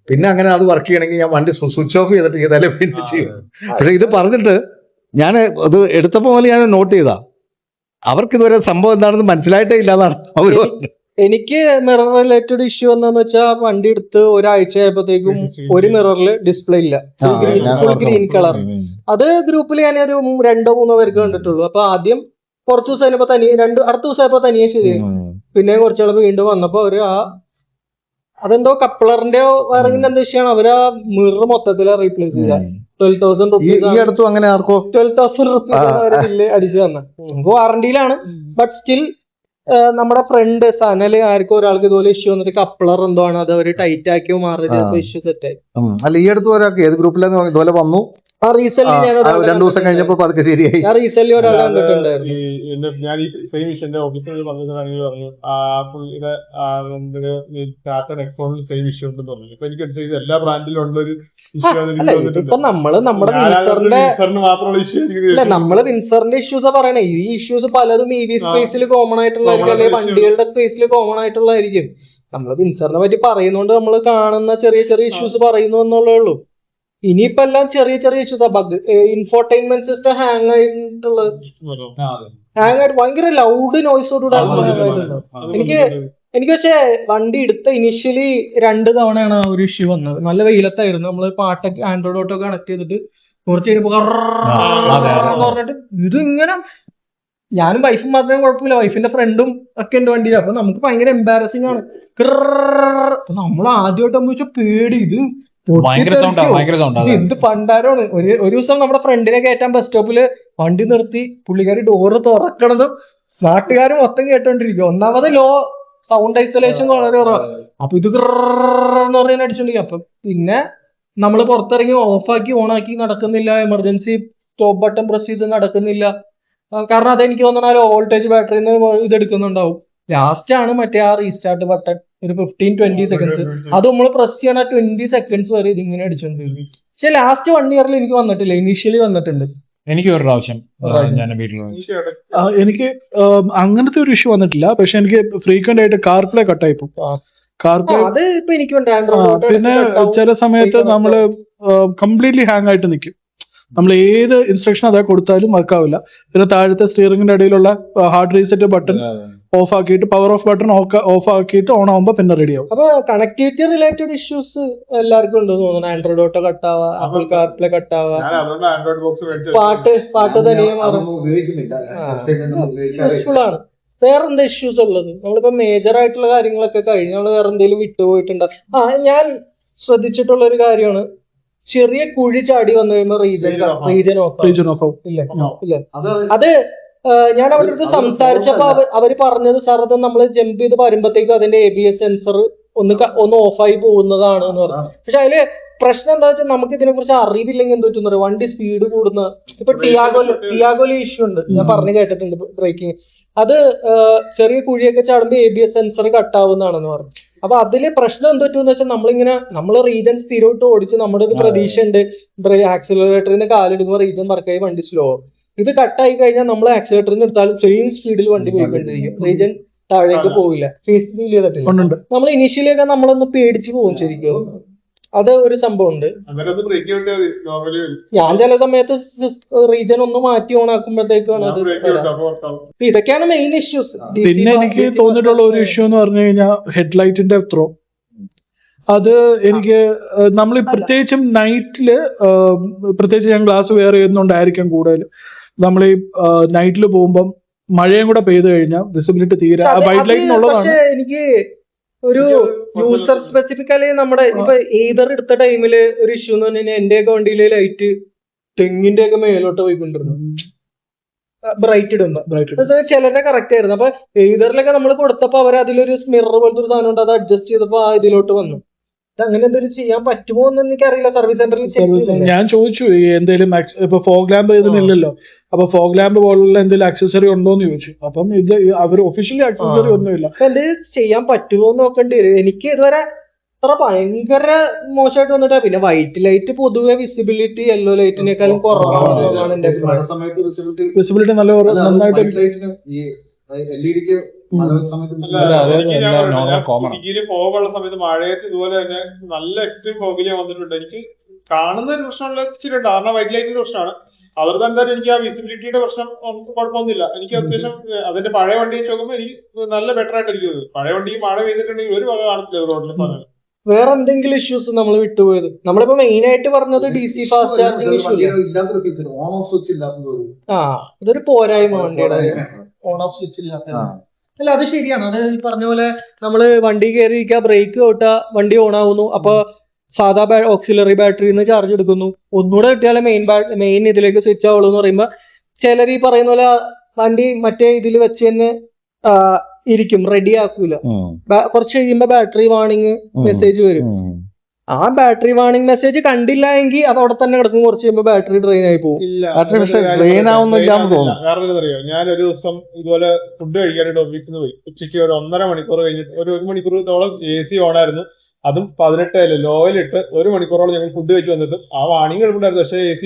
പിന്നെ അങ്ങനെ അത് വർക്ക് ചെയ്യണമെങ്കിൽ ഞാൻ വണ്ടി സ്വിച്ച് ഓഫ് ചെയ്തിട്ട് ചെയ്താലേ പിന്നെ ചെയ്യും. പക്ഷെ ഇത് പറഞ്ഞിട്ട് ഞാൻ അത് എടുത്തപ്പോ പോലെ ഞാൻ നോട്ട് ചെയ്താ, അവർക്ക് ഇതുവരെ സംഭവം എന്താണെന്ന് മനസ്സിലായിട്ടേ ഇല്ലാതാണ് അവർ. എനിക്ക് മിറർ റിലേറ്റഡ് ഇഷ്യൂ എന്താന്ന് വെച്ചാൽ വണ്ടി എടുത്ത് ഒരാഴ്ച ആയപ്പോഴത്തേക്കും ഒരു മിററിൽ ഡിസ്പ്ലേ ഇല്ല, ഫുൾ ഗ്രീൻ കളർ. അത് ഗ്രൂപ്പിൽ ഞാൻ ഒരു 2-3 പേർക്ക് കണ്ടിട്ടുള്ളൂ. അപ്പൊ ആദ്യം കുറച്ച് ദിവസം കഴിഞ്ഞപ്പോ അടുത്ത ദിവസം ആയപ്പോ തനിയെ ശരിയായി. പിന്നെ കുറച്ചാൾ വീണ്ടും വന്നപ്പോ അവര് അതെന്തോ കപ്ലറിന്റെ വയറിങ്ങിന്റെ എന്തോ വിഷയമാണ്, അവര് ആ മിറർ മൊത്തത്തില് റീപ്ലേസ് ചെയ്ത 12,000 റുപ്പീസ് 12,000 റുപ്പീസ് ബില്ല് അടിച്ചു തന്നെ. നമുക്ക് വാറണ്ടിയിലാണ്, ബട്ട് സ്റ്റിൽ നമ്മുടെ ഫ്രണ്ട് സനല് ആർക്കും ഒരാൾക്ക് ഇതുപോലെ ഇഷ്യൂ വന്നിട്ട് കപ്ലർ എന്തോ ആണ് അത് അവര് ടൈറ്റ് ആക്കിയോ മാറി ഇഷ്യൂ സെറ്റ് ആയി. അല്ല ഈ അടുത്ത് ഒരാൾക്ക് ഏത് ഗ്രൂപ്പിലെന്ന് ഇതുപോലെ വന്നു, ആ റീസെന്റ് ഞാൻ 2 ദിവസം കഴിഞ്ഞപ്പോ പതുക്കെ ശരിയായി. ഞാൻ റീസെന്റ് ഒരാളെ കണ്ടിട്ടുണ്ടായിരുന്നു. ഞാൻ ഈ സെയിം ഇഷ്യൂ ഓഫീസിൽ പറഞ്ഞിട്ടാണെങ്കിൽ പറഞ്ഞു ആ പുള്ളിയുടെ ടാറ്റ നെക്സോണിൽ സെയിം ഇഷ്യൂ ഉണ്ടെന്ന് പറഞ്ഞു. ഇപ്പൊ എനിക്ക് ഇത് എല്ലാ ബ്രാൻഡിലും ഉള്ള ഒരു ഇഷ്യൂ ഇതിപ്പോ നമ്മള് നമ്മുടെ വിൻസറിന്റെ മാത്രമുള്ള ഇഷ്യൂ അല്ല നമ്മള് വിൻസറിന്റെ ഇഷ്യൂസാ പറയണേ. ഈ ഇഷ്യൂസ് പലതും EV സ്പേസിൽ കോമൺ ആയിട്ടുള്ളതായിരിക്കും, അല്ലെങ്കിൽ വണ്ടികളുടെ സ്പേസിൽ കോമൺ ആയിട്ടുള്ളതായിരിക്കും. നമ്മള് വിൻസറിനെ പറ്റി പറയുന്നോണ്ട് നമ്മൾ കാണുന്ന ചെറിയ ചെറിയ ഇഷ്യൂസ് പറയുന്നു എന്നുള്ളേ ഉള്ളൂ. ഇനിയിപ്പോ എല്ലാം ചെറിയ ചെറിയ ഇഷ്യൂസാ. ബഗ്, ഇൻഫോർടൈൻമെന്റ് സിസ്റ്റം ഹാങ് ആയിട്ടുള്ളത്, ഹാങ് ആയിട്ട് ഭയങ്കര ലൗഡ് നോയ്സോടുകൂടെ എനിക്ക് പക്ഷേ വണ്ടി എടുത്ത ഇനിഷ്യലി 2 തവണയാണ് ആ ഒരു ഇഷ്യൂ വന്നത്. നല്ല വെയിലത്തായിരുന്നു, നമ്മള് പാട്ടൊക്കെ ആൻഡ്രോയിഡ് ഓട്ടോ കണക്ട് ചെയ്തിട്ട് കുറച്ച് കഴിഞ്ഞപ്പോ പറഞ്ഞിട്ട് ഇത് ഇങ്ങനെ, ഞാനും വൈഫും മാത്രമേ കുഴപ്പമില്ല, വൈഫിന്റെ ഫ്രണ്ടും ഒക്കെ ഉണ്ട് വണ്ടിയിൽ. അപ്പൊ നമുക്ക് ഭയങ്കര എംബാരസിംഗ് ആണ്. നമ്മൾ ആദ്യമായിട്ട് വെച്ചാൽ പേടി, ഇത് എന്ത് പണ്ടാരമാണ്. ഒരു ദിവസം നമ്മുടെ ഫ്രണ്ടിനെ കയറ്റാൻ ബസ് സ്റ്റോപ്പില് വണ്ടി നിർത്തി, പുള്ളിക്കാരി ഡോറ് തുറക്കണതും നാട്ടുകാർ മൊത്തം കേട്ടോണ്ടിരിക്കും. ഒന്നാമത് ലോ സൗണ്ട് ഐസൊലേഷൻ വളരെ കുറവാണ്. അപ്പൊ ഇത് എന്ന് പറയാൻ അടിച്ചോണ്ടിരിക്കും. അപ്പൊ പിന്നെ നമ്മൾ പുറത്തിറങ്ങി ഓഫാക്കി ഓണാക്കി നടക്കുന്നില്ല, എമർജൻസി സ്റ്റോപ്പ് ബട്ടൺ പ്രസ് ചെയ്ത് നടക്കുന്നില്ല. കാരണം അതെനിക്ക് തോന്നണ വോൾട്ടേജ് ബാറ്ററിന്ന് ഇത് എടുക്കുന്നുണ്ടാവും. ലാസ്റ്റ് ആണ് മറ്റേ ആ റീസ്റ്റാർട്ട് ബട്ടൺ ഒരു 15-20 സെക്കൻഡ്സ്, അത് നമ്മൾ പ്രസ് ചെയ്യണ 20 സെക്കൻഡ്സ് വരെ ഇതിങ്ങനെ അടിച്ചോണ്ടിരിക്കും. പക്ഷെ ലാസ്റ്റ് 1 ഇയറിൽ എനിക്ക് വന്നിട്ടില്ല, ഇനീഷ്യലി വന്നിട്ടുണ്ട്. എനിക്ക് ഒരു പ്രാവശ്യം ഞാൻ വീട്ടിൽ എനിക്ക് അങ്ങനത്തെ ഒരു ഇഷ്യൂ വന്നിട്ടില്ല. പക്ഷെ എനിക്ക് ഫ്രീക്വന്റ് ആയിട്ട് കാർപ്ലേ കട്ടായി പോകും. കാർപ്ലേ അത് ഇപ്പൊ എനിക്കുണ്ട്. പിന്നെ ചില സമയത്ത് നമ്മള് കംപ്ലീറ്റ്ലി ഹാങ് ആയിട്ട് നിൽക്കും. നമ്മൾ ഏത് ഇൻസ്ട്രക്ഷൻ അതാ കൊടുത്താലും വർക്കാവില്ല. പിന്നെ താഴത്തെ സ്റ്റിയറിംഗിന്റെ ഇടയിലുള്ള ഹാർഡ് റീസെറ്റ് ബട്ടൺ ഓഫ് ആക്കിയിട്ട് പവർ ഓഫ് ബട്ടൺ ഓഫ് ആക്കിയിട്ട് ഓൺ ആവുമ്പോ പിന്നെ റെഡി ആവും. അപ്പൊ കണക്ടിവിറ്റി റിലേറ്റഡ് ഇഷ്യൂസ് എല്ലാവർക്കും ഉണ്ടെന്ന് തോന്നുന്നു. ആൻഡ്രോയിഡ് ഓട്ടോ കട്ടാവാ, ആപ്പിൾ കാർപ്ലേ കട്ടാവാ, പാട്ട് തനിയെ യൂസ്ഫുൾ ആണ്. വേറെന്താ ഇഷ്യൂസ് ഉള്ളത്? നമ്മളിപ്പോ മേജർ ആയിട്ടുള്ള കാര്യങ്ങളൊക്കെ കഴിഞ്ഞ് നമ്മൾ വേറെ എന്തെങ്കിലും വിട്ടുപോയിട്ടുണ്ടോ? ഞാൻ ശ്രദ്ധിച്ചിട്ടുള്ള ഒരു കാര്യമാണ്, ചെറിയ കുഴി ചാടി വന്നു കഴിയുമ്പോ റീജൻ ഓഫ് ഇല്ല. അത് ഞാൻ അവരുടെ അടുത്ത് സംസാരിച്ചപ്പോ അവര് പറഞ്ഞത് സാർ അത് നമ്മൾ ജമ്പ് ചെയ്ത് വരുമ്പോഴത്തേക്കും അതിന്റെ ABS സെൻസർ ഒന്ന് ഓഫായി പോകുന്നതാണ് എന്ന് പറഞ്ഞു. പക്ഷെ അതില് പ്രശ്നം എന്താ വെച്ചാൽ നമുക്ക് ഇതിനെ കുറിച്ച് അറിവില്ലെങ്കിൽ എന്ത് പറ്റുന്ന വണ്ടി സ്പീഡ് കൂടുന്ന. ഇപ്പൊ ടിയാഗോയിൽ ഇഷ്യൂ ഉണ്ട്, ഞാൻ പറഞ്ഞു കേട്ടിട്ടുണ്ട്. ബ്രേക്കിംഗ് അത് ചെറിയ കുഴിയൊക്കെ ചാടുമ്പോ ABS സെൻസർ കട്ടാവുന്നതാണെന്ന് പറഞ്ഞു. അപ്പൊ അതില് പ്രശ്നം എന്ത് പറ്റുമെന്ന് വെച്ചാൽ നമ്മള് റീജൻ സ്ഥിരമായിട്ട് ഓടിച്ച് നമ്മുടെ ഒരു പ്രതീക്ഷ ഉണ്ട്, ആക്സിലറേറ്ററിൽ നിന്ന് കാലെടുക്കുമ്പോൾ റീജൻ വർക്കായി വണ്ടി സ്ലോ. ഇത് കട്ടായി കഴിഞ്ഞാൽ നമ്മൾ ആക്സിലേറ്ററിൽ നിന്ന് എടുത്താലും സെയിം സ്പീഡിൽ വണ്ടി പോയിക്കൊണ്ടിരിക്കും, റീജൻ താഴേക്ക് പോവില്ല. ഫേസ് ഫീൽ ചെയ്തിട്ടില്ല. നമ്മൾ ഇനീഷ്യലി ഒക്കെ നമ്മളൊന്ന് പേടിച്ച് പോകും ശരിക്കും. അത് ഒരു സംഭവം ഉണ്ട്. ഞാൻ ചില സമയത്ത് റീജൻ ഒന്ന് മാറ്റി ഓൺ ആക്കുമ്പോഴത്തേക്കാണ് അത്. ഇതൊക്കെയാണ് മെയിൻ ഇഷ്യൂസ്. പിന്നെ എനിക്ക് തോന്നിയിട്ടുള്ള ഒരു ഇഷ്യൂ എന്ന് പറഞ്ഞു കഴിഞ്ഞാൽ ഹെഡ്ലൈറ്റിന്റെ ത്രോ. അത് എനിക്ക് നമ്മൾ പ്രത്യേകിച്ചും നൈറ്റില്, പ്രത്യേകിച്ച് ഞാൻ ഗ്ലാസ് വെയർ ചെയ്യുന്നോണ്ടായിരിക്കും കൂടുതൽ, നമ്മൾ ഈ നൈറ്റിൽ പോകുമ്പം മഴയും കൂടെ പെയ്തു കഴിഞ്ഞാൽ വിസിബിലിറ്റി തീരെ വൈറ്റ് ലൈറ്റിനുള്ളതാണ്. എനിക്ക് ഒരു യൂസർ സ്പെസിഫിക്കലി നമ്മുടെ ഇപ്പൊ ഏതർ എടുത്ത ടൈമില് ഒരു ഇഷ്യൂ എന്ന് പറഞ്ഞു കഴിഞ്ഞാൽ എന്റെ ഒക്കെ വണ്ടിയിലെ ലൈറ്റ് തെങ്ങിന്റെ ഒക്കെ മേലോട്ട് പോയിക്കൊണ്ടിരുന്നു ബ്രൈറ്റ് ഇടുമ്പോ. ചിലരുടെ കറക്റ്റ് ആയിരുന്നു. അപ്പൊ ഏതറിലൊക്കെ നമ്മൾ കൊടുത്തപ്പോ അവർ അതിലൊരു മിറർ പോലത്തെ ഒരു സാധനം ഉണ്ട്, അത് അഡ്ജസ്റ്റ് ചെയ്തപ്പോ ഇതിലോട്ട് വന്നു. അങ്ങനെ എന്തെങ്കിലും ചെയ്യാൻ പറ്റുമോ എന്ന് എനിക്കറിയില്ല. സർവീസ് സെന്ററിൽ ഞാൻ ചോദിച്ചു എന്തെങ്കിലും ഇപ്പൊ ഫോഗ് ലാമ്പ് ഇതിനില്ലല്ലോ, അപ്പൊ ഫോഗ് ലാമ്പ് പോലുള്ള എന്തെങ്കിലും ആക്സസറി ഉണ്ടോ എന്ന് ചോദിച്ചു. അപ്പം ഇത് അവർ ഒഫീഷ്യലി ആക്സസറി ഒന്നുമില്ല. എന്തെങ്കിലും ചെയ്യാൻ പറ്റുമോ എന്ന് നോക്കേണ്ടി വരും. എനിക്ക് ഇതുവരെ അത്ര ഭയങ്കര മോശമായിട്ട് വന്നിട്ടാ. പിന്നെ വൈറ്റ് ലൈറ്റ് പൊതുവെ വിസിബിലിറ്റി യെല്ലോ ലൈറ്റിനേക്കാളും കുറവാണ് എന്റെ വിസിബിലിറ്റി നന്നായിട്ട്. ഫോഗുള്ള സമയത്ത് മഴയത്ത് ഇതുപോലെ തന്നെ നല്ല എക്സ്ട്രീം ഫോഗില് വന്നിട്ടുണ്ട്. എനിക്ക് കാണുന്ന ഒരു പ്രശ്നമുള്ള ഇച്ചിരി ഉണ്ട്, കാരണം വൈറ്റ് ലൈറ്റിന്റെ പ്രശ്നമാണ്. അവർ തന്നെ എനിക്ക് ആ വിസിബിലിറ്റിയുടെ പ്രശ്നം കുഴപ്പമൊന്നുമില്ല. എനിക്ക് അത്യാവശ്യം അതിന്റെ പഴയ വണ്ടി വെച്ച് നോക്കുമ്പോൾ എനിക്ക് നല്ല ബെറ്റർ ആയിട്ട് ഇരിക്കുന്നത്. പഴയ വണ്ടി മഴ പെയ്തിട്ടുണ്ടെങ്കിൽ ഒരു വക കാണത്തില്ല റോഡിലെ സ്ഥലങ്ങൾ. വേറെ എന്തെങ്കിലും ഇഷ്യൂസ് നമ്മൾ വിട്ടുപോയത്? നമ്മളിപ്പോ മെയിൻ ആയിട്ട് പറഞ്ഞത് DC ഫാസ്റ്റ് ചാർജിങ് ഇഷ്യൂ അതൊരു പോരായ്മ വണ്ടിയുടെ, ഓൺ ഓഫ് സ്വിച്ച് ഇല്ലാത്ത. അല്ല അത് ശരിയാണ്. അത് ഈ പറഞ്ഞ പോലെ നമ്മള് വണ്ടി കയറിയിരിക്കുക, ബ്രേക്ക് ഔട്ടാ, വണ്ടി ഓൺ ആവുന്നു. അപ്പൊ സാധാ ഓക്സിലറി ബാറ്ററിന്ന് ചാർജ് എടുക്കുന്നു, ഒന്നുകൂടെ കിട്ടിയാലേ മെയിൻ ഇതിലേക്ക് സ്വിച്ച് ആവുള്ളൂ എന്ന് പറയുമ്പോ ചിലർ ഈ പറയുന്ന പോലെ വണ്ടി മറ്റേ ഇതിൽ വെച്ച് തന്നെ ഇരിക്കും, റെഡി ആക്കൂല. കുറച്ച് കഴിയുമ്പോ ബാറ്ററി വാർണിംഗ് മെസ്സേജ് വരും. ആ ബാറ്ററി വാർണിംഗ് മെസ്സേജ് കണ്ടില്ല എങ്കിൽ അത് അവിടെ തന്നെ കിടക്കും. കുറച്ച് കഴിയുമ്പോ ബാറ്ററി ഡ്രെയിൻ ആയി പോകും. ബാറ്ററി പക്ഷെ ഡ്രെയിൻ ആവുന്നില്ല എന്ന് തോന്നുന്നു. കാരണം അറിയോ, ഞാൻ ഒരു ദിവസം ഇതുപോലെ ഫുഡ് കഴിക്കാനായിട്ട് ഓഫീസിൽ നിന്ന് പോയി. ഉച്ചയ്ക്ക് ഒരു 1.5 മണിക്കൂർ കഴിഞ്ഞിട്ട് ഒരു മണിക്കൂറോളം AC ഓൺ ആയിരുന്നു. അതും 18 ലോയിലിട്ട് 1 മണിക്കൂറോളം ഞങ്ങൾ ഫുഡ് കഴിച്ച് വന്നിട്ട് ആ വാണിംഗ് എടുക്കണ്ടായിരുന്നു. പക്ഷേ AC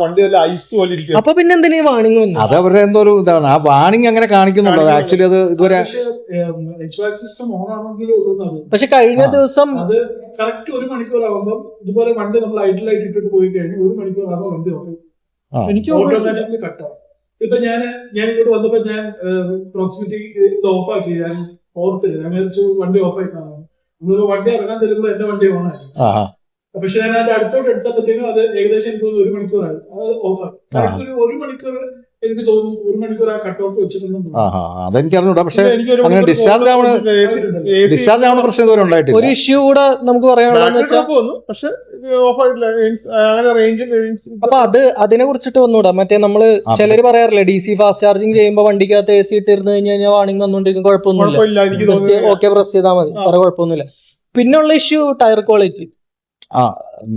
വണ്ടി നല്ല ഐസ് പോലെ ഇരിക്കും. അപ്പൊ പിന്നെ എന്തിനാ വാണിംഗ് വന്നു? അത് അവരുടെ എന്തോ ഒരു ഇതാണ്, ആ വാണിംഗ് അങ്ങനെ കാണിക്കുന്നുണ്ട്. ആക്ച്വലി അത് ഇതുവരെ സിസ്റ്റം ഓൺ ആണെങ്കിൽ പക്ഷെ കഴിഞ്ഞ ദിവസം അത് കറക്റ്റ് 1 മണിക്കൂർ ആകുമ്പോൾ ഇതുപോലെ വണ്ടി നമ്മൾ ഐഡിലായിട്ട് ഇട്ടിട്ട് പോയി കഴിഞ്ഞാൽ 1 മണിക്കൂർ ആകുമ്പോൾ വണ്ടി ഓഫ് എനിക്ക് ഓട്ടോമാറ്റിക്കലി കട്ടാവും. ഇപ്പൊ ഞാൻ ഇങ്ങോട്ട് വന്നപ്പോ ഞാൻ പ്രോക്സിമിറ്റി ഓഫ് ആക്കി, ഞാൻ ഓർത്തില്ല, ഞാൻ വിചാരിച്ചു വണ്ടി ഓഫ് ആയി കാണാം. വണ്ടി ഇറങ്ങാൻ ചെല്ലുമ്പോൾ എന്റെ വണ്ടി ഓൺ ആയി. പക്ഷെ ഞാൻ അതിന്റെ അടുത്തോട്ട് എടുത്തപ്പോഴത്തേക്കും അത് ഏകദേശം എനിക്ക് 1 മണിക്കൂറായി അത് ഓഫ് ആയി. കറക്റ്റ് 1 മണിക്കൂർ എനിക്ക് തോന്നുന്നു 1 മണിക്കൂർ ആ കട്ട് ഓഫ് വെച്ചിട്ടുണ്ടെന്ന്. അതെനിക്ക് അറിഞ്ഞൂടാ. പക്ഷെ അങ്ങനെ ഡിസ്ചാർജ് ആവണ പ്രശ്നം ഇതുവരെ ഉണ്ടായിട്ടില്ല. ഒരു ഇഷ്യൂ കൂടെ നമുക്ക് പറയാനുള്ളതെന്ന് വെച്ചാൽ, പക്ഷെ ഓഫ് ആയിട്ടില്ല. അങ്ങനെ റേഞ്ചിൽ അപ്പൊ അതിനെ കുറിച്ചിട്ട് ഒന്നുകൂടാ. മറ്റേ നമ്മള് ചിലര് പറയാറില്ലേ, DC ഫാസ്റ്റ് ചാർജിങ് ചെയ്യുമ്പോൾ വണ്ടിക്കകത്ത് AC ഇട്ടിരുന്ന് കഴിഞ്ഞാൽ വാണിംഗ് വന്നോണ്ടിരിക്കും, കുഴപ്പമൊന്നുമില്ല, ജസ്റ്റ് ഓക്കെ പ്രസ് ചെയ്താൽ മതി, വേറെ കുഴപ്പമൊന്നുമില്ല. പിന്നുള്ള ഇഷ്യൂ ടയർ ക്വാളിറ്റി.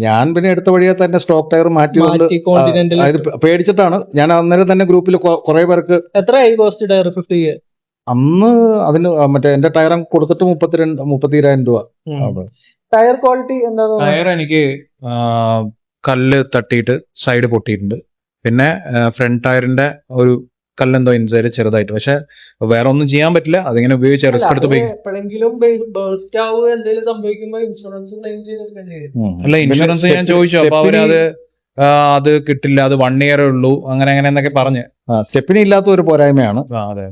ഞാൻ പിന്നെ എടുത്ത വഴിയെ തന്നെ സ്റ്റോക്ക് ടയർ മാറ്റിക്കൊണ്ട് കോണ്ടിനെന്റൽ അത് പേടിച്ചിട്ടാണ്. ഞാൻ അന്നേരം തന്നെ ഗ്രൂപ്പിൽ കുറെ പേർക്ക് എത്രയായി കോസ്റ്റ് ടയർ? 50K അന്ന് അതിന് മറ്റേ എന്റെ ടയർ കൊടുത്തിട്ട് 32,000 രൂപ. ടയർ ക്വാളിറ്റി എന്താ? ടയർ എനിക്ക് കല്ല് തട്ടിയിട്ട് സൈഡ് പൊട്ടിയിട്ടുണ്ട്. പിന്നെ ഫ്രണ്ട് ടയറിന്റെ ഒരു കല്ലെന്തോ ഇൻസൈഡ് ചെറുതായിട്ട്, പക്ഷെ വേറെ ഒന്നും ചെയ്യാൻ പറ്റില്ല. അതിങ്ങനെ ഉപയോഗിച്ച് റിസ്ക് എടുത്ത് പോയി. എപ്പോഴെങ്കിലും ബേസ്റ്റ് ആവുക എന്തെങ്കിലും സംഭവിക്കുമ്പോൾ ഇൻഷുറൻസ് ക്ലെയിം ചെയ്തെടുക്കേണ്ടി വരും. അല്ല, ഇൻഷുറൻസ് ഞാൻ ചോദിച്ചു, അപ്പൊ അവരത് അത് കിട്ടില്ല, അത് 1 ഇയർ ഉള്ളൂ, അങ്ങനെ എന്നൊക്കെ പറഞ്ഞ്. സ്റ്റെപ്പിനി ഇല്ലാത്ത ഒരു പോരായ്മയാണ്. അതെ,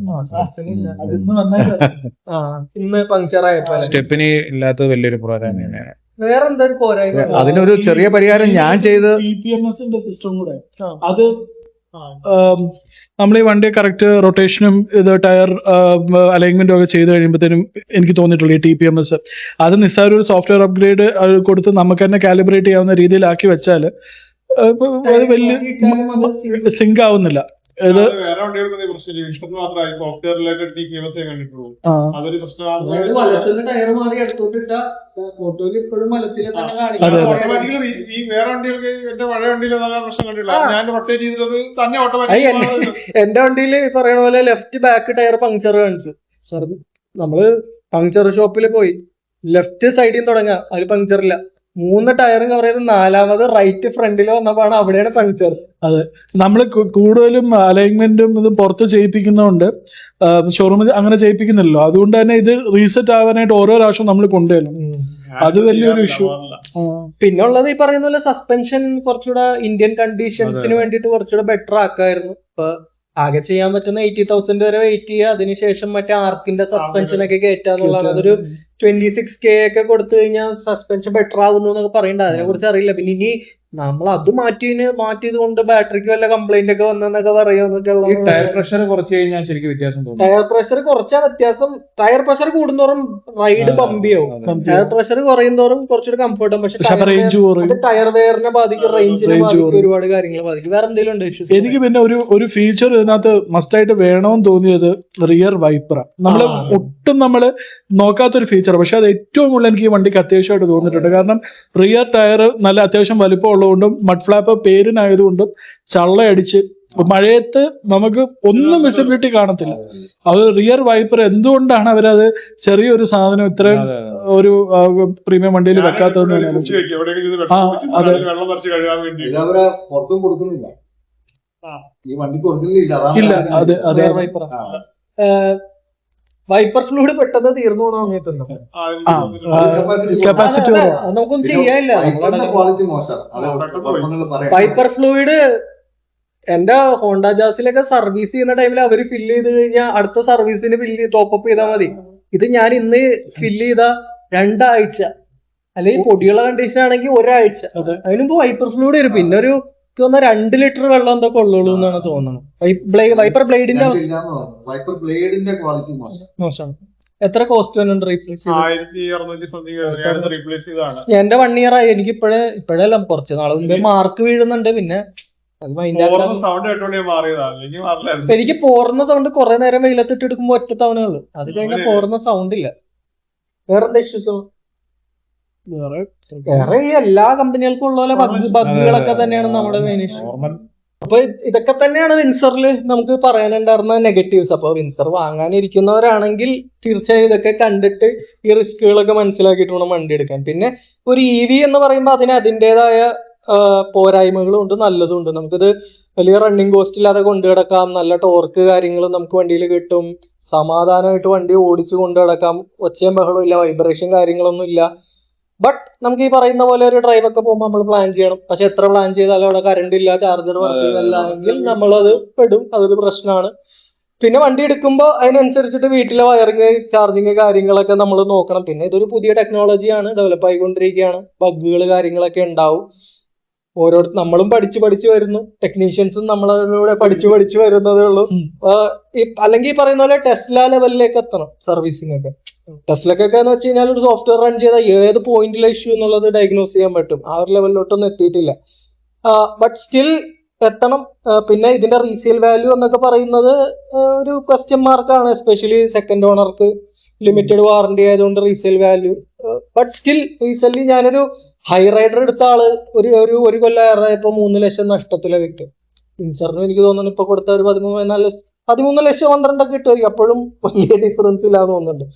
ഇന്ന് പങ്ക്ചർ ആയപ്പോ സ്റ്റെപ്പിനി ഇല്ലാത്തത് വലിയൊരു പോരായ്മയാണ്. വേറെ എന്തൊരു പോരായ്മ? അതിനൊരു ചെറിയ പരിഹാരം ഞാൻ ചെയ്ത് TPMSന്റെ സിസ്റ്റം കൂടെ അത് നമ്മൾ ഈ വണ്ടി കറക്റ്റ് റൊട്ടേഷനും ഇത് ടയർ അലൈൻമെന്റും ഒക്കെ ചെയ്ത് കഴിയുമ്പോഴത്തേനും എനിക്ക് തോന്നിയിട്ടുള്ളൂ ഈ TPMS അത് നിസ്സാര ഒരു സോഫ്റ്റ്വെയർ അപ്ഗ്രേഡ് കൊടുത്ത് നമുക്ക് തന്നെ കാലിബ്രേറ്റ് ചെയ്യാവുന്ന രീതിയിലാക്കി വെച്ചാൽ അത് വലിയ സിങ്ക് ആവുന്നില്ല. ഇത് വേറെ വണ്ടികൾക്ക് മാത്രമായി സോഫ്റ്റ്വെയർ റിലേറ്റഡ് TPMS കണ്ടിട്ടുള്ളൂ. അതൊരു പ്രശ്നമാണ്. ടയർ മാറി എടുത്തോട്ടിട്ട ഫോട്ടോയിൽ ഇപ്പോഴും മലത്തിൽ തന്നെ ഈ വേറെ വണ്ടികൾക്ക് എന്റെ പഴയ വണ്ടിയിൽ പ്രശ്നം കണ്ടില്ല. ഞാൻ റൊട്ടേറ്റ് ചെയ്തിട്ട് തന്നെ ഓട്ടോമാറ്റിക്. എന്റെ വണ്ടിയിൽ പറയണ പോലെ ലെഫ്റ്റ് ബാക്ക് ടയർ പങ്ക്ചർ കാണിച്ചു. സാർ നമ്മള് പങ്ക്ചർ ഷോപ്പിൽ പോയി ലെഫ്റ്റ് സൈഡിൽ തുടങ്ങാം, അതിൽ പങ്ക്ചർ ഇല്ല. 3 ടയറും കവർ ചെയ്ത് 4ാമത് റൈറ്റ് ഫ്രണ്ടിൽ വന്നപ്പോഴാണ് അവിടെയാണ് പങ്ക്ചർ. അതെ, നമ്മൾ കൂടുതലും അലൈൻമെന്റും ഇതും പുറത്ത് ചെയ്യിപ്പിക്കുന്നതുകൊണ്ട് ഷോറൂമിൽ അങ്ങനെ ചെയ്യിപ്പിക്കുന്നില്ലല്ലോ. അതുകൊണ്ട് തന്നെ ഇത് റീസെറ്റ് ആവാനായിട്ട് ഓരോ പ്രാവശ്യം നമ്മൾ കൊണ്ടുവരണം. അത് വലിയൊരു ഇഷ്യൂ. പിന്നെ ഉള്ളത് ഈ പറയുന്ന പോലെ സസ്പെൻഷൻ കുറച്ചുകൂടെ ഇന്ത്യൻ കണ്ടീഷൻസിന് വേണ്ടിയിട്ട് കുറച്ചുകൂടെ ബെറ്റർ ആക്കായിരുന്നു. ഇപ്പൊ ആകെ ചെയ്യാൻ പറ്റുന്ന 80,000 വരെ വെയിറ്റ് ചെയ്യുക, അതിനുശേഷം മറ്റേ ആർക്കിന്റെ സസ്പെൻഷൻ ഒക്കെ കയറ്റാന്നുള്ളതാണ്. അതൊരു 26K ഒക്കെ കൊടുത്തു കഴിഞ്ഞാൽ സസ്പെൻഷൻ ബെറ്റർ ആവുന്നു എന്നൊക്കെ പറയണ്ട. അതിനെ കുറിച്ച് അറിയില്ല. പിന്നെ ഇനി നമ്മൾ അത് മാറ്റിയത് കൊണ്ട് ബാറ്ററിക്ക് വല്ല കംപ്ലൈന്റ് ഒക്കെ വന്നെന്നൊക്കെ പറയുന്നൊക്കെ. ടയർ പ്രഷർ കുറച്ച് കഴിഞ്ഞാൽ ശരിക്കും വ്യത്യാസം തോന്നും. ടയർ പ്രഷർ കുറച്ചാ വ്യത്യാസം. ടയർ പ്രഷർ കൂടുന്തോറും റൈഡ് ബമ്പിയാവും. ടയർ പ്രഷർ കുറയുന്തോറും കുറച്ചുകൂടി കംഫർട്ടും. പക്ഷെ ടയർ വെയറിനെ ബാധിക്കും, റേഞ്ചിനെ ബാധിക്കും, ഒരുപാട് കാര്യങ്ങളെ ബാധിക്കും. വേറെ എന്തെങ്കിലും ഉണ്ട് ഇഷ്യൂസ്? എനിക്ക് പിന്നെ ഒരു ഫീച്ചർ ഇതിനകത്ത് മസ്റ്റായിട്ട് വേണമെന്ന് തോന്നിയത് റിയർ വൈപ്പറാണ്. നമ്മൾ ഒട്ടും നമ്മൾ നോക്കാത്തൊരു ഫീച്ചർ, പക്ഷെ അത് ഏറ്റവും കൂടുതൽ എനിക്ക് ഈ വണ്ടിക്ക് അത്യാവശ്യമായിട്ട് തോന്നിയിട്ടുണ്ട്. കാരണം റിയർ ടയർ നല്ല അത്യാവശ്യം വലിപ്പം ഉള്ളതുകൊണ്ടും മഡ് ഫ്ലാപ്പ് പേരിനായതുകൊണ്ടും ചള്ളയടിച്ച് മഴയത്ത് നമുക്ക് ഒന്നും വിസിബിലിറ്റി കാണത്തില്ല. അത് റിയർ വൈപ്പർ എന്തുകൊണ്ടാണ് അവരത് ചെറിയൊരു സാധനം ഇത്രയും ഒരു പ്രീമിയം വണ്ടിയിൽ വെക്കാത്തതെന്ന് പുറത്തും കൊടുക്കുന്നില്ല. ഈ വണ്ടിക്ക് ഒറിജിനൽ ഇല്ല. അതെ അതെ, വൈപ്പർ ഫ്ലൂയിഡ് പെട്ടെന്ന് തീർന്നു തോന്നിയിട്ടുണ്ടോ? കപ്പാസിറ്റി നമുക്കൊന്നും ചെയ്യാനില്ല. ക്വാളിറ്റി മോശമാണ്. വൈപ്പർ ഫ്ലൂയിഡ് എന്റെ ഹോണ്ട ജാസിലൊക്കെ സർവീസ് ചെയ്യുന്ന ടൈമിൽ അവര് ഫില്ല് ചെയ്ത് കഴിഞ്ഞാൽ അടുത്ത സർവീസിന് ടോപ്പ് ചെയ്താൽ മതി. ഇത് ഞാൻ ഇന്ന് ഫില്ല് ചെയ്ത 2 ആഴ്ച, അല്ലെങ്കിൽ പൊടിയുള്ള കണ്ടീഷൻ ആണെങ്കിൽ 1 ആഴ്ച. അതിനുമ്പ് വൈപ്പർ ഫ്ലൂയിഡ് വരും. പിന്നെ ഒരു 2 ലിറ്റർ വെള്ളം എന്തൊക്കെ ഉള്ളൂ എന്നാണ് തോന്നുന്നത്. വൈപ്പർ ബ്ലേഡിന്റെ ക്വാളിറ്റി മോശമാണ്. എത്ര കോസ്റ്റ് വരുന്നുണ്ട് റീപ്ലേസ്? 1600 റീപ്ലേസ് ചെയ്തതാണ്. എന്റെ 1 ഇയർ ആയി. എനിക്ക് ഇപ്പോഴെല്ലാം കുറച്ച് നാളെ മുമ്പേ മാർക്ക് വീഴുന്നുണ്ട്. പിന്നെ അത് മൈൻഡ് ആക്കാൻ സൗണ്ട് കേട്ടോണ്ട് ഞാൻ മാറിയതാ, എനിക്ക് മാറില്ലായിരുന്നു. എനിക്ക് പോർന്ന സൗണ്ട് കുറെ നേരം വെയിലത്തിട്ട് എടുക്കുമ്പോ ഒറ്റ തവണ ഉള്ളു, അത് കഴിഞ്ഞാൽ പോർന്ന സൗണ്ട് ഇല്ല. വേറെ എന്താ ഇഷ്യൂസ്? വേറെ ഈ എല്ലാ കമ്പനികൾക്കും ഉള്ള പോലെ ബഗ്ഗുകളൊക്കെ തന്നെയാണ് നമ്മുടെ മെയിൻ ഇഷ്യൂ. അപ്പൊ ഇതൊക്കെ തന്നെയാണ് വിൻസറിൽ നമുക്ക് പറയാനുണ്ടായിരുന്ന നെഗറ്റീവ്സ്. അപ്പൊ വിൻസർ വാങ്ങാനിരിക്കുന്നവരാണെങ്കിൽ തീർച്ചയായും ഇതൊക്കെ കണ്ടിട്ട് ഈ റിസ്കുകളൊക്കെ മനസ്സിലാക്കിയിട്ട് വേണം വണ്ടി എടുക്കാൻ. പിന്നെ ഒരു EV എന്ന് പറയുമ്പോൾ അതിന് അതിൻ്റെതായ പോരായ്മകളും ഉണ്ട്, നല്ലതും ഉണ്ട്. നമുക്കിത് വലിയ റണ്ണിങ് കോസ്റ്റ് ഇല്ലാതെ കൊണ്ടു കിടക്കാം, നല്ല ടോർക്ക് കാര്യങ്ങളും നമുക്ക് വണ്ടിയിൽ കിട്ടും, സമാധാനമായിട്ട് വണ്ടി ഓടിച്ചു കൊണ്ടു കിടക്കാം, ഒച്ചയും ബഹളവും ഇല്ല, വൈബ്രേഷൻ കാര്യങ്ങളൊന്നും ഇല്ല. ബട്ട് നമുക്ക് ഈ പറയുന്ന പോലെ ഒരു ഡ്രൈവ് ഒക്കെ പോകുമ്പോൾ നമ്മൾ പ്ലാൻ ചെയ്യണം. പക്ഷെ എത്ര പ്ലാൻ ചെയ്താലും അവിടെ കറണ്ട് ഇല്ല, ചാർജർ വർക്ക് ചെയ്തല്ല എങ്കിൽ നമ്മളത് പെടും, അതൊരു പ്രശ്നമാണ്. പിന്നെ വണ്ടി എടുക്കുമ്പോൾ അതിനനുസരിച്ചിട്ട് വീട്ടിലെ വയറിങ്, ചാർജിങ് കാര്യങ്ങളൊക്കെ നമ്മൾ നോക്കണം. പിന്നെ ഇതൊരു പുതിയ ടെക്നോളജിയാണ്, ഡെവലപ്പ് ആയിക്കൊണ്ടിരിക്കുകയാണ്, ബഗ്ഗുകൾ കാര്യങ്ങളൊക്കെ ഉണ്ടാവും. നമ്മളും പഠിച്ചു വരുന്നു, ടെക്നീഷ്യൻസും നമ്മളിലൂടെ പഠിച്ചു വരുന്നതേ ഉള്ളൂ. അല്ലെങ്കിൽ ഈ പറയുന്ന പോലെ ടെസ്ല ലെവലിലേക്ക് എത്തണം സർവീസിംഗ് ഒക്കെ. ടെസ്ലക്കൊക്കെ എന്ന് വെച്ച് കഴിഞ്ഞാൽ ഒരു സോഫ്റ്റ്വെയർ റൺ ചെയ്താൽ ഏത് പോയിന്റിലെ ഇഷ്യൂ എന്നുള്ളത് ഡയഗ്നോസ് ചെയ്യാൻ പറ്റും. ആ ഒരു ലെവലിലോട്ടൊന്നും എത്തിയിട്ടില്ല, ബട്ട് സ്റ്റിൽ എത്തണം. പിന്നെ ഇതിന്റെ റീസെയിൽ വാല്യൂ എന്നൊക്കെ പറയുന്നത് ഒരു ക്വസ്റ്റ്യൻ മാർക്കാണ്, എസ്പെഷ്യലി സെക്കൻഡ് ഓണർക്ക് ലിമിറ്റഡ് വാറന്റി ആയതുകൊണ്ട് resale value. But still recent ഞാനൊരു ഹൈ റൈഡർ എടുത്ത ആള് ഒരു കൊല്ലം ഇപ്പൊ 3 ലക്ഷം നഷ്ടത്തിലെ വിറ്റ്. വിൻസറിന് എനിക്ക് തോന്നുന്നു ഇപ്പൊ കൊടുത്ത ഒരു 13 ലക്ഷം 12 ഒക്കെ കിട്ടുമായിരിക്കും, അപ്പോഴും വലിയ ഡിഫറൻസ് ഇല്ലാന്ന് തോന്നുന്നുണ്ട്.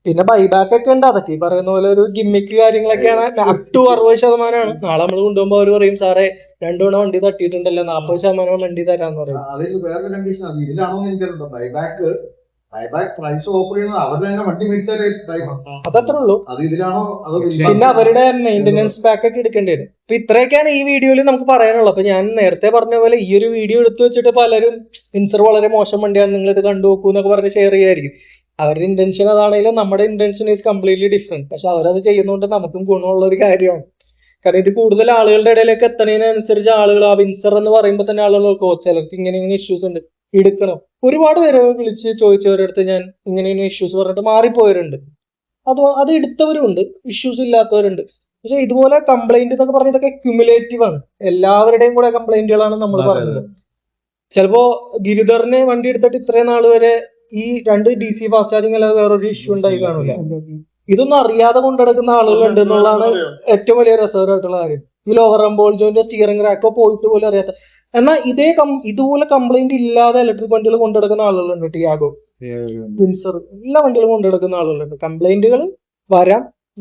പിന്നെ ബൈബാക്ക് ഒക്കെ ഉണ്ട്, അതൊക്കെ ഈ പറയുന്ന പോലെ ഒരു ഗിമ്മിക്ക് കാര്യങ്ങളൊക്കെയാണ്. Up to 60%. നാളെ നമ്മൾ കൊണ്ടുപോകുമ്പോൾ അവർ പറയും സാറേ 2 തവണ വണ്ടി തട്ടിയിട്ടുണ്ടല്ലോ, 40% വണ്ടി തരാന്ന് പറയും. അതിൽ വേറെ കണ്ടീഷൻ, അത് ഇതിലാണോ എനിക്കറിയില്ല. ബൈബാക്ക് പ്രൈസ് ഓഫർ ചെയ്യുന്നത് അവർ തന്നെ വണ്ടി മേടിച്ചാലേ അതത്രേ ഉള്ളൂ. അത് ഇതിലാണോ അതോ പിന്നെ അവരുടെ മെയിന്റനൻസ് പാക്ക് ഒക്കെ എടുക്കേണ്ടി വരും. അപ്പൊ ഇത്രയൊക്കെയാണ് ഈ വീഡിയോയിൽ നമുക്ക് പറയാനുള്ളത്. അപ്പൊ ഞാൻ നേരത്തെ പറഞ്ഞ പോലെ ഈ ഒരു വീഡിയോ എടുത്തു വെച്ചിട്ട് പലരും വിൻസർ വളരെ മോശം വണ്ടിയാണ്, നിങ്ങൾ ഇത് കണ്ടു നോക്കൂ എന്നൊക്കെ പറഞ്ഞ് ഷെയർ ചെയ്യായിരിക്കും. അവരുടെ ഇന്റൻഷൻ അതാണെങ്കിലും നമ്മുടെ ഇന്റൻഷൻ ഈസ് കംപ്ലീറ്റ്ലി ഡിഫറെന്റ്. പക്ഷെ അവരത് ചെയ്യുന്നതുകൊണ്ട് നമുക്കും ഗുണമുള്ള ഒരു കാര്യമാണ്. കാരണം ഇത് കൂടുതൽ ആളുകളുടെ ഇടയിലേക്ക് എത്തുന്നതിനനുസരിച്ച് ആളുകൾ ആ വിൻസർ എന്ന് പറയുമ്പോൾ തന്നെ ആളുകൾക്ക് ചിലർക്ക് ഇങ്ങനെ ഇഷ്യൂസ് ഉണ്ട്, എടുക്കണം. ഒരുപാട് പേരെ വിളിച്ച് ചോദിച്ചവരടുത്ത് ഞാൻ ഇങ്ങനെ ഇഷ്യൂസ് പറഞ്ഞിട്ട് മാറിപ്പോയവരുണ്ട്. അത് എടുത്തവരുണ്ട്, ഇഷ്യൂസ് ഇല്ലാത്തവരുണ്ട്. പക്ഷെ ഇതുപോലെ കംപ്ലൈന്റ് എന്നൊക്കെ പറഞ്ഞ ഇതൊക്കെ ക്യുമുലേറ്റീവ് ആണ്, എല്ലാവരുടെയും കൂടെ കംപ്ലൈന്റുകളാണ് നമ്മൾ പറയുന്നത്. ചിലപ്പോ ഗിരിധറിന് വണ്ടി എടുത്തിട്ട് ഇത്രയും നാൾ വരെ ഈ 2 DC ഫാസ്റ്റ് ചാർജിങ് അല്ലാതെ വേറൊരു ഇഷ്യൂ ഉണ്ടായി കാണില്ല. ഇതൊന്നും അറിയാതെ കൊണ്ടെടുക്കുന്ന ആളുകളുണ്ട് എന്നുള്ളതാണ് ഏറ്റവും വലിയ രസകരമായിട്ടുള്ള കാര്യം. ഈ ലോവർ റംബോൾ ജോയിന്റ് സ്റ്റിയറിംഗ് റാക്കോ പോയിട്ട് പോലും അറിയാത്ത. എന്നാൽ ഇതുപോലെ കംപ്ലൈന്റ് ഇല്ലാതെ ഇലക്ട്രിക് വണ്ടികൾ കൊണ്ടെടുക്കുന്ന ആളുകളുണ്ട്. ടിയാഗോ, വിൻസർ, എല്ലാ വണ്ടികളും കൊണ്ടെടുക്കുന്ന ആളുകളുണ്ട്. കംപ്ലൈന്റുകൾ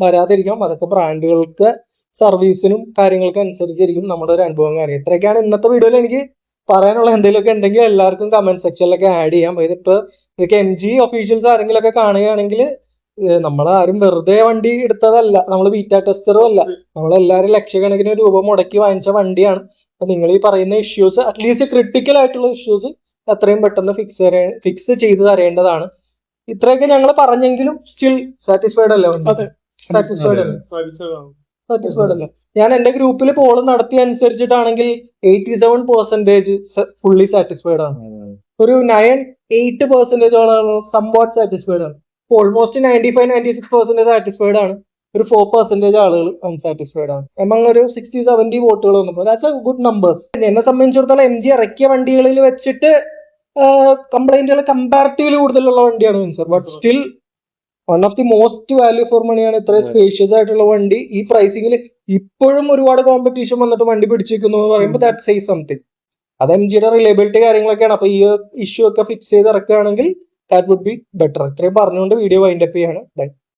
വരാതിരിക്കാം, അതൊക്കെ ബ്രാൻഡുകൾക്ക് സർവീസിനും കാര്യങ്ങൾക്കും അനുസരിച്ചിരിക്കും നമ്മുടെ ഒരു അനുഭവം കാര്യം. ഇത്രയൊക്കെയാണ് ഇന്നത്തെ വീഡിയോയിൽ എനിക്ക് പറയാനുള്ള. എന്തെങ്കിലുമൊക്കെ ഉണ്ടെങ്കിൽ എല്ലാവർക്കും കമന്റ് സെക്ഷനിലൊക്കെ ആഡ് ചെയ്യാം. ഇതിപ്പോ ഇതൊക്കെ MG ഒഫീഷ്യൽസ് ആരെങ്കിലും ഒക്കെ കാണുകയാണെങ്കിൽ നമ്മളാരും വെറുതെ വണ്ടി എടുത്തതല്ല, നമ്മൾ ബീറ്റ ടെസ്റ്ററും അല്ല, നമ്മളെല്ലാവരും ലക്ഷക്കണക്കിന് രൂപ മുടക്കി വാങ്ങിച്ച വണ്ടിയാണ്. അപ്പൊ നിങ്ങൾ ഈ പറയുന്ന ഇഷ്യൂസ്, അറ്റ്ലീസ്റ്റ് ക്രിട്ടിക്കൽ ആയിട്ടുള്ള ഇഷ്യൂസ് എത്രയും പെട്ടെന്ന് ഫിക്സ് ചെയ്ത് തരേണ്ടതാണ്. ഇത്രയൊക്കെ ഞങ്ങൾ പറഞ്ഞെങ്കിലും സ്റ്റിൽ സാറ്റിസ്ഫൈഡ് അല്ല? സാറ്റിസ്ഫൈഡ് അല്ല. ഞാൻ എന്റെ ഗ്രൂപ്പിൽ പോൾ നടത്തിയ അനുസരിച്ചിട്ടാണെങ്കിൽ 87% ഫുള്ളി സാറ്റിസ്ഫൈഡ് ആണ്. ഒരു 8% സംവാട്ട് സാറ്റിസ്ഫൈഡ് ആണ്. ഓൾമോസ്റ്റ് 95-96% സാറ്റിസ്ഫൈഡ് ആണ്. ഒരു 4% ആളുകൾ അൺസാറ്റിസ്ഫൈഡ് ആണ്. എമംഗ് ഒരു 60-70 വോട്ടുകൾ വന്നപ്പോൾ ദാറ്റ്സ് എ ഗുഡ് നമ്പേഴ്സ്. എന്നെ സംബന്ധിച്ചിടത്തോളം MG ഇറക്കിയ വണ്ടികളിൽ വെച്ചിട്ട് കംപ്ലൈന്റുകൾ കമ്പാരിറ്റീവ്ലി കൂടുതലുള്ള വണ്ടിയാണ് Windsor. But still one of the most value for മണിയാണ്. ഇത്രയും സ്പേഷ്യസ് ആയിട്ടുള്ള വണ്ടി ഈ പ്രൈസിംഗിൽ ഇപ്പോഴും ഒരുപാട് കോമ്പറ്റീഷൻ വന്നിട്ട് വണ്ടി പിടിച്ചിരിക്കുന്നു എന്ന് പറയുമ്പോൾ ദാറ്റ് സേസ് സംതിങ്. അത് MGയുടെ റിലയബിലിറ്റി കാര്യങ്ങളൊക്കെയാണ്. അപ്പൊ ഈ ഇഷ്യൂ ഒക്കെ ഫിക്സ് ചെയ്ത് ഇറക്കുകയാണെങ്കിൽ ദാറ്റ് വുഡ് ബി ബെറ്റർ. ഇത്രയും പറഞ്ഞുകൊണ്ട് വീഡിയോ വൈൻഡ് അപ്പ് ചെയ്യാണ്.